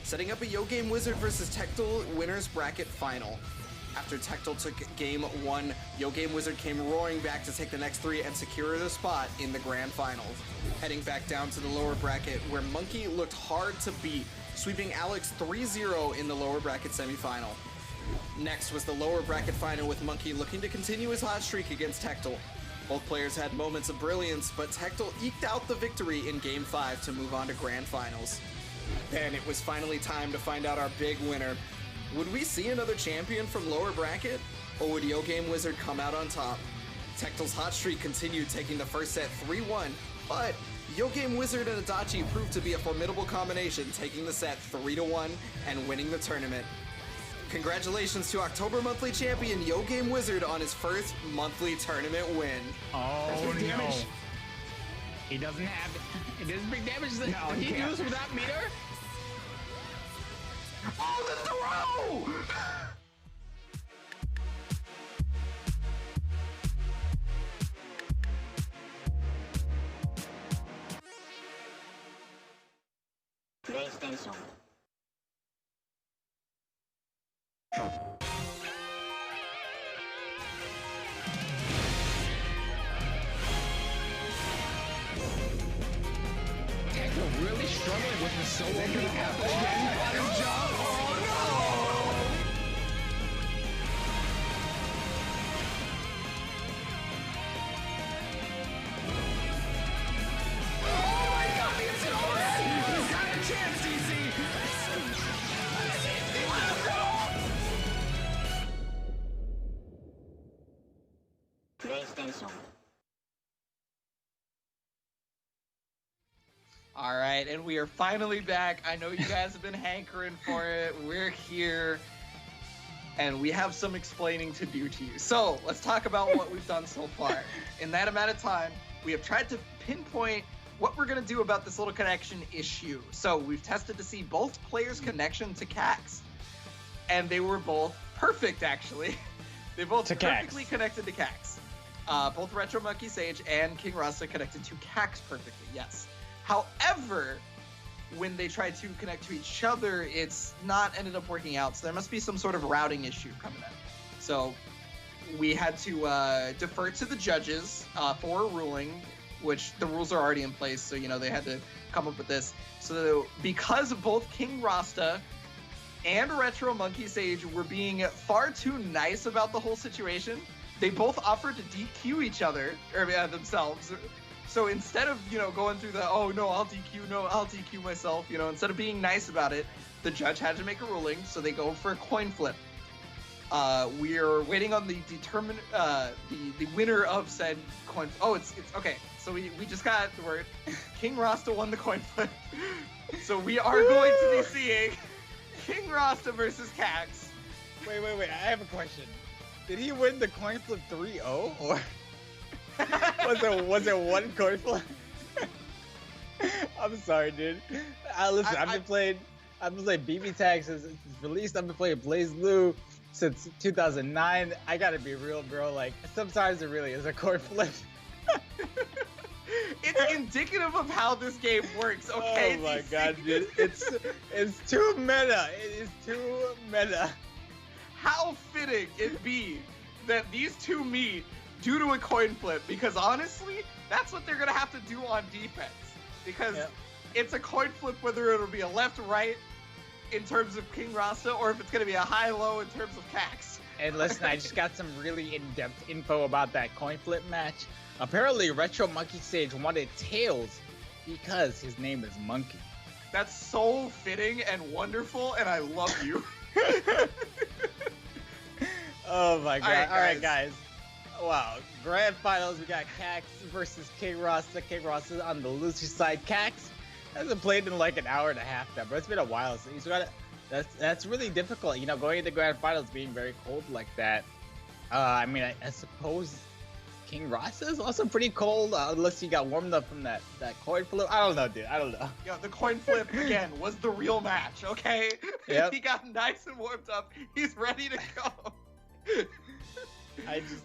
setting up a Yo Game Wizard versus Tectal winners bracket final. After Tectal took Game 1, Yo Game Wizard came roaring back to take the next 3 and secure the spot in the grand finals. Heading back down to the lower bracket, where Monkey looked hard to beat, sweeping Alex 3-0 in the lower bracket semifinal. Next was the lower bracket final, with Monkey looking to continue his hot streak against Tectal. Both players had moments of brilliance, but Tectal eked out the victory in Game 5 to move on to grand finals. Then it was finally time to find out our big winner. Would we see another champion from lower bracket, or would Yo Game Wizard come out on top? Tectal's hot streak continued, taking the first set 3-1, but Yo Game Wizard and Adachi proved to be a formidable combination, taking the set 3-1 and winning the tournament. Congratulations to October monthly champion Yo Game Wizard on his first monthly tournament win.
Oh
That's big
no.
damage.
He doesn't have, it is big damage.
No,
Did
he
he do
can't.
this without meter?
Oh, the throw!
PlayStation.
Tectal really struggling with the solo
Is it gonna happen again? He caught his jump. Oh no! Oh my god, the Instagram! He's got a chance, DC!
PlayStation.
All right, and we are finally back. I know you guys have been hankering for it. We're here, and we have some explaining to do to you. So let's talk about what we've done so far. In that amount of time, we have tried to pinpoint what we're going to do about this little connection issue. So we've tested to see both players' connection to Cax, and they were both perfect, actually. They both perfectly connected to Cax. Both Retro Monkey Sage and King Rasta connected to Cax perfectly, yes. However, when they tried to connect to each other, it's not ended up working out. So there must be some sort of routing issue coming in. So we had to defer to the judges for a ruling, which the rules are already in place. So, you know, they had to come up with this. So because both King Rasta and Retro Monkey Sage were being far too nice about the whole situation, they both offered to DQ each other, or themselves. So instead of, you know, going through the, oh, no, I'll DQ myself, you know, instead of being nice about it, the judge had to make a ruling, so they go for a coin flip. We are waiting on the winner of said coin. Oh, it's okay. So we just got the word. King Rasta won the coin flip. So we are going to be seeing King Rasta versus Cax.
Wait. I have a question. Did he win the coin flip 3-0 or? was it one coin flip? I'm sorry, dude. Listen, I've been playing BB Tags since it's released. I've been playing BlazBlue since 2009. I gotta be real, bro. Like, sometimes it really is a coin flip.
It's indicative of how this game works, okay?
Oh my god, dude. It's too meta. It is too meta.
How fitting it be that these two meet due to a coin flip, because honestly, that's what they're gonna have to do on defense. Because it's a coin flip whether it'll be a left-right in terms of King Rasta, or if it's gonna be a high-low in terms of Cax.
And listen, I just got some really in-depth info about that coin flip match. Apparently, Retro Monkey Sage wanted tails because his name is Monkey.
That's so fitting and wonderful, and I love you.
Oh my god. All right, guys. Wow. Grand finals, we got Cax versus King Rasta. King Rasta's on the loser side. Cax hasn't played in like an hour and a half now, but it's been a while. So he's got it. That's really difficult, you know, going into grand finals being very cold like that. I mean, I suppose King Rasta is also pretty cold, unless he got warmed up from that coin flip. I don't know, dude. I don't know.
Yeah, the coin flip, again, was the real match, okay? Yep. He got nice and warmed up. He's ready to go.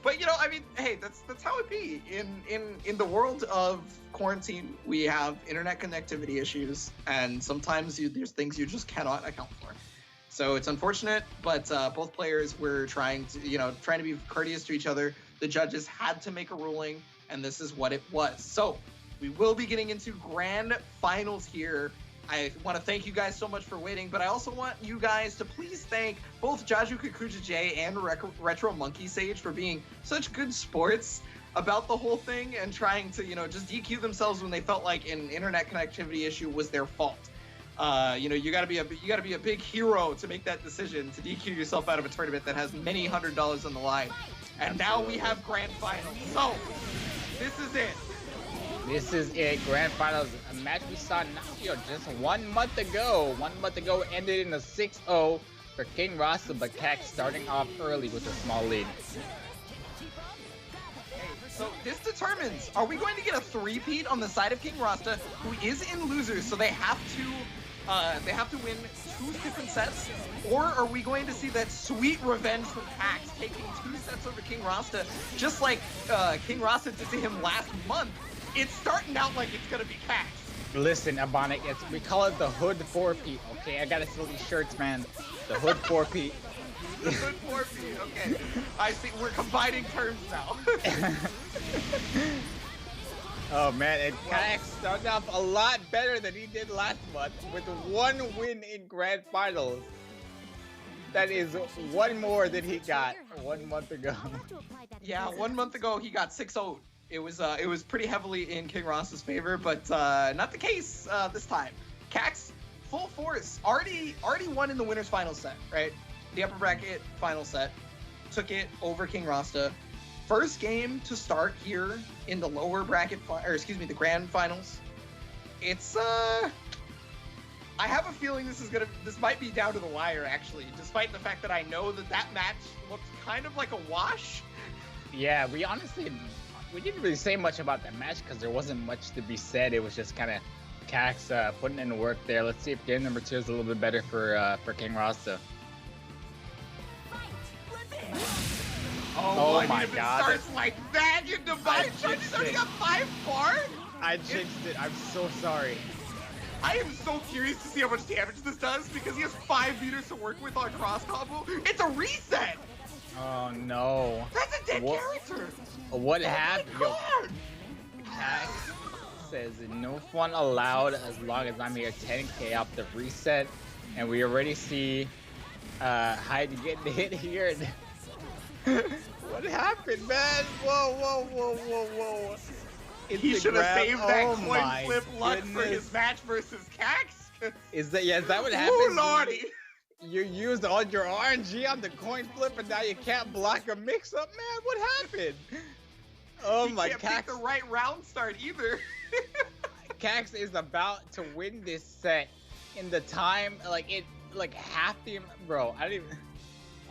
But, you know, I mean, hey, that's how it be. In the world of quarantine, we have internet connectivity issues, and sometimes there's things you just cannot account for. So it's unfortunate, but both players were trying to be courteous to each other. The judges had to make a ruling, and this is what it was. So we will be getting into grand finals here. I want to thank you guys so much for waiting, but I also want you guys to please thank both Jaju Kakuja J and Retro Monkey Sage for being such good sports about the whole thing and trying to, you know, just DQ themselves when they felt like an internet connectivity issue was their fault. You know, you gotta be a big hero to make that decision to DQ yourself out of a tournament that has many $100s on the line. And now we have grand finals. So this is it.
This is it, grand finals, a match we saw just 1 month ago. 1 month ago ended in a 6-0 for King Rasta, but Cax starting off early with a small lead.
So this determines, are we going to get a three-peat on the side of King Rasta, who is in losers, so they have to win 2 different sets, or are we going to see that sweet revenge from Cax taking 2 sets over King Rasta, just like King Rasta did to him last month? It's starting out like it's gonna be Cax.
Listen, Abonic, we call it the Hood 4-peat, okay? I gotta sell these shirts, man. The Hood 4-peat.
The Hood 4-peat, okay. I see, we're combining terms now.
Oh man, and Cax started off a lot better than he did last month with 1 win in grand finals. That is 1 more than he got 1 month ago.
Yeah, 1 month ago he got 6-0. It was pretty heavily in King Ross's favor, but not the case this time. Cax, full force, already won in the winners final set, right? The upper bracket final set, took it over King Rasta. First game to start here in the lower bracket, the grand finals. It's I have a feeling this might be down to the wire actually, despite the fact that I know that match looked kind of like a wash.
Yeah, we didn't really say much about that match because there wasn't much to be said. It was just kind of Cax putting in work there. Let's see if game number 2 is a little bit better for King Rasta.
Oh
my
if
God!
It starts like that. You divine charge. He's already got 5 bar.
I jinxed it. I'm so sorry.
I am so curious to see how much damage this does because he has 5 meters to work with on cross combo. It's a reset.
Oh no.
That's a dead character.
What happened?
Oh my God.
Cax says no fun allowed as long as I'm here. 10k off the reset, and we already see Hyde getting hit here. What happened, man? Whoa.
He should have saved that coin flip luck
goodness.
for his match versus Cax.
Is that what happened?
Oh lordy!
You used all your RNG on the coin flip, and now you can't block a mix-up, man. What happened? Oh my!
He can't pick the right round start either.
Cax is about to win this set in the time, half the, bro. I didn't even.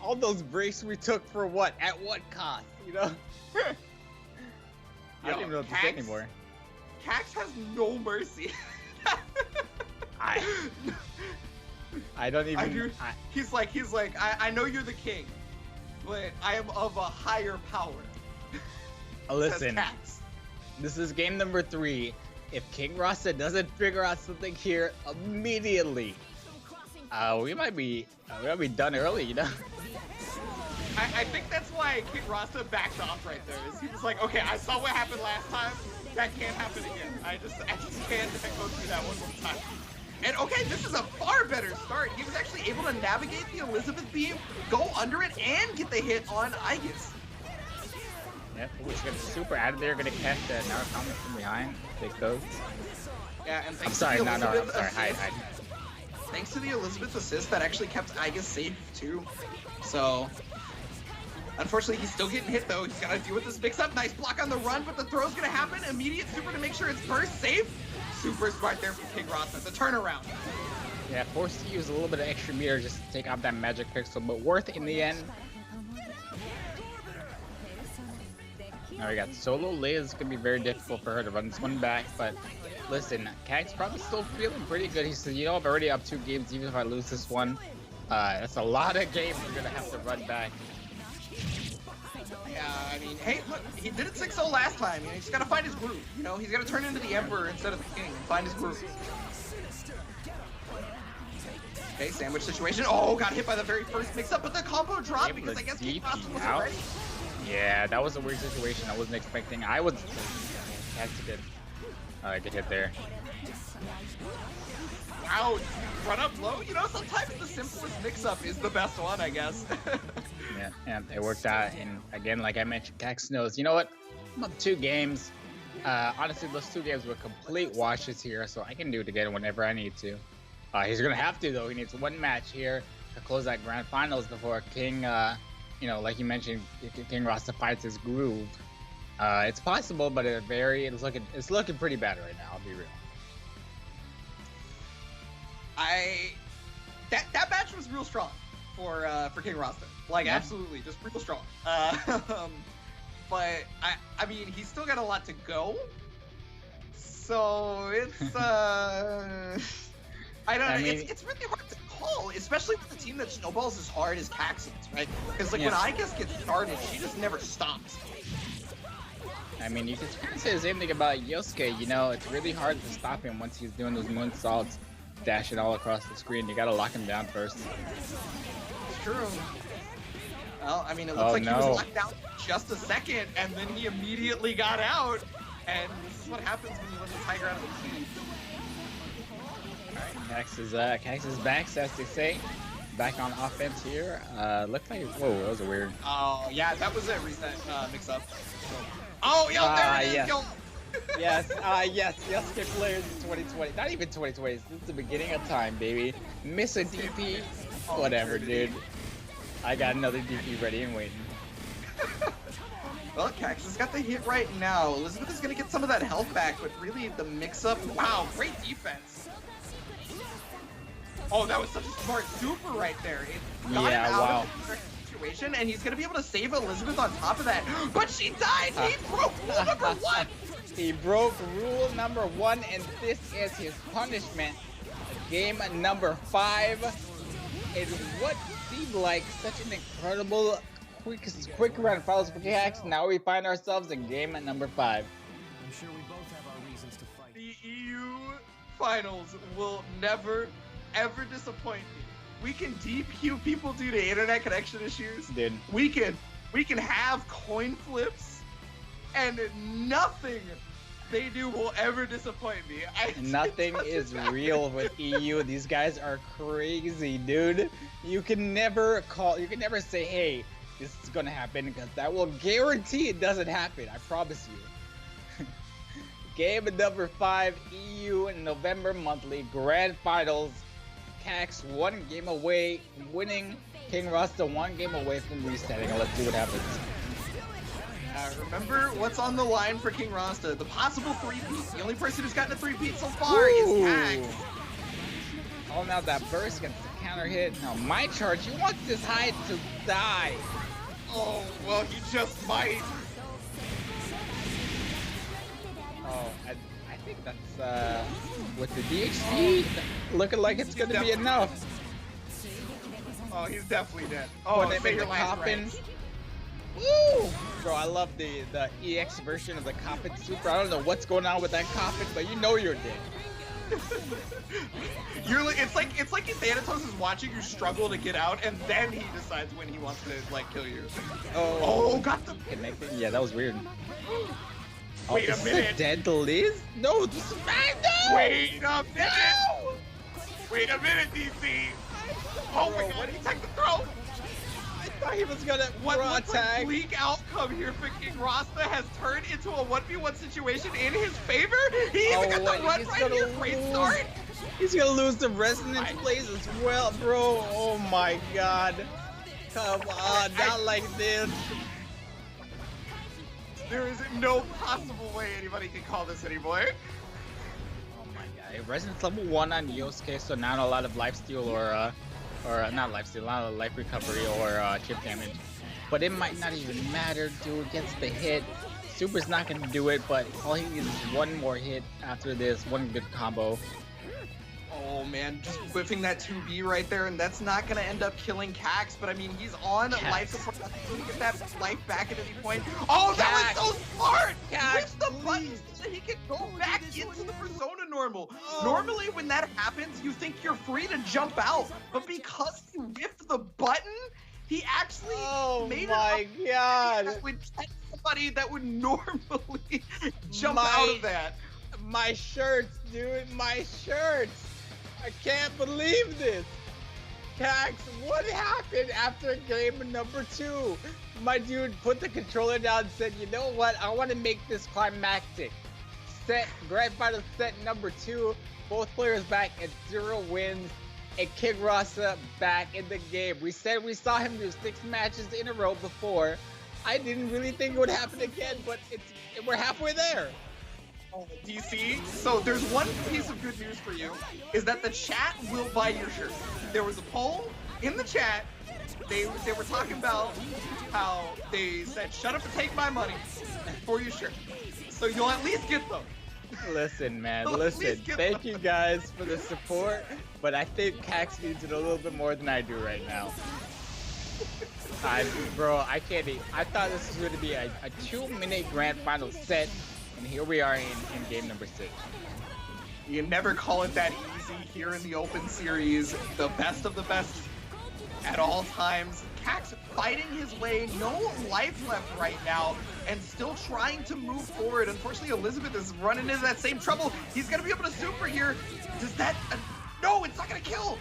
All those breaks we took for what? At what cost? You know. I don't even know what to say anymore.
Cax has no mercy.
I don't even.
He's like, I know you're the king, but I am of a higher power.
Listen, this is game number 3. If King Rasta doesn't figure out something here immediately, we might be done early, you know.
I think that's why King Rasta backed off right there. Is he was like, okay, I saw what happened last time. That can't happen again. I just can't go through that one more time. And okay, this is a far better start. He was actually able to navigate the Elizabeth beam, go under it, and get the hit on Aegis.
Yep, he's gonna super out of there, gonna catch the Narcomic from behind. Take those.
Yeah, and
I'm sorry, I'm sorry, hide.
Thanks to the Elizabeth assist, that actually kept Aegis safe too. So, unfortunately, he's still getting hit though. He's gotta deal with this mix-up. Nice block on the run, but the throw's gonna happen. Immediate super to make sure it's burst safe. Super smart there from King Rasta. The turnaround.
Yeah, forced to use a little bit of extra meter just to take out that magic pixel, but worth it in the end. Now we got solo Liz. It's gonna be very difficult for her to run this one back, but listen, Cax probably still feeling pretty good. He said, you know, I'm already up 2 games, even if I lose this one. That's a lot of games we're gonna have to run back.
Yeah, I mean, hey, look, he did it 6-0 last time. You know, he's gotta find his groove. You know, he's gotta turn into the Emperor instead of the King and find his groove. Okay, sandwich situation. Oh, got hit by the very first mix-up, but the combo dropped because I guess King Rasta wasn't ready.
Yeah, that was a weird situation. I wasn't expecting. I was Cax did get hit there.
Ouch! Run up low. You know, sometimes the simplest mix-up is the best one, I guess.
Yeah, it worked out. And again, like I mentioned, Cax knows. You know what? I'm up 2 games. Honestly, those 2 games were complete washes here, so I can do it again whenever I need to. He's gonna have to though. He needs 1 match here to close that grand finals before King. You know, like you mentioned, King Rasta fights his groove. It's possible, but it's looking pretty bad right now. I'll be real.
That match was real strong for King Rasta. Like, absolutely, just real strong. But I mean, he's still got a lot to go. So it's I don't know. It's really hard to call, especially with a team that snowballs as hard as Cax is, right? Because like when Aegis gets started, she just never stops.
I mean, you can kind of say the same thing about Yosuke. You know, it's really hard to stop him once he's doing those moonsaults, dashing all across the screen. You gotta lock him down first.
It's true. Well, I mean, it looks like he was locked down for just a second, and then he immediately got out. And this is what happens when you let the tiger out of the key.
Alright, Cax is back, as they say. Back on offense here. Looks like, whoa, that was a weird.
Oh, yeah, that was a reset mix-up. Oh, yo, there it is,
yes.
yo.
Yes, Yosuke players in 2020. Not even 2020, this is the beginning of time, baby. Miss a DP, whatever, dude. I got another DP ready and waiting.
Well, Cax has got the hit right now. Elizabeth is going to get some of that health back, but really the mix-up... Wow, great defense. Oh, that was such a smart super right there. It got him out of the situation, and he's going to be able to save Elizabeth on top of that. But she died! He broke rule number 1!
He broke rule number 1, and this is his punishment. Game number 5. In what seemed like such an incredible quick run finals for Cax. Now we find ourselves in game number 5.
I'm sure we both have our reasons to fight.
The EU finals will never, ever disappoint me. We can DQ people due to internet connection issues.
Dude.
We can have coin flips, and nothing they do will ever disappoint me.
Nothing is real with EU. These guys are crazy, dude. You can never say, hey, this is gonna happen, because that will guarantee it doesn't happen. I promise you. Game number 5, EU in November monthly grand finals. Cax 1 game away from winning. King Rasta 1 game away from resetting. Let's see what happens.
Remember what's on the line for King Rasta. The possible 3-peat. The only person who's gotten a 3-peat so far is Cax.
Oh, now that burst gets the counter hit. Now my charge, he wants this hide to die.
Oh, well, he just might.
Oh, I think that's, with the DHC, looking like it's gonna be enough.
Oh, he's definitely dead. Oh,
they make the coffin. Woo! Bro, I love the EX version of the coffin super. I don't know what's going on with that coffin, but you know you're dead.
It's like Thanatos is watching you struggle to get out, and then he decides when he wants to like kill you. Oh, got the
connected. Yeah, that was weird.
Wait a minute.
Dead Liz? No, this is bad. No!
Wait a minute. No! Wait a minute, DC. Oh my God, he took the throw.
I thought he was gonna
looks like bleak outcome here for King Rasta has turned into a 1v1 situation in his favor. He even got the run right here. Great start.
He's gonna lose the resonance plays as well, bro. Oh my God. Come on, not like this.
There is no possible way anybody can call this anymore.
Oh my God. Resonance level 1 on Yosuke, so not a lot of lifesteal or not lifesteal, a lot of life recovery or chip damage. But it might not even matter, dude. Gets the hit. Super's not gonna do it, but all he needs is one more hit after this, one good combo.
Oh man, just whiffing that 2B right there, and that's not gonna end up killing Cax, but I mean, he's on life support. He can get that life back at any point. Oh, that was so smart! Whiff the buttons so that he can go back into the Persona normal. Normally, when that happens, you think you're free to jump out, but because he whiffed the button, he actually made
God.
That would catch somebody that would normally jump out of that.
My shirts, dude, my shirts. I can't believe this. Cax, what happened after game number 2? My dude put the controller down and said, you know what? I want to make this climactic. Grand final set number 2. Both players back at 0 wins. And King Rasta back in the game. We said we saw him do 6 matches in a row before. I didn't really think it would happen again, but we're halfway there.
DC, so there's one piece of good news for you, is that the chat will buy your shirt. There was a poll in the chat. They were talking about how they said, shut up and take my money for your shirt. So you'll at least get them.
Listen, man, listen. Thank you guys for the support, but I think Cax needs it a little bit more than I do right now. Bro, I can't even. I thought this was going to be a 2-minute grand final set. And here we are in game number 6.
You never call it that easy here in the Open Series. The best of the best at all times. Cax fighting his way, no life left right now, and still trying to move forward. Unfortunately, Elizabeth is running into that same trouble. He's going to be able to super here. Does that... no, it's not going to kill.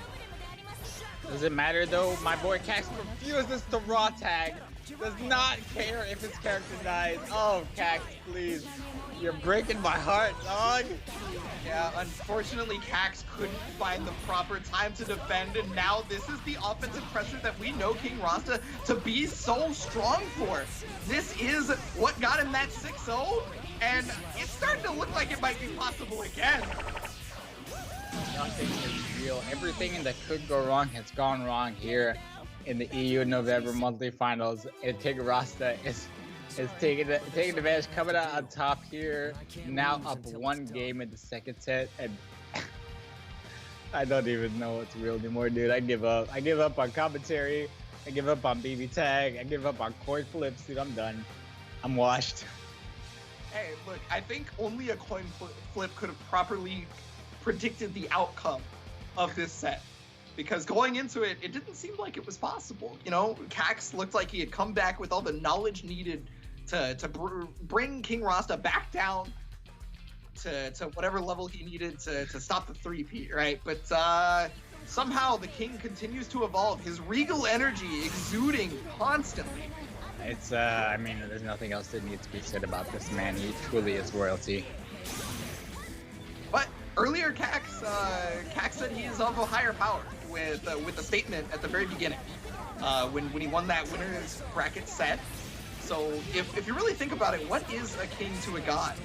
Does it matter though? My boy Cax refuses to raw tag. Does not care if his character dies. Oh, Cax, please. You're breaking my heart, dog.
Yeah, unfortunately, Cax couldn't find the proper time to defend, and now this is the offensive pressure that we know King Rasta to be so strong for. This is what got him that 6-0, and it's starting to look like it might be possible again.
Nothing is real. Everything that could go wrong has gone wrong here in the EU November monthly finals, and King Rasta is taking advantage, coming out on top here. Now up 1 game in the second set, and I don't even know what's real anymore, dude. I give up. I give up on commentary. I give up on BB tag. I give up on coin flips, dude. I'm done. I'm washed.
Hey, look, I think only a coin flip could have properly predicted the outcome of this set. Because going into it, it didn't seem like it was possible. You know, Cax looked like he had come back with all the knowledge needed to bring King Rasta back down to whatever level he needed to stop the 3-peat, right? But somehow the King continues to evolve, his regal energy exuding constantly.
It's, I mean, there's nothing else that needs to be said about this man. He truly is royalty.
But earlier, Cax said he is of a higher power with a statement at the very beginning when he won that winner's bracket set. So if you really think about it, what is a king to a god?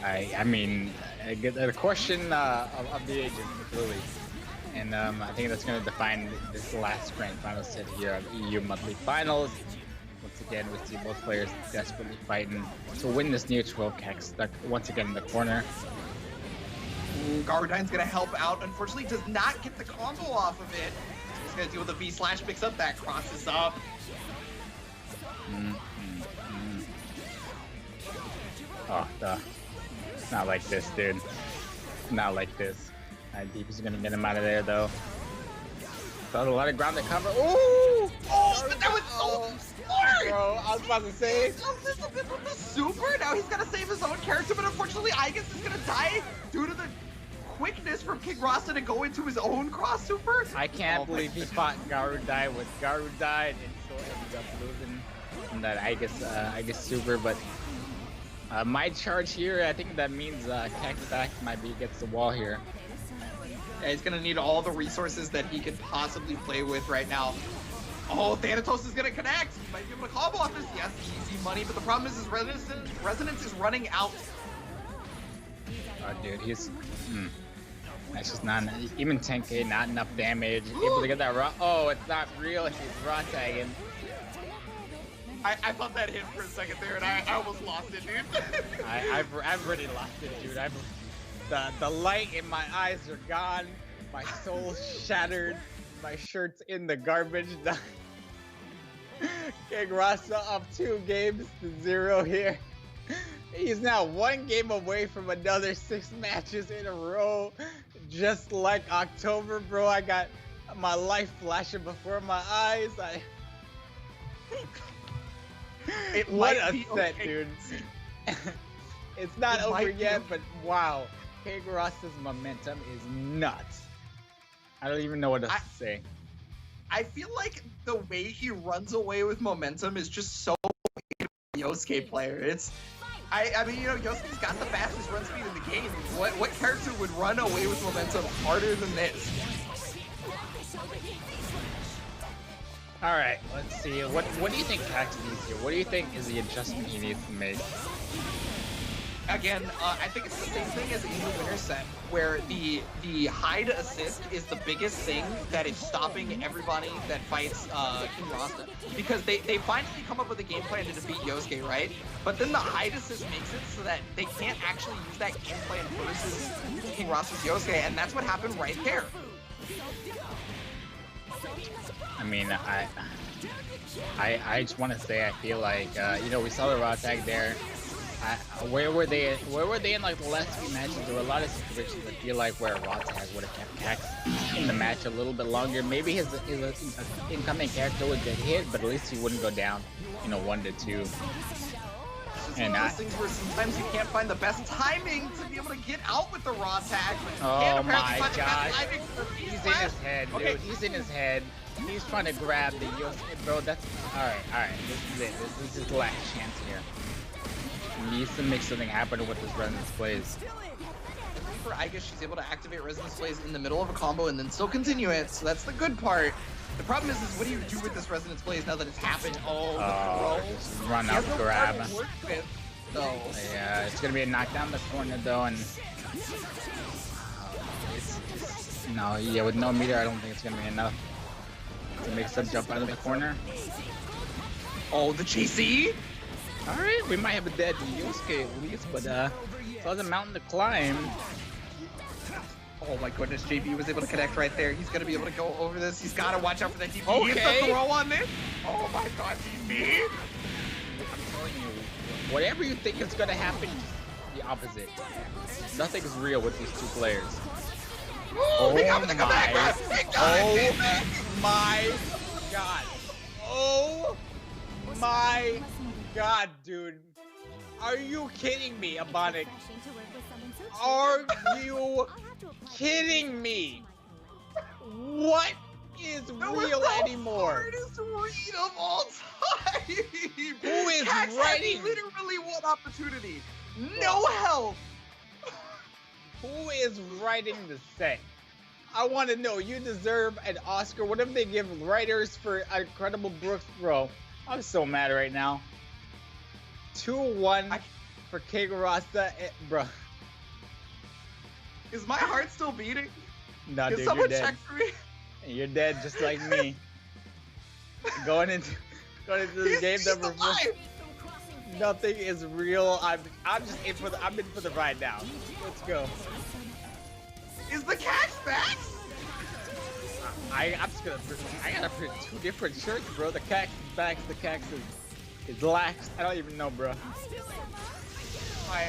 I mean, a question of the ages, truly. And I think that's going to define this last grand final set here of EU monthly finals. Once again, we see both players desperately fighting to win this neutral. Cax stuck once again in the corner.
Gardine's gonna help out. Unfortunately, does not get the combo off of it. He's gonna deal with the V/, picks up that, crosses up.
Oh, not like this, dude. Not like this. Deep is gonna get him out of there, though. Got a lot of ground to cover. Ooh!
Oh, but that was so smart!
Bro, I was about to say.
A little bit from the super. Now he's gonna save his own character, but unfortunately, Igus is gonna die due to the quickness from King Rasta to go into his own cross super.
I can't believe he fought Garudai with Garudai and still ended up losing from that Igus super, but my charge here, I think that means Cax back might be against the wall here.
Yeah, he's gonna need all the resources that he could possibly play with right now. Oh, Thanatos is gonna connect. He might be able to combo off this. Yes, easy money, but the problem is his resonance is running out.
Oh, dude, he's that's just not even 10k, not enough damage. Able to get that raw. Oh, it's not real. He's raw tagging.
I thought that hit for a second there, and I almost lost it, dude.
I've already lost it, dude. The light in my eyes are gone. My soul's shattered. My shirt's in the garbage. King Rasta up 2 games to 0 here. He's now 1 game away from another 6 matches in a row. Just like October, bro. I got my life flashing before my eyes. What a set, okay, dude. It's not over yet, but wow. King Rasta's momentum is nuts. I don't even know what else to say.
I feel like the way he runs away with momentum is just so Yosuke player. I mean, you know, Yosuke's got the fastest run speed in the game. What character would run away with momentum harder than this?
All right, let's see. What do you think Cax needs here? What do you think is the adjustment he needs to make?
Again, I think it's the same thing as in the winner set, where the hide assist is the biggest thing that is stopping everybody that fights King Rasta. Because they finally come up with a game plan to defeat Yosuke, right? But then the hide assist makes it so that they can't actually use that game plan versus King Rasta's Yosuke, and that's what happened right there.
I mean, I just want to say I feel like you know, we saw the raw tag there. Where were they in like the last few matches? There were a lot of situations I feel like where raw tag would have kept Cax in the match a little bit longer. Maybe his incoming character would get hit, but at least he wouldn't go down, you know, 1-2.
This is it's one
And
of those things where sometimes you can't find the best timing to be able to get out with the raw tag. But you can
Oh
apparently
my
find the best
gosh.
timing for the
He's in
flash.
his head, dude.
Okay.
He's in his head. He's trying to grab the Yosuke, bro. That's alright. This is it. This is his last chance here. He needs to make something happen with this Resonance Blaze.
For Iga, she's able to activate Resonance Blaze in the middle of a combo and then still continue it, so that's the good part. The problem is what do you do with this Resonance Blaze now that it's happened? Oh, the throw.
Just run
He
up,
has no
grab.
power to work with, though.
Yeah, it's gonna be a knockdown in the corner though, and no, yeah, with no meter, I don't think it's gonna be enough to make some jump out of the corner.
Oh, the GC?
All right, we might have a dead Yosuke at least, but it's on the mountain to climb.
Oh my goodness, JB was able to connect right there. He's gonna be able to go over this. He's gotta watch out for that DP. He hits the throw on this. Oh my god, DP!
I'm telling you, whatever you think is gonna happen, the opposite. Nothing's real with these two players.
Oh
my god. Oh my god, dude. Are you kidding me, Abonic? Are you kidding me? What is real anymore?
Hardest read of all time.
Who is
Cax had
writing?
literally one opportunity. No help.
Who is writing the set? I want to know. You deserve an Oscar. Whatever they give writers for Incredible Brooks, bro. I'm so mad right now. 2-1 for Kegurasa, bro.
Is my heart still beating?
Nah,
Can
dude,
someone
you're dead.
check for me?
You're dead, just like me. going into the game
He's
number 4.
alive.
Nothing is real. I'm just in for the ride now. Let's go.
Is the Cax back?
I gotta print 2 different shirts, bro. The Cax is back. The Cax is lax. I don't even know, bro.
I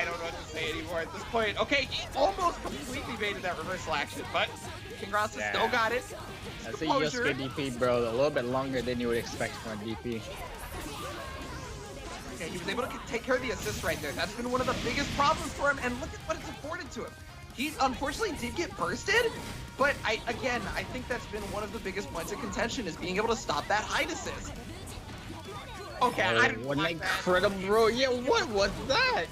don't know what to say anymore at this point. Okay, he almost completely baited that reversal action, but Kegurasa still got it.
That's a
Composure.
Yosuke DP, bro. A little bit longer than you would expect from a DP.
Okay, he was able to take care of the assist right there. That's been one of the biggest problems for him, and look at what it's afforded to him. He unfortunately did get bursted, but I think that's been one of the biggest points of contention is being able to stop that height assist. Okay, I didn't
What an
like that.
incredible, bro. Yeah, what was that?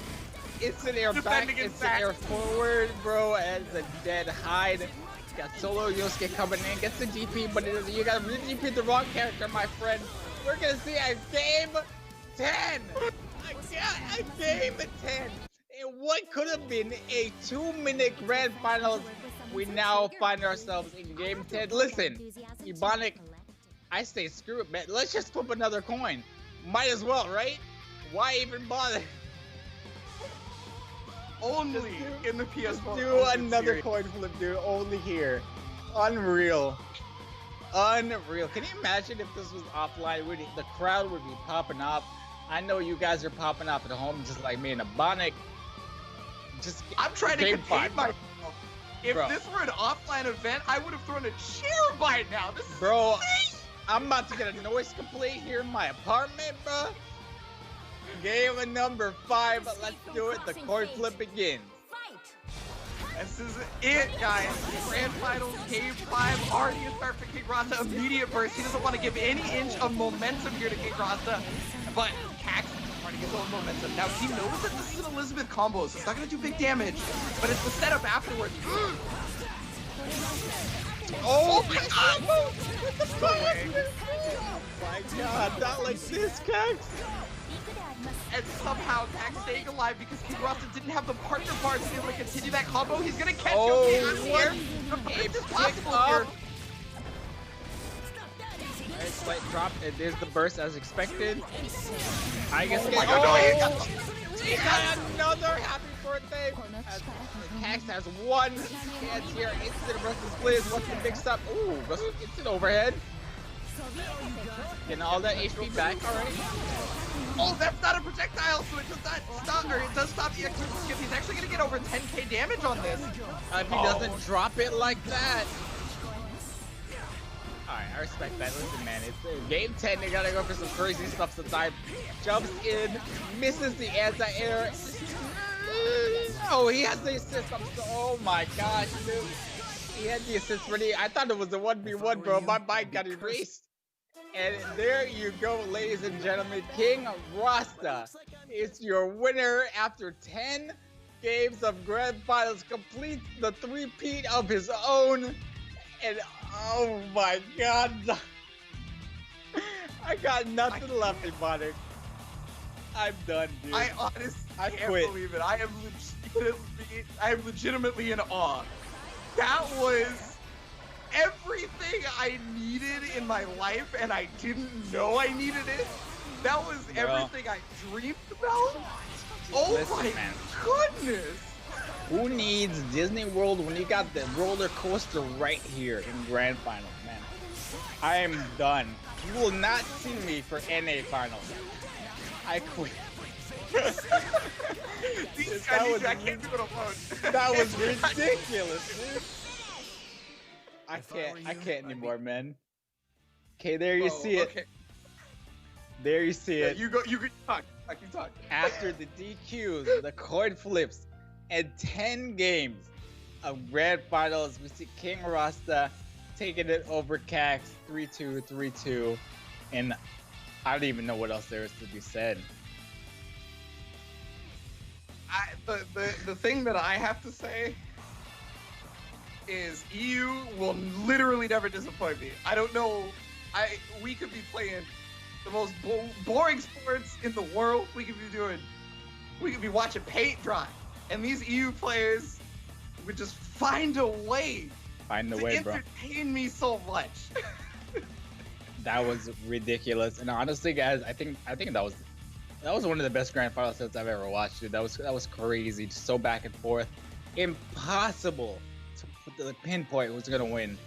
It's an air back,
Defending
it's
his
an
back.
air forward, bro, and a dead hide. Got solo Yosuke coming in, gets the DP, but you got to DP the wrong character, my friend. We're gonna see a game 10. A game 10. In what could have been a 2-minute grand finals, we now find ourselves in game 10. Listen, Ebonic, I say screw it, man. Let's just flip another coin. Might as well, right? Why even bother?
Only in the PS4.
Do
Open
another
series.
coin flip, dude. Only here. Unreal. Unreal. Can you imagine if this was offline? The crowd would be popping off. I know you guys are popping off at home just like me and Ebonic. Just
I'm trying to
game
contain
5,
myself. If
Bro.
this were an offline event, I would have thrown a chair by now. This is
Bro,
insane.
I'm about to get a noise complaint here in my apartment, bro. Game number 5. Let's do it. The coin flip begins.
This is it, guys. Grand Finals, Game 5, already a start for Kegurasa. Immediate burst. He doesn't want to give any inch of momentum here to Kegurasa, but Cax is trying to get his own momentum. Now, he knows that this is an Elizabeth combo, so it's not going to do big damage, but it's the setup afterwards.
Oh
my God!
Oh my god, not like this, Cax.
And somehow Cax staying alive because Kegurasa didn't have the partner bar to be able to continue that combo. He's going to catch Yosuke out of here. The burst is possible here.
Very slight drop. There's the burst as expected. I guess.
Oh my god, no,
He got another happy birthday. As Cax has one chance here. Instant Restless Blaze. What's the big stop? Ooh, instant overhead. Getting all that HP back already.
Oh, that's not a projectile, so it does not stop, or it does stop the extra skip. He's actually going to get over 10k damage on this.
If he doesn't drop it like that. Alright, I respect that. Listen, man, it's game 10. They gotta go for some crazy stuff sometimes. Jumps in, misses the anti-air. Oh, he has the assist. Oh my gosh, dude. He had the assist ready. I thought it was a 1v1, bro. My mind got erased. And there you go, ladies and gentlemen. King Rasta is your winner after 10 games of Grand Finals. Completes the three-peat of his own. And oh my god. I got nothing left, Ebonic. I'm done, dude.
I honestly can't
quit.
believe it. I am legitimately in awe. That was everything I needed in my life, and I didn't know I needed it. That was everything I dreamed about. Oh
Listen,
my
man.
goodness.
Who needs Disney World when you got the roller coaster right here in Grand Finals, man? I am done. You will not see me for NA Finals. I quit.
I can't do it alone.
That was ridiculous, dude. I can't anymore, man. Okay, there you see it.
Okay.
There you see it.
You talk. I can talk.
After the DQs, the coin flips, and 10 games of Grand Finals, we see King Rasta taking it over Cax 3-2, 3-2, and I don't even know what else there is to be said.
The thing that I have to say is EU will literally never disappoint me. I don't know. We could be playing the most boring sports in the world. We could be watching paint dry, and these EU players would just find a way.
Find the way, bro.
Entertain me so much.
That was ridiculous, and honestly, guys, I think that was one of the best Grand Final sets I've ever watched, dude. That was crazy, just so back and forth, impossible to pinpoint who's gonna win.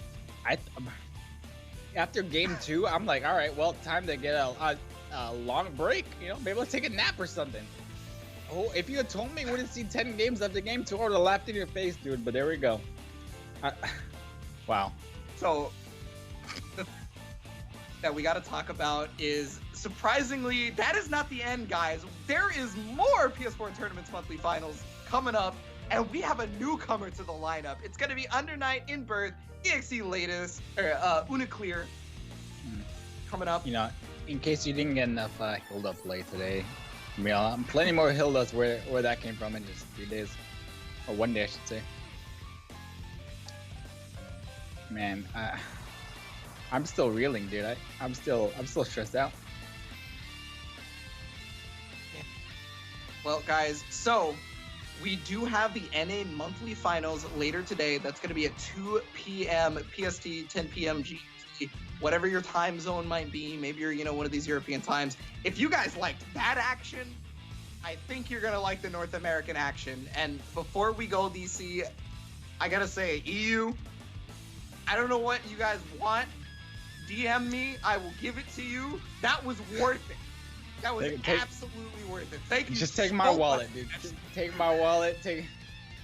After game 2, I'm like, all right, well, time to get a long break. You know, maybe let's take a nap or something. Oh, if you had told me we wouldn't see 10 games after game 2, I would have laughed in your face, dude. But there we go. Wow.
So, the thing that we got to talk about is, surprisingly, that is not the end, guys. There is more PS4 Tournaments Monthly Finals coming up, and we have a newcomer to the lineup. It's going to be Under Night in Birth, EXE latest, Uniclear, coming up.
You know, in case you didn't get enough Hilda play today, I mean, plenty more Hildas where that came from in just a few days, or one day, I should say. Man, I'm still reeling, dude. I'm still stressed out.
Well, guys, so we do have the NA monthly finals later today. That's going to be at 2 p.m. PST, 10 p.m. GMT, whatever your time zone might be. Maybe you're, one of these European times. If you guys liked that action, I think you're going to like the North American action. And before we go, DC, I got to say, EU, I don't know what you guys want. DM me. I will give it to you. That was worth it. That was absolutely worth it. Thank you.
Just take my wallet, dude. Just take my wallet. Take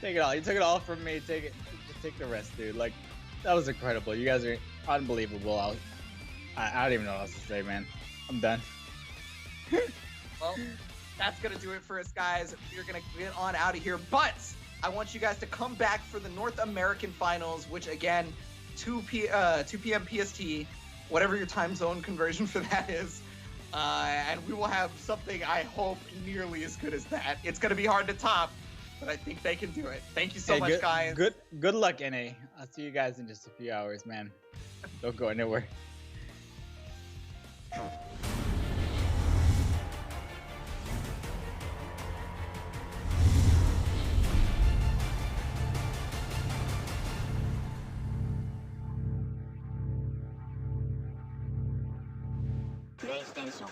it all. You took it all from me. Take it. Just take the rest, dude. Like, that was incredible. You guys are unbelievable. I don't even know what else to say, man. I'm done.
Well, that's gonna do it for us, guys. We're gonna get on out of here, but I want you guys to come back for the North American finals, which again, 2 p.m. PST, whatever your time zone conversion for that is. And we will have something, I hope, nearly as good as that. It's going to be hard to top, but I think they can do it. Thank you so much, guys.
Good luck, NA. I'll see you guys in just a few hours, man. Don't go anywhere.
PlayStation